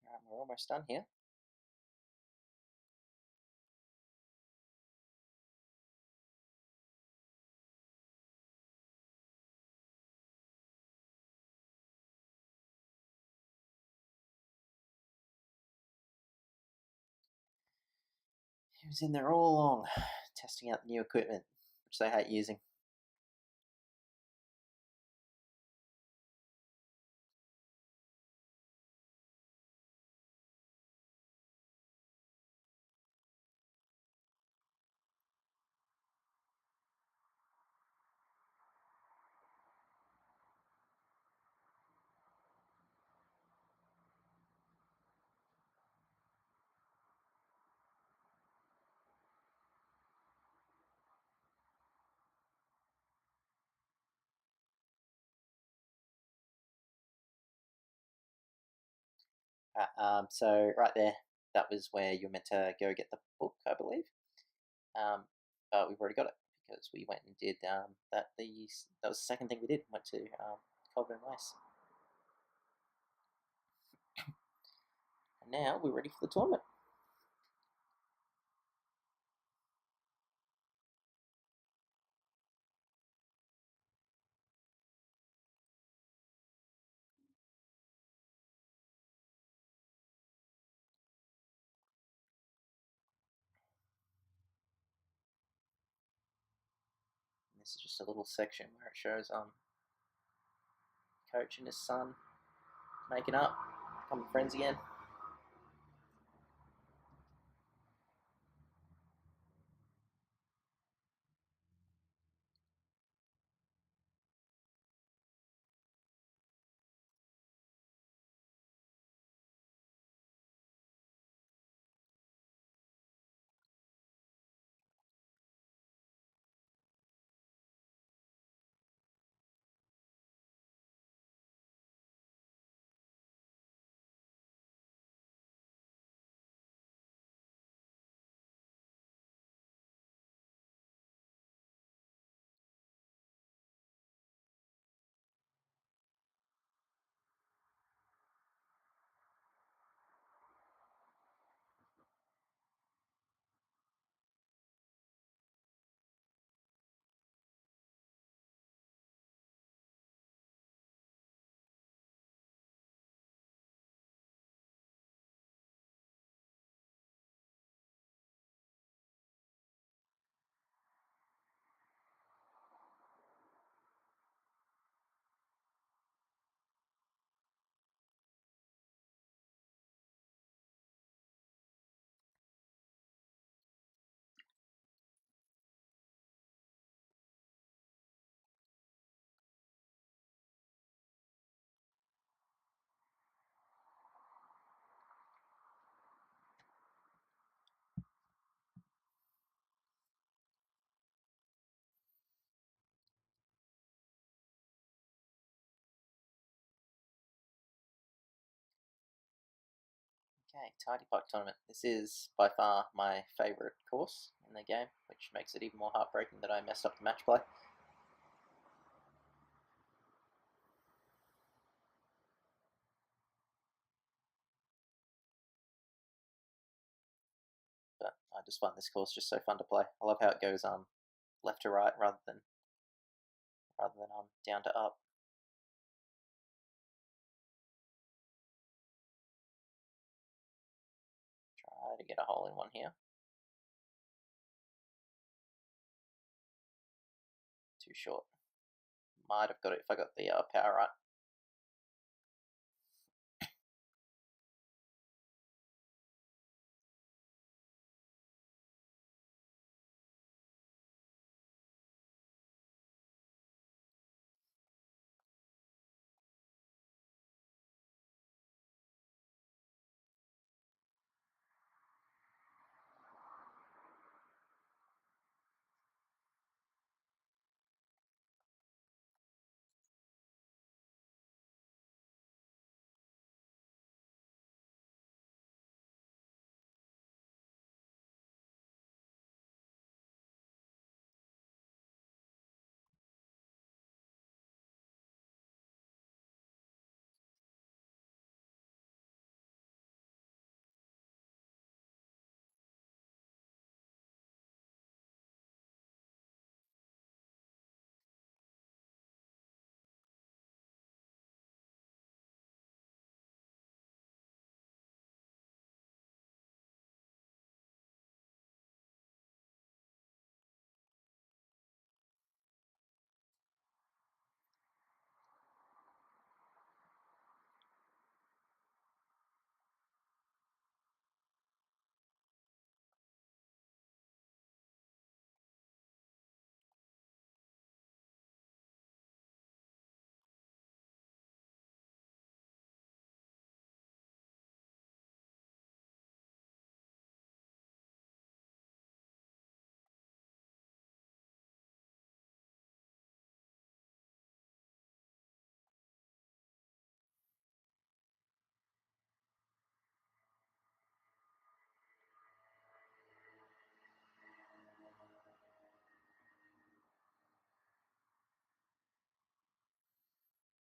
Alright, we're almost done here. He was in there all along, testing out new equipment, which they hate using. So right there, that was where you're meant to go get the book, I believe. But we've already got it because we went and did that. That was the second thing we did. Went to Colburn Race, and now we're ready for the tournament. And this is just a little section where it shows coach and his son making up, becoming friends again. Okay, Tardy Park tournament. This is by far my favourite course in the game, which makes it even more heartbreaking that I messed up the match play. But I just find this course just so fun to play. I love how it goes left to right rather than down to up. Try to get a hole in one here. Too short. Might have got it if I got the power right.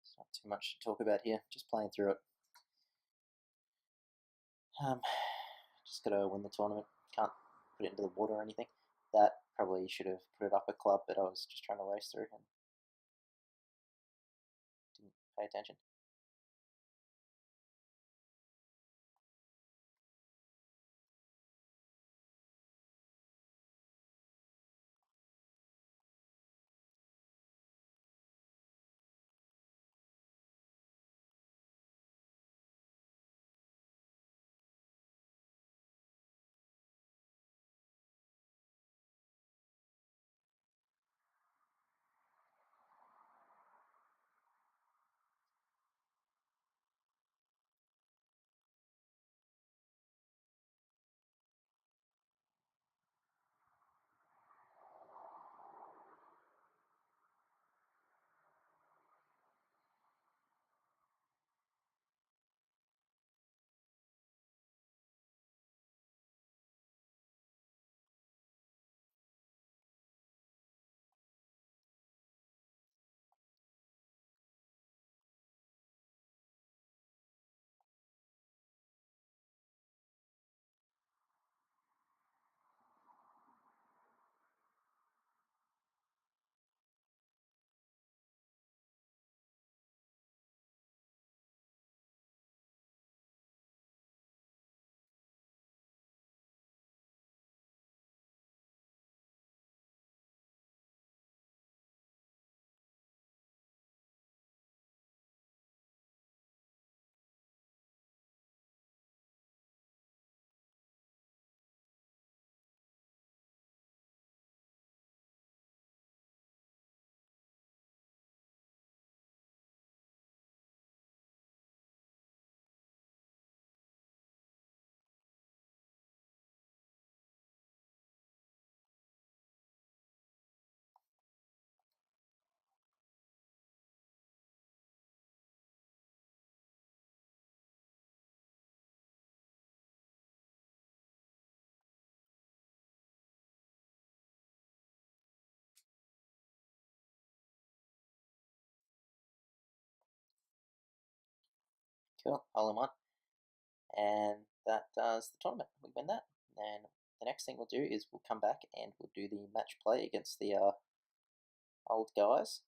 It's not too much to talk about here. Just playing through it. Just gotta win the tournament. Can't put it into the water or anything. That probably should have put it up a club, but I was just trying to race through and didn't pay attention. Cool, hole in one. And that does the tournament. We win that. And the next thing we'll do is we'll come back and we'll do the match play against the old guys.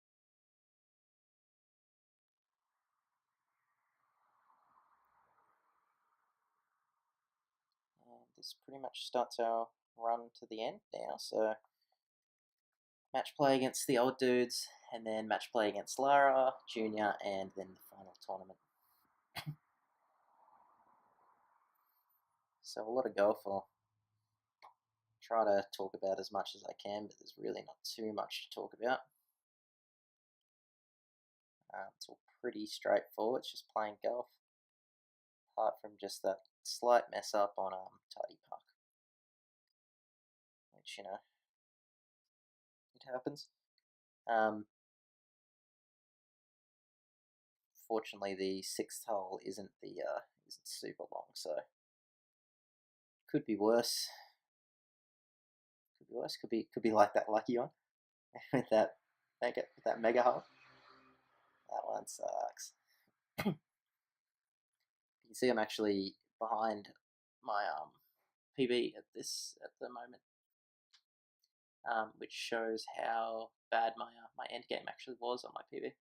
And this pretty much starts our run to the end now. So match play against the old dudes, and then match play against Lara, Junior, and then the final tournament. So a lot to go for. Try to talk about as much as I can, but there's really not too much to talk about. It's all pretty straightforward. It's just playing golf, apart from just that slight mess up on Tardy Park, which, you know, it happens. Fortunately, the sixth hole isn't super long, so could be worse. Could be worse. Could be like that lucky one with that mega hole. That one sucks. You can see I'm actually behind my PB at the moment, which shows how bad my end game actually was on my PB.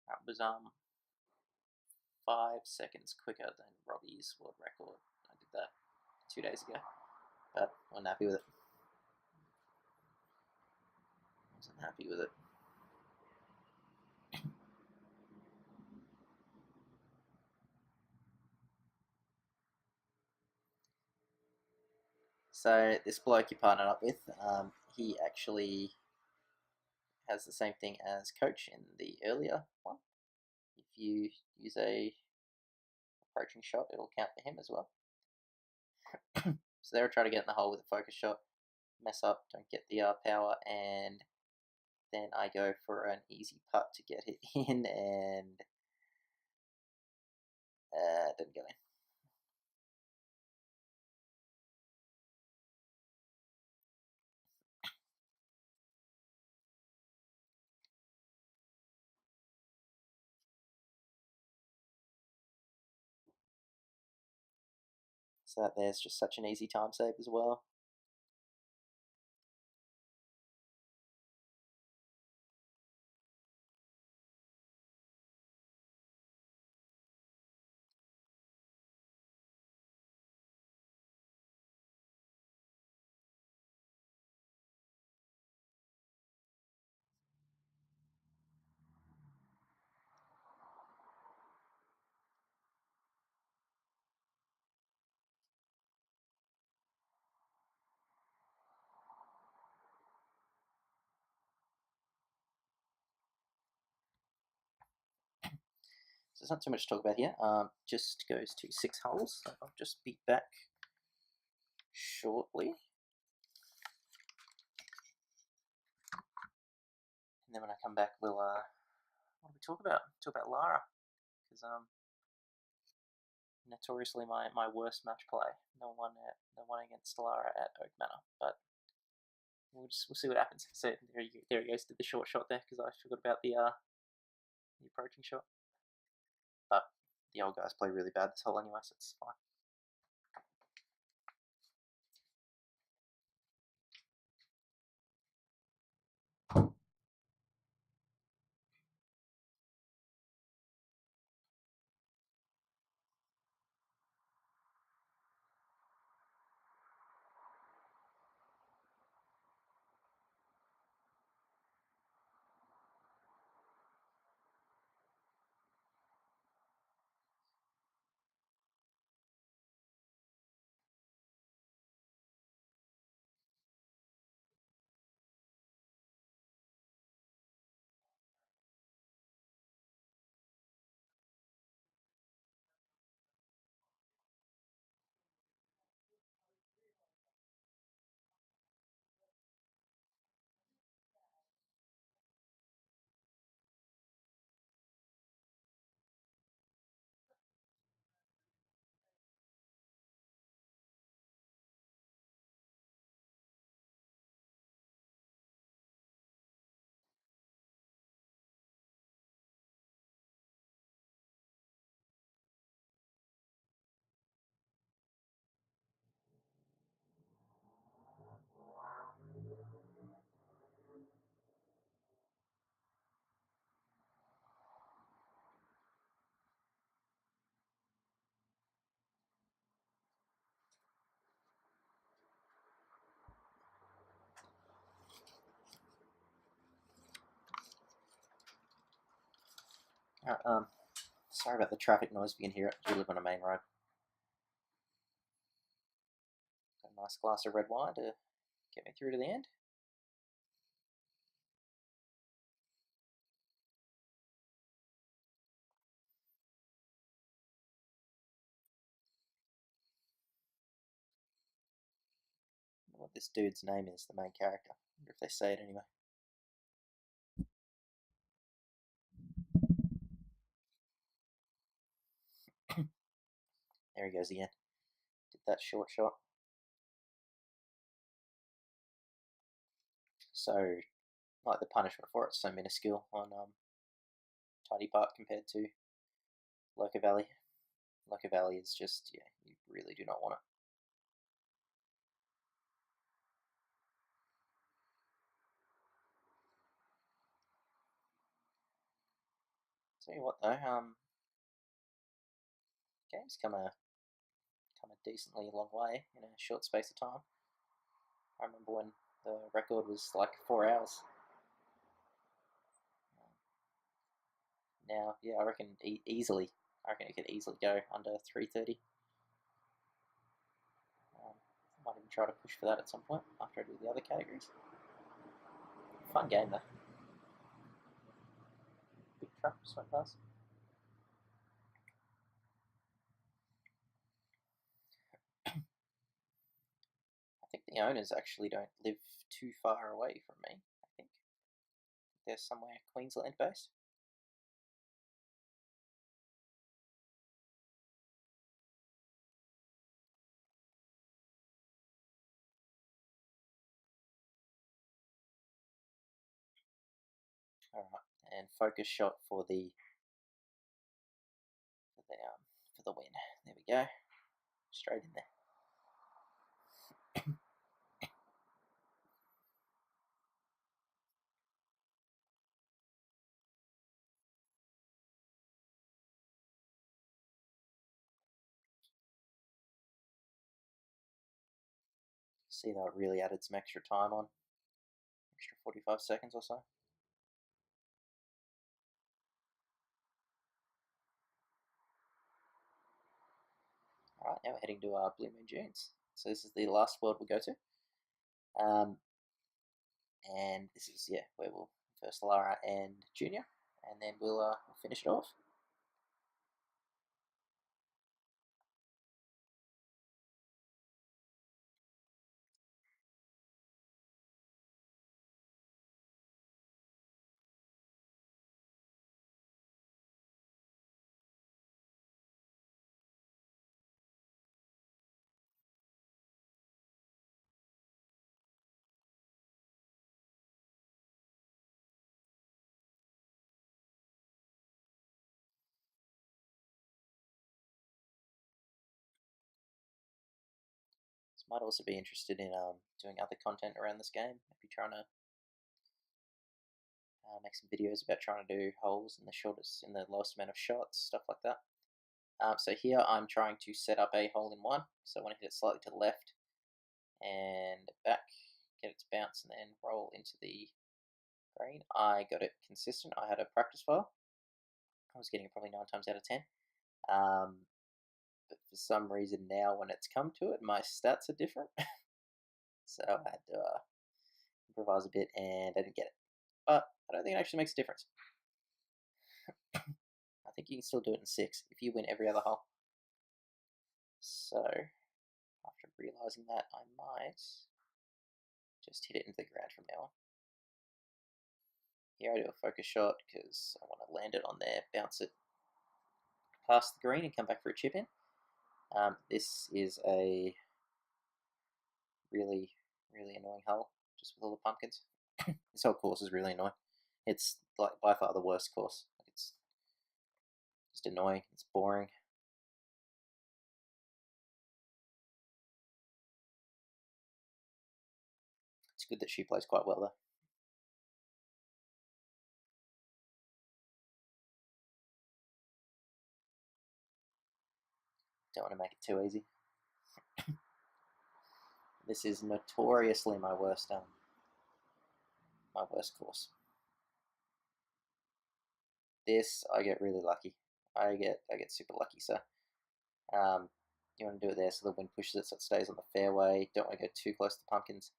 That was 5 seconds quicker than Robbie's world record. I did that 2 days ago, but wasn't happy with it. Wasn't happy with it. So this bloke you partnered up with, he actually has the same thing as Coach in the earlier one. If you use a approaching shot, it'll count for him as well. So they were trying to get in the hole with a focus shot, mess up, don't get the power, and then I go for an easy putt to get it in, and didn't go in. So that there's just such an easy time save as well. So there's not too much to talk about here. Just goes to 6 holes. So I'll just be back shortly. And then when I come back, we'll what do we talk about? Talk about Lara, because notoriously my worst match play. No one against Lara at Oak Manor, but we'll see what happens. So there he goes, did the short shot there because I forgot about the approaching shot. But the old guys play really bad this hole anyway, so it's fine. Alright, sorry about the traffic noise if you can hear it. We live on a main road. Got a nice glass of red wine to get me through to the end. I wonder what this dude's name is, the main character. I wonder if they say it anyway. There he goes again. Did that short shot. So, like the punishment for it's so minuscule on Tardy Park compared to Loca Valley. Loca Valley is just, yeah, you really do not want it. Tell you what though, game's come a decently long way in a short space of time. I remember when the record was like 4 hours. Now, yeah, I reckon easily. I reckon it could easily go under 3:30. I might even try to push for that at some point after I do the other categories. Fun game though. Big truck just went past. I think the owners actually don't live too far away from me. I think they're somewhere Queensland based. All right, and focus shot for the win. There we go, straight in there. See that really added some extra time on, extra 45 seconds or so. Alright, now we're heading to our Blue Moon Dunes. So this is the last world we'll go to. And this is, yeah, where we'll first Lara and Junior, and then we'll finish it off. Might also be interested in doing other content around this game. Maybe trying to make some videos about trying to do holes in the lowest amount of shots, stuff like that. So here I'm trying to set up a hole in one. So I want to hit it slightly to the left and back, get it to bounce, and then roll into the green. I got it consistent. I had a practice file. I was getting it probably 9 times out of 10. But for some reason now, when it's come to it, my stats are different. So I had to improvise a bit, and I didn't get it. But I don't think it actually makes a difference. I think you can still do it in 6 if you win every other hole. So after realising that, I might just hit it into the ground from now on. Here I do a focus shot because I want to land it on there, bounce it past the green and come back for a chip in. This is a really, really annoying hole, just with all the pumpkins. This whole course is really annoying. It's like by far the worst course. It's just annoying. It's boring. It's good that she plays quite well though. Don't want to make it too easy. This is notoriously my worst course. this, I get really lucky. I get super lucky. So you want to do it there so the wind pushes it so it stays on the fairway. Don't want to go too close to the pumpkins.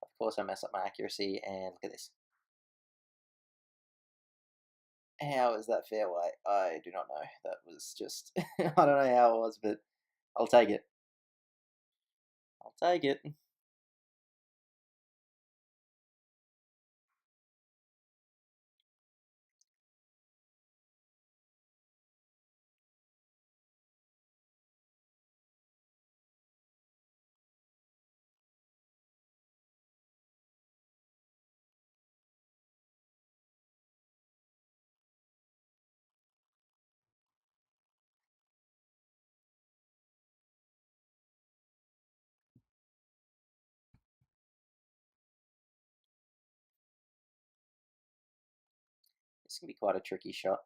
Of course, I mess up my accuracy, and look at this. How is that fairway? I do not know. That was just I don't know how it was, but I'll take it. I'll take it. This can be quite a tricky shot.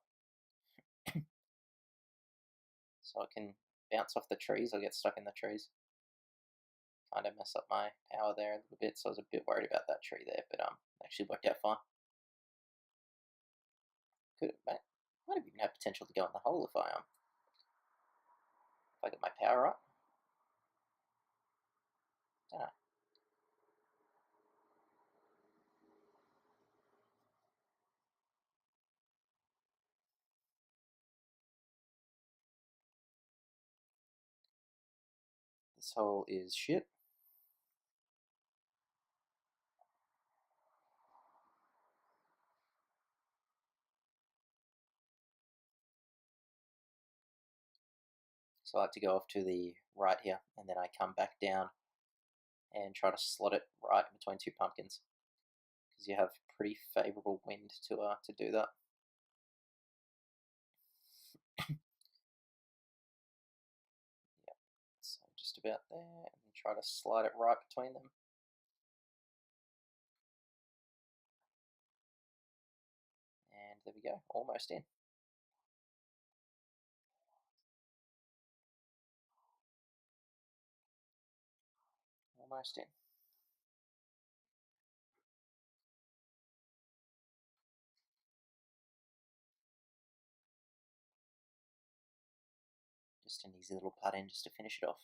So I can bounce off the trees or get stuck in the trees. Kind of mess up my power there a little bit, so I was a bit worried about that tree there, but actually worked out fine. Could have, might have even had potential to go in the hole if I get my power up. Don't know. This hole is shit. So I like to go off to the right here, and then I come back down and try to slot it right in between two pumpkins, because you have pretty favourable wind to do that. Yep, so just about there, and try to slide it right between them. And there we go, almost in. Almost in. Just an easy little putt in just to finish it off.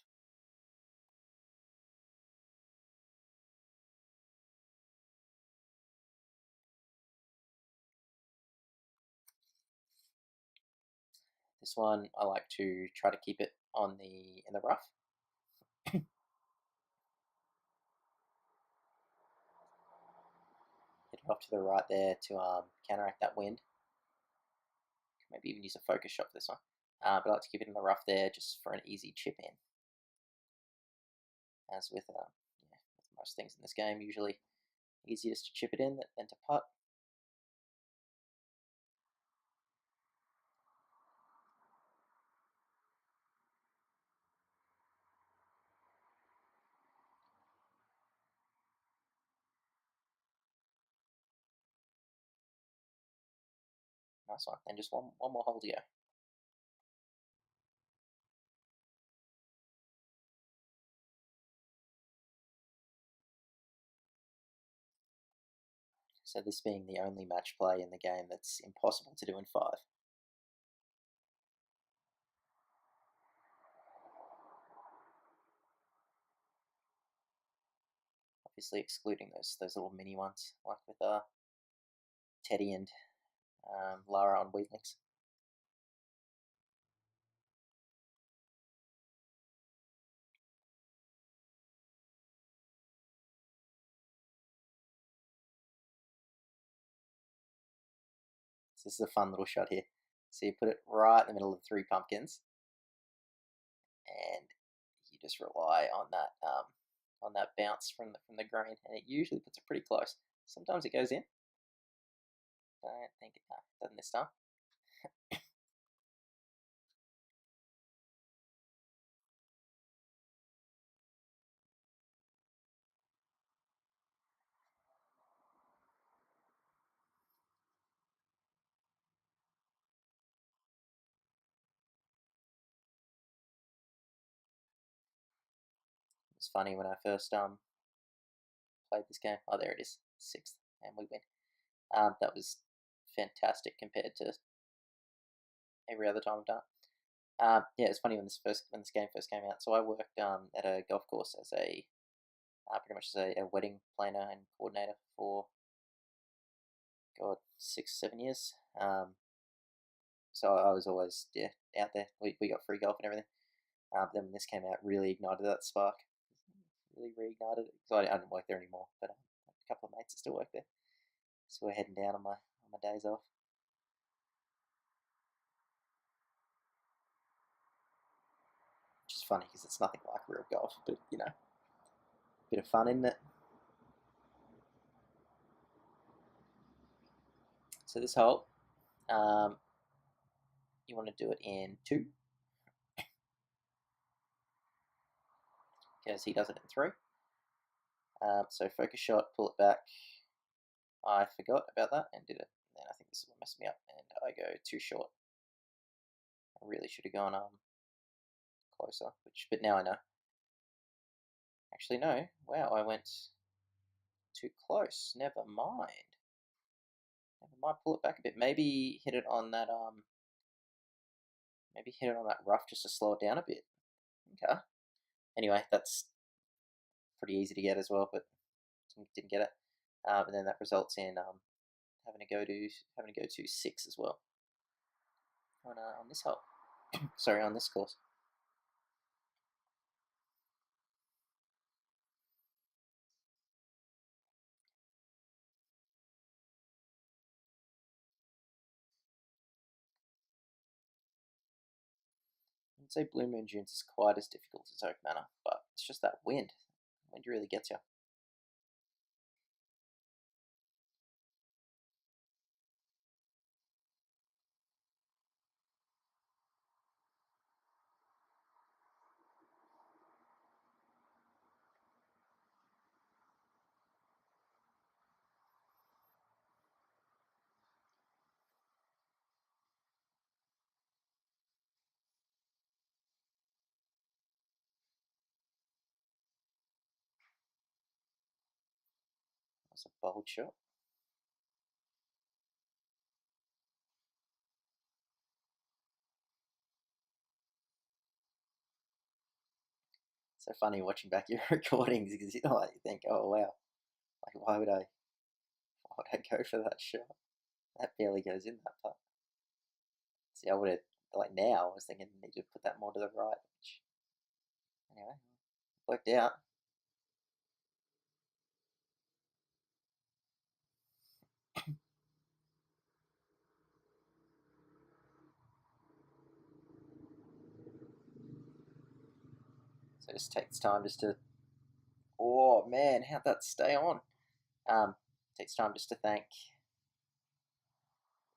This one I like to try to keep it in the rough. Hit it off to the right there to counteract that wind. Maybe even use a focus shot for this one. But I like to keep it in the rough there just for an easy chip in. As with most things in this game, usually easiest to chip it in than to putt. Nice one. And just one more hole to go. So this being the only match play in the game that's impossible to do in 5. Obviously excluding those little mini ones, like with Teddy and Lara on Weedlings. So this is a fun little shot here. So you put it right in the middle of 3 pumpkins, and you just rely on that bounce from the green, and it usually puts it pretty close. Sometimes it goes in. I don't think it doesn't this time. It's funny when I first played this game. Oh, there it is, 6th, and we win. That was fantastic compared to every other time I've done it. Yeah, it's funny when this game first came out. So I worked at a golf course as a pretty much as a wedding planner and coordinator for 6-7 years. So I was always out there. We got free golf and everything. Then when this came out, really ignited that spark. Really reignited it. So I didn't work there anymore, but a couple of mates that still work there. So we're heading down on my days off. Which is funny because it's nothing like real golf, but bit of fun, isn't it? So this hole, you want to do it in 2, because he does it in 3. So focus shot, pull it back. I forgot about that and did it. And then I think this is what messed me up, and I go too short. I really should have gone closer, but now I know. Actually, no. Wow, I went too close. Never mind. Pull it back a bit. Maybe hit it on that Maybe hit it on that rough just to slow it down a bit. Okay. Anyway, that's pretty easy to get as well, but didn't get it. And then that results in having to go to 6 as well on this hole. Sorry, on this course. I wouldn't say Blue Moon Dunes is quite as difficult as Oak Manor, but it's just that wind. Wind really gets you. That's a bold shot. So funny watching back your recordings because you think, oh wow, why would I go for that shot? That barely goes in that part. See, I would have now I was thinking I need to put that more to the right. Which, anyway, worked out. So it just takes time just to. Oh man, how'd that stay on? Takes time just to thank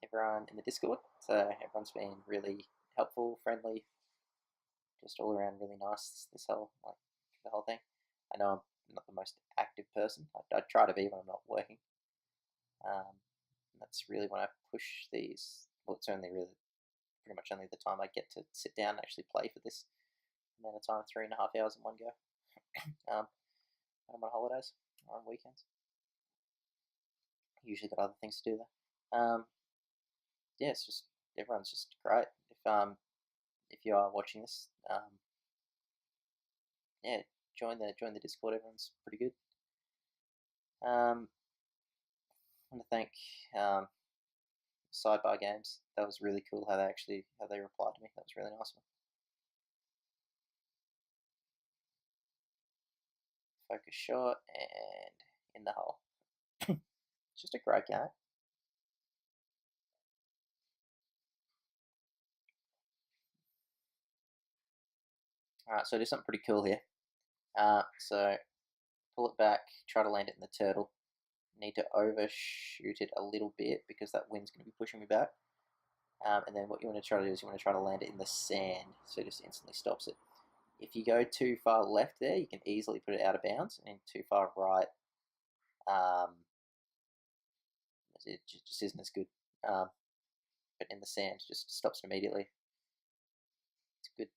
everyone in the Discord. So everyone's been really helpful, friendly, just all around really nice. This whole the whole thing. I know I'm not the most active person. I try to be when I'm not working. That's really when I push these. Well, it's only really pretty much only the time I get to sit down and actually play for this amount of time, 3.5 hours in one go. When I'm on holidays or on weekends. Usually got other things to do there. Yeah, it's just everyone's just great. If you are watching this, yeah, join the Discord. Everyone's pretty good. I want to thank Sidebar Games. That was really cool how they replied to me. That was really nice. Focus shot and in the hole. Just a great game. Alright, so do something pretty cool here. So pull it back, try to land it in the turtle. Need to overshoot it a little bit because that wind's going to be pushing me back. And then what you want to try to do is you want to try to land it in the sand, so it just instantly stops it. If you go too far left there, you can easily put it out of bounds, and too far right, it just isn't as good. But in the sand, it just stops it immediately. It's good.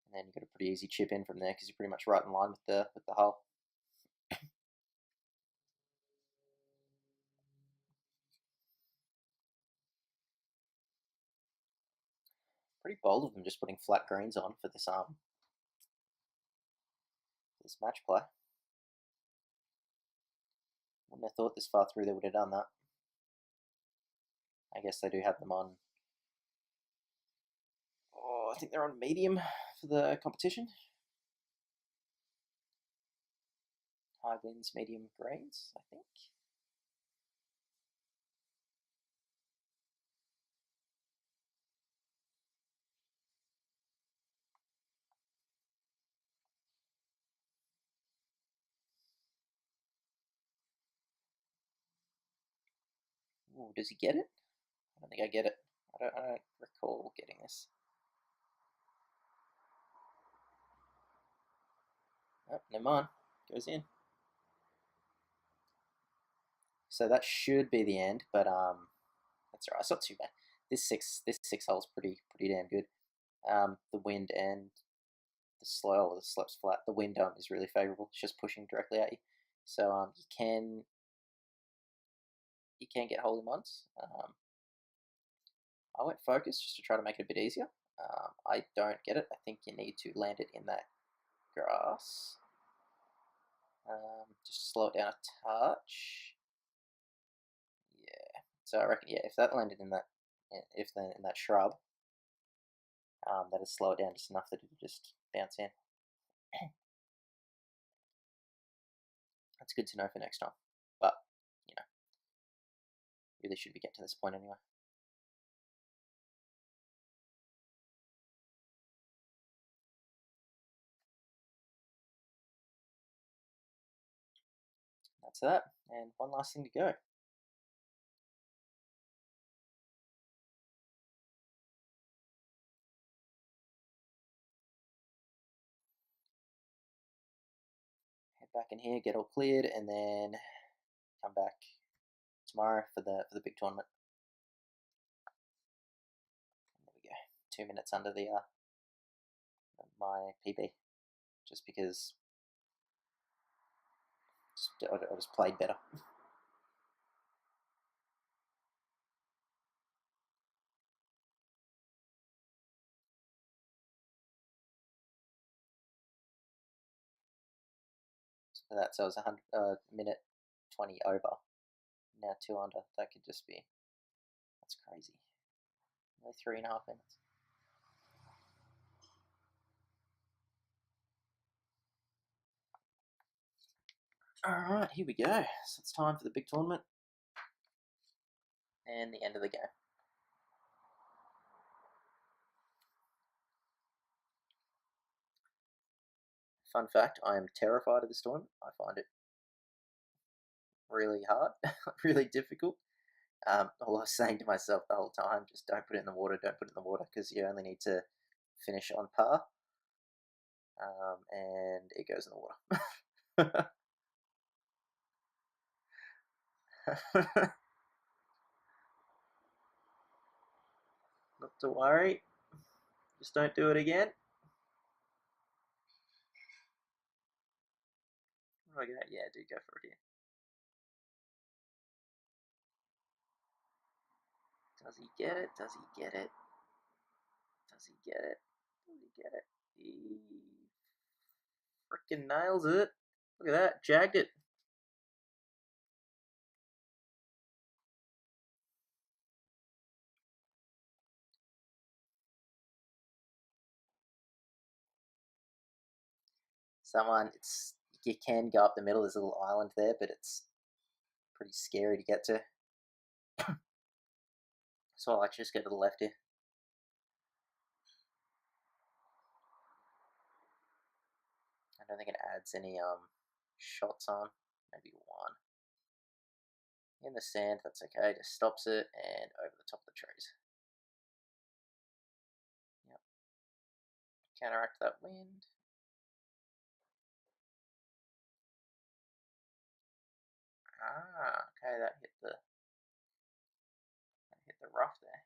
And then you've got a pretty easy chip in from there because you're pretty much right in line with the hole. Pretty bold of them just putting flat greens on for this this match play. Wouldn't have thought this far through they would have done that. I guess they do have them on. Oh, I think they're on medium for the competition. High winds, medium greens, I think. Ooh, does he get it? I don't think I get it. I don't recall getting this. Oh, never mind. Goes in. So that should be the end, but that's alright. It's not too bad. This six hole's pretty damn good. The wind and the slope's flat. The wind is really favourable. It's just pushing directly at you, so you can get hole in ones. I went focus just to try to make it a bit easier. I don't get it. I think you need to land it in that grass. Just slow it down a touch. Yeah. So I reckon, yeah, if that landed in that, in that shrub, that'd slow it down just enough that it would just bounce in. That's good to know for next time. But, you know, really should be getting to this point anyway. That's that. And one last thing to go. Head back in here, get all cleared, and then come back tomorrow for the big tournament. There we go. 2 minutes under the my PB, just because I just played better. So that, so it was 100 minute 20 over. Now 2 under. That could just be, that's crazy. Only 3.5 minutes. Alright, here we go. So it's time for the big tournament. And the end of the game. Fun fact, I am terrified of this tournament. I find it really hard, really difficult. All I was saying to myself the whole time, just don't put it in the water, don't put it in the water, because you only need to finish on par. And it goes in the water. Not to worry. Just don't do it again. Okay, yeah, do go for it here. Does he get it? Does he get it? Does he get it? Does he get it? He freaking nails it. Look at that, jagged it. You can go up the middle, there's a little island there, but it's pretty scary to get to. So I like to just go to the left here. I don't think it adds any shots on, maybe one. In the sand, that's okay, just stops it, and over the top of the trees. Yep. Counteract that wind. Ah, okay, that hit the rough there.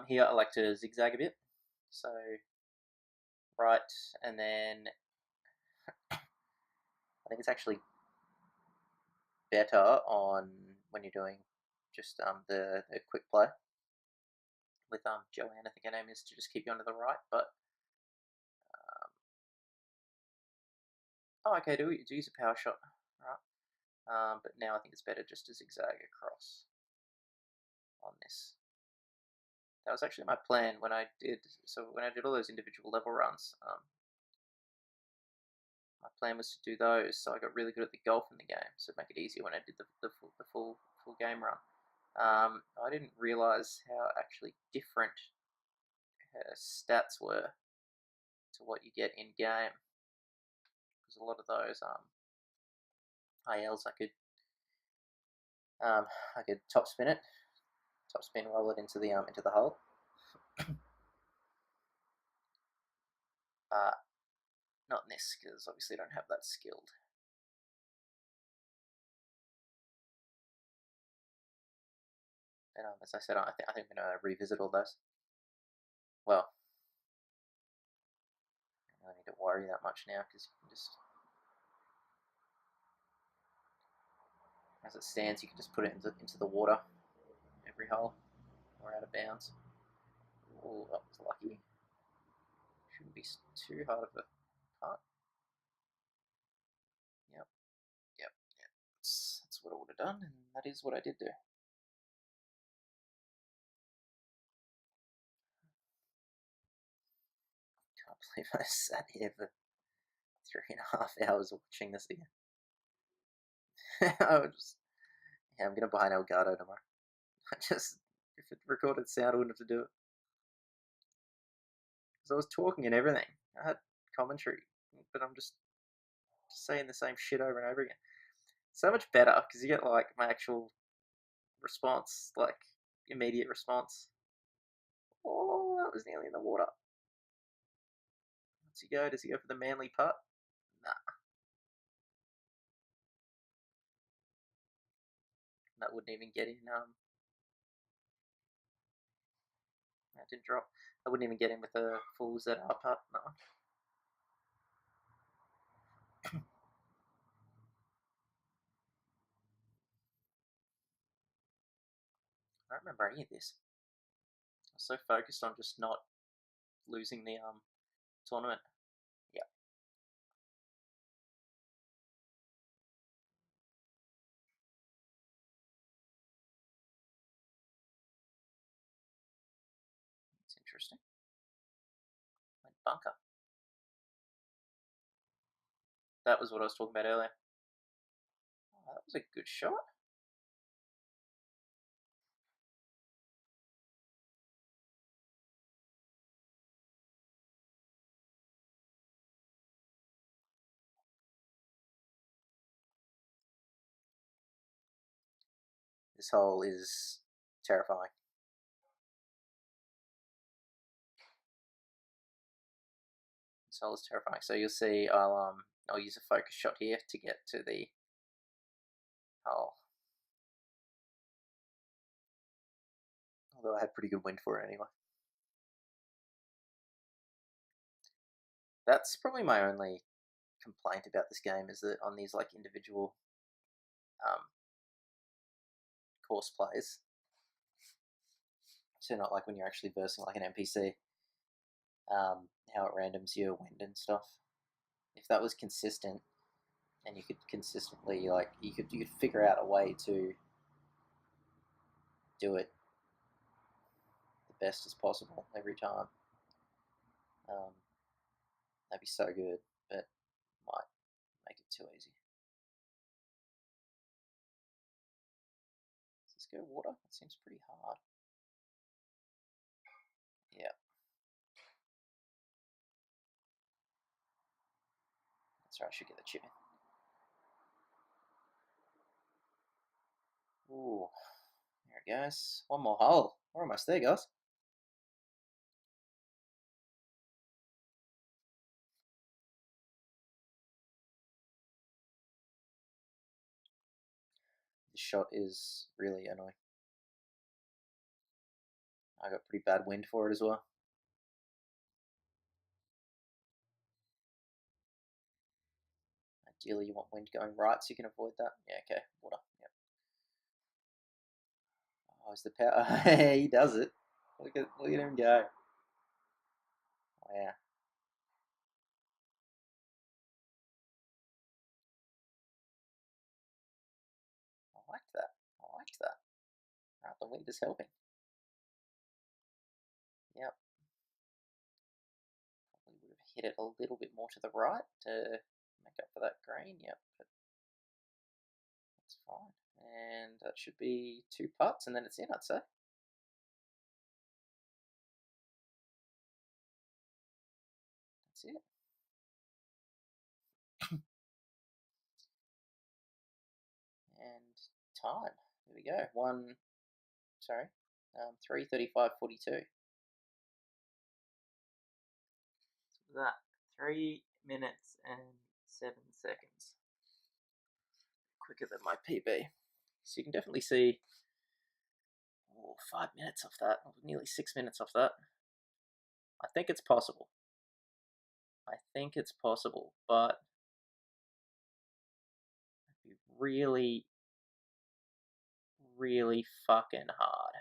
Here I like to zigzag a bit, so right, and then I think it's actually better on when you're doing just the quick play with Joanne, I think her name is, to just keep you onto the right. But oh, okay, do use a power shot, right? But now I think it's better just to zigzag across on this. That was actually my plan when I did all those individual level runs. My plan was to do those, so I got really good at the golf in the game, so it'd make it easier when I did the full game run. I didn't realize how actually different her stats were to what you get in game, because a lot of those ILs I could top spin, roll it into the hole. Not in this, because obviously I don't have that skilled. And as I said, I think I'm going to revisit all those. Well, I don't need to worry that much now, because you can just, as it stands, you can just put it into the water every hole or out of bounds. Oh, that was lucky. Shouldn't be too hard of a putt. Yep. That's what I would have done, and that is what I did do. Can't believe I sat here for 3.5 hours watching this again. I'm gonna buy an Elgato tomorrow. If it recorded sound, I wouldn't have to do it. Because I was talking and everything. I had commentary, but I'm just saying the same shit over and over again. So much better, because you get like my actual response, like immediate response. Oh, that was nearly in the water. Does he go for the manly putt? Nah. That wouldn't even get in, that didn't drop. I wouldn't even get in with a full ZR putt, no. I don't remember any of this. I was so focused on just not losing the tournament. Yeah. It's interesting. Went bunker. That was what I was talking about earlier. Oh, that was a good shot. This hole is terrifying. This hole is terrifying. So you'll see, I'll use a focus shot here to get to the hole. Although I had pretty good wind for it anyway. That's probably my only complaint about this game, is that on these like individual course plays, so not like when you're actually versing like an NPC, how it randoms your wind and stuff. If that was consistent, and you could consistently like you could figure out a way to do it the best as possible every time, that'd be so good, but might make it too easy. Does this go water? That seems pretty hard. Yeah. That's right, I should get the chip in. Ooh, there it goes. One more hole. We're almost there, guys. This shot is really annoying. I got pretty bad wind for it as well. Ideally, you want wind going right so you can avoid that. Yeah, okay, water. is the power. He does it. Look at him go. Wow. I like that. I like that. Right, the wind is helping. Yep. Probably would have hit it a little bit more to the right to make up for that green. Yep, but that's fine. And that should be 2 putts, and then it's in, I'd say. That's it. And time. There we go. 3:35:42. That 3 minutes and 7 seconds. Quicker than my PB. So you can definitely see 5 minutes off that, nearly 6 minutes off that. I think it's possible. But it'd be really, really fucking hard.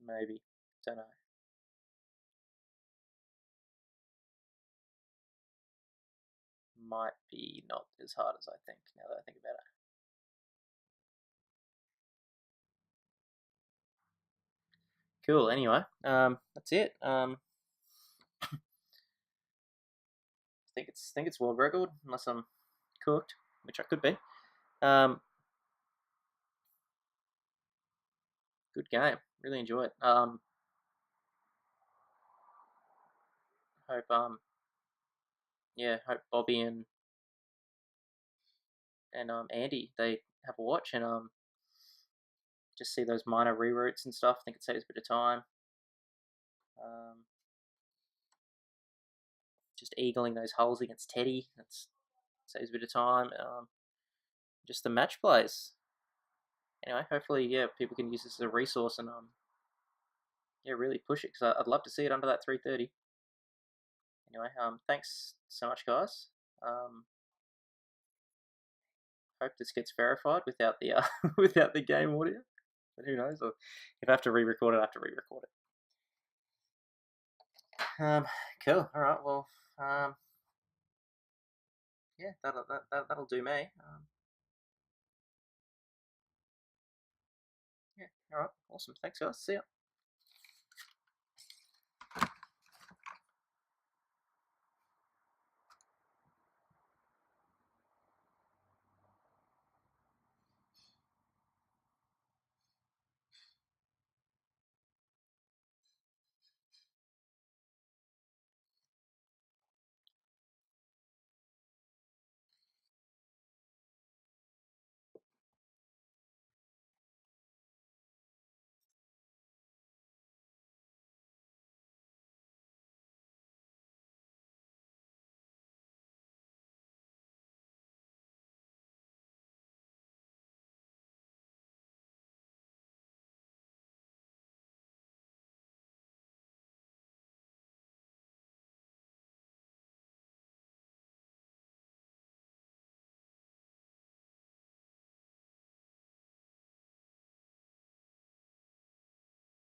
Maybe. Don't know. Might be not as hard as I think, now that I think about it. Cool, anyway, that's it. I think it's world record, unless I'm cooked, which I could be. Good game. Really enjoy it. Hope hope Bobby and Andy, they have a watch and just see those minor reroutes and stuff. I think it saves a bit of time. Just eagling those holes against Teddy, that saves a bit of time. Just the match plays. Anyway, hopefully, people can use this as a resource and really push it, because I'd love to see it under that 3:30. Anyway, thanks so much, guys. Hope this gets verified without the without the game audio, but who knows? Or if I have to re-record it, I have to re-record it. Cool. All right. Well, yeah, that'll do me. Yeah. All right. Awesome. Thanks, guys. See ya.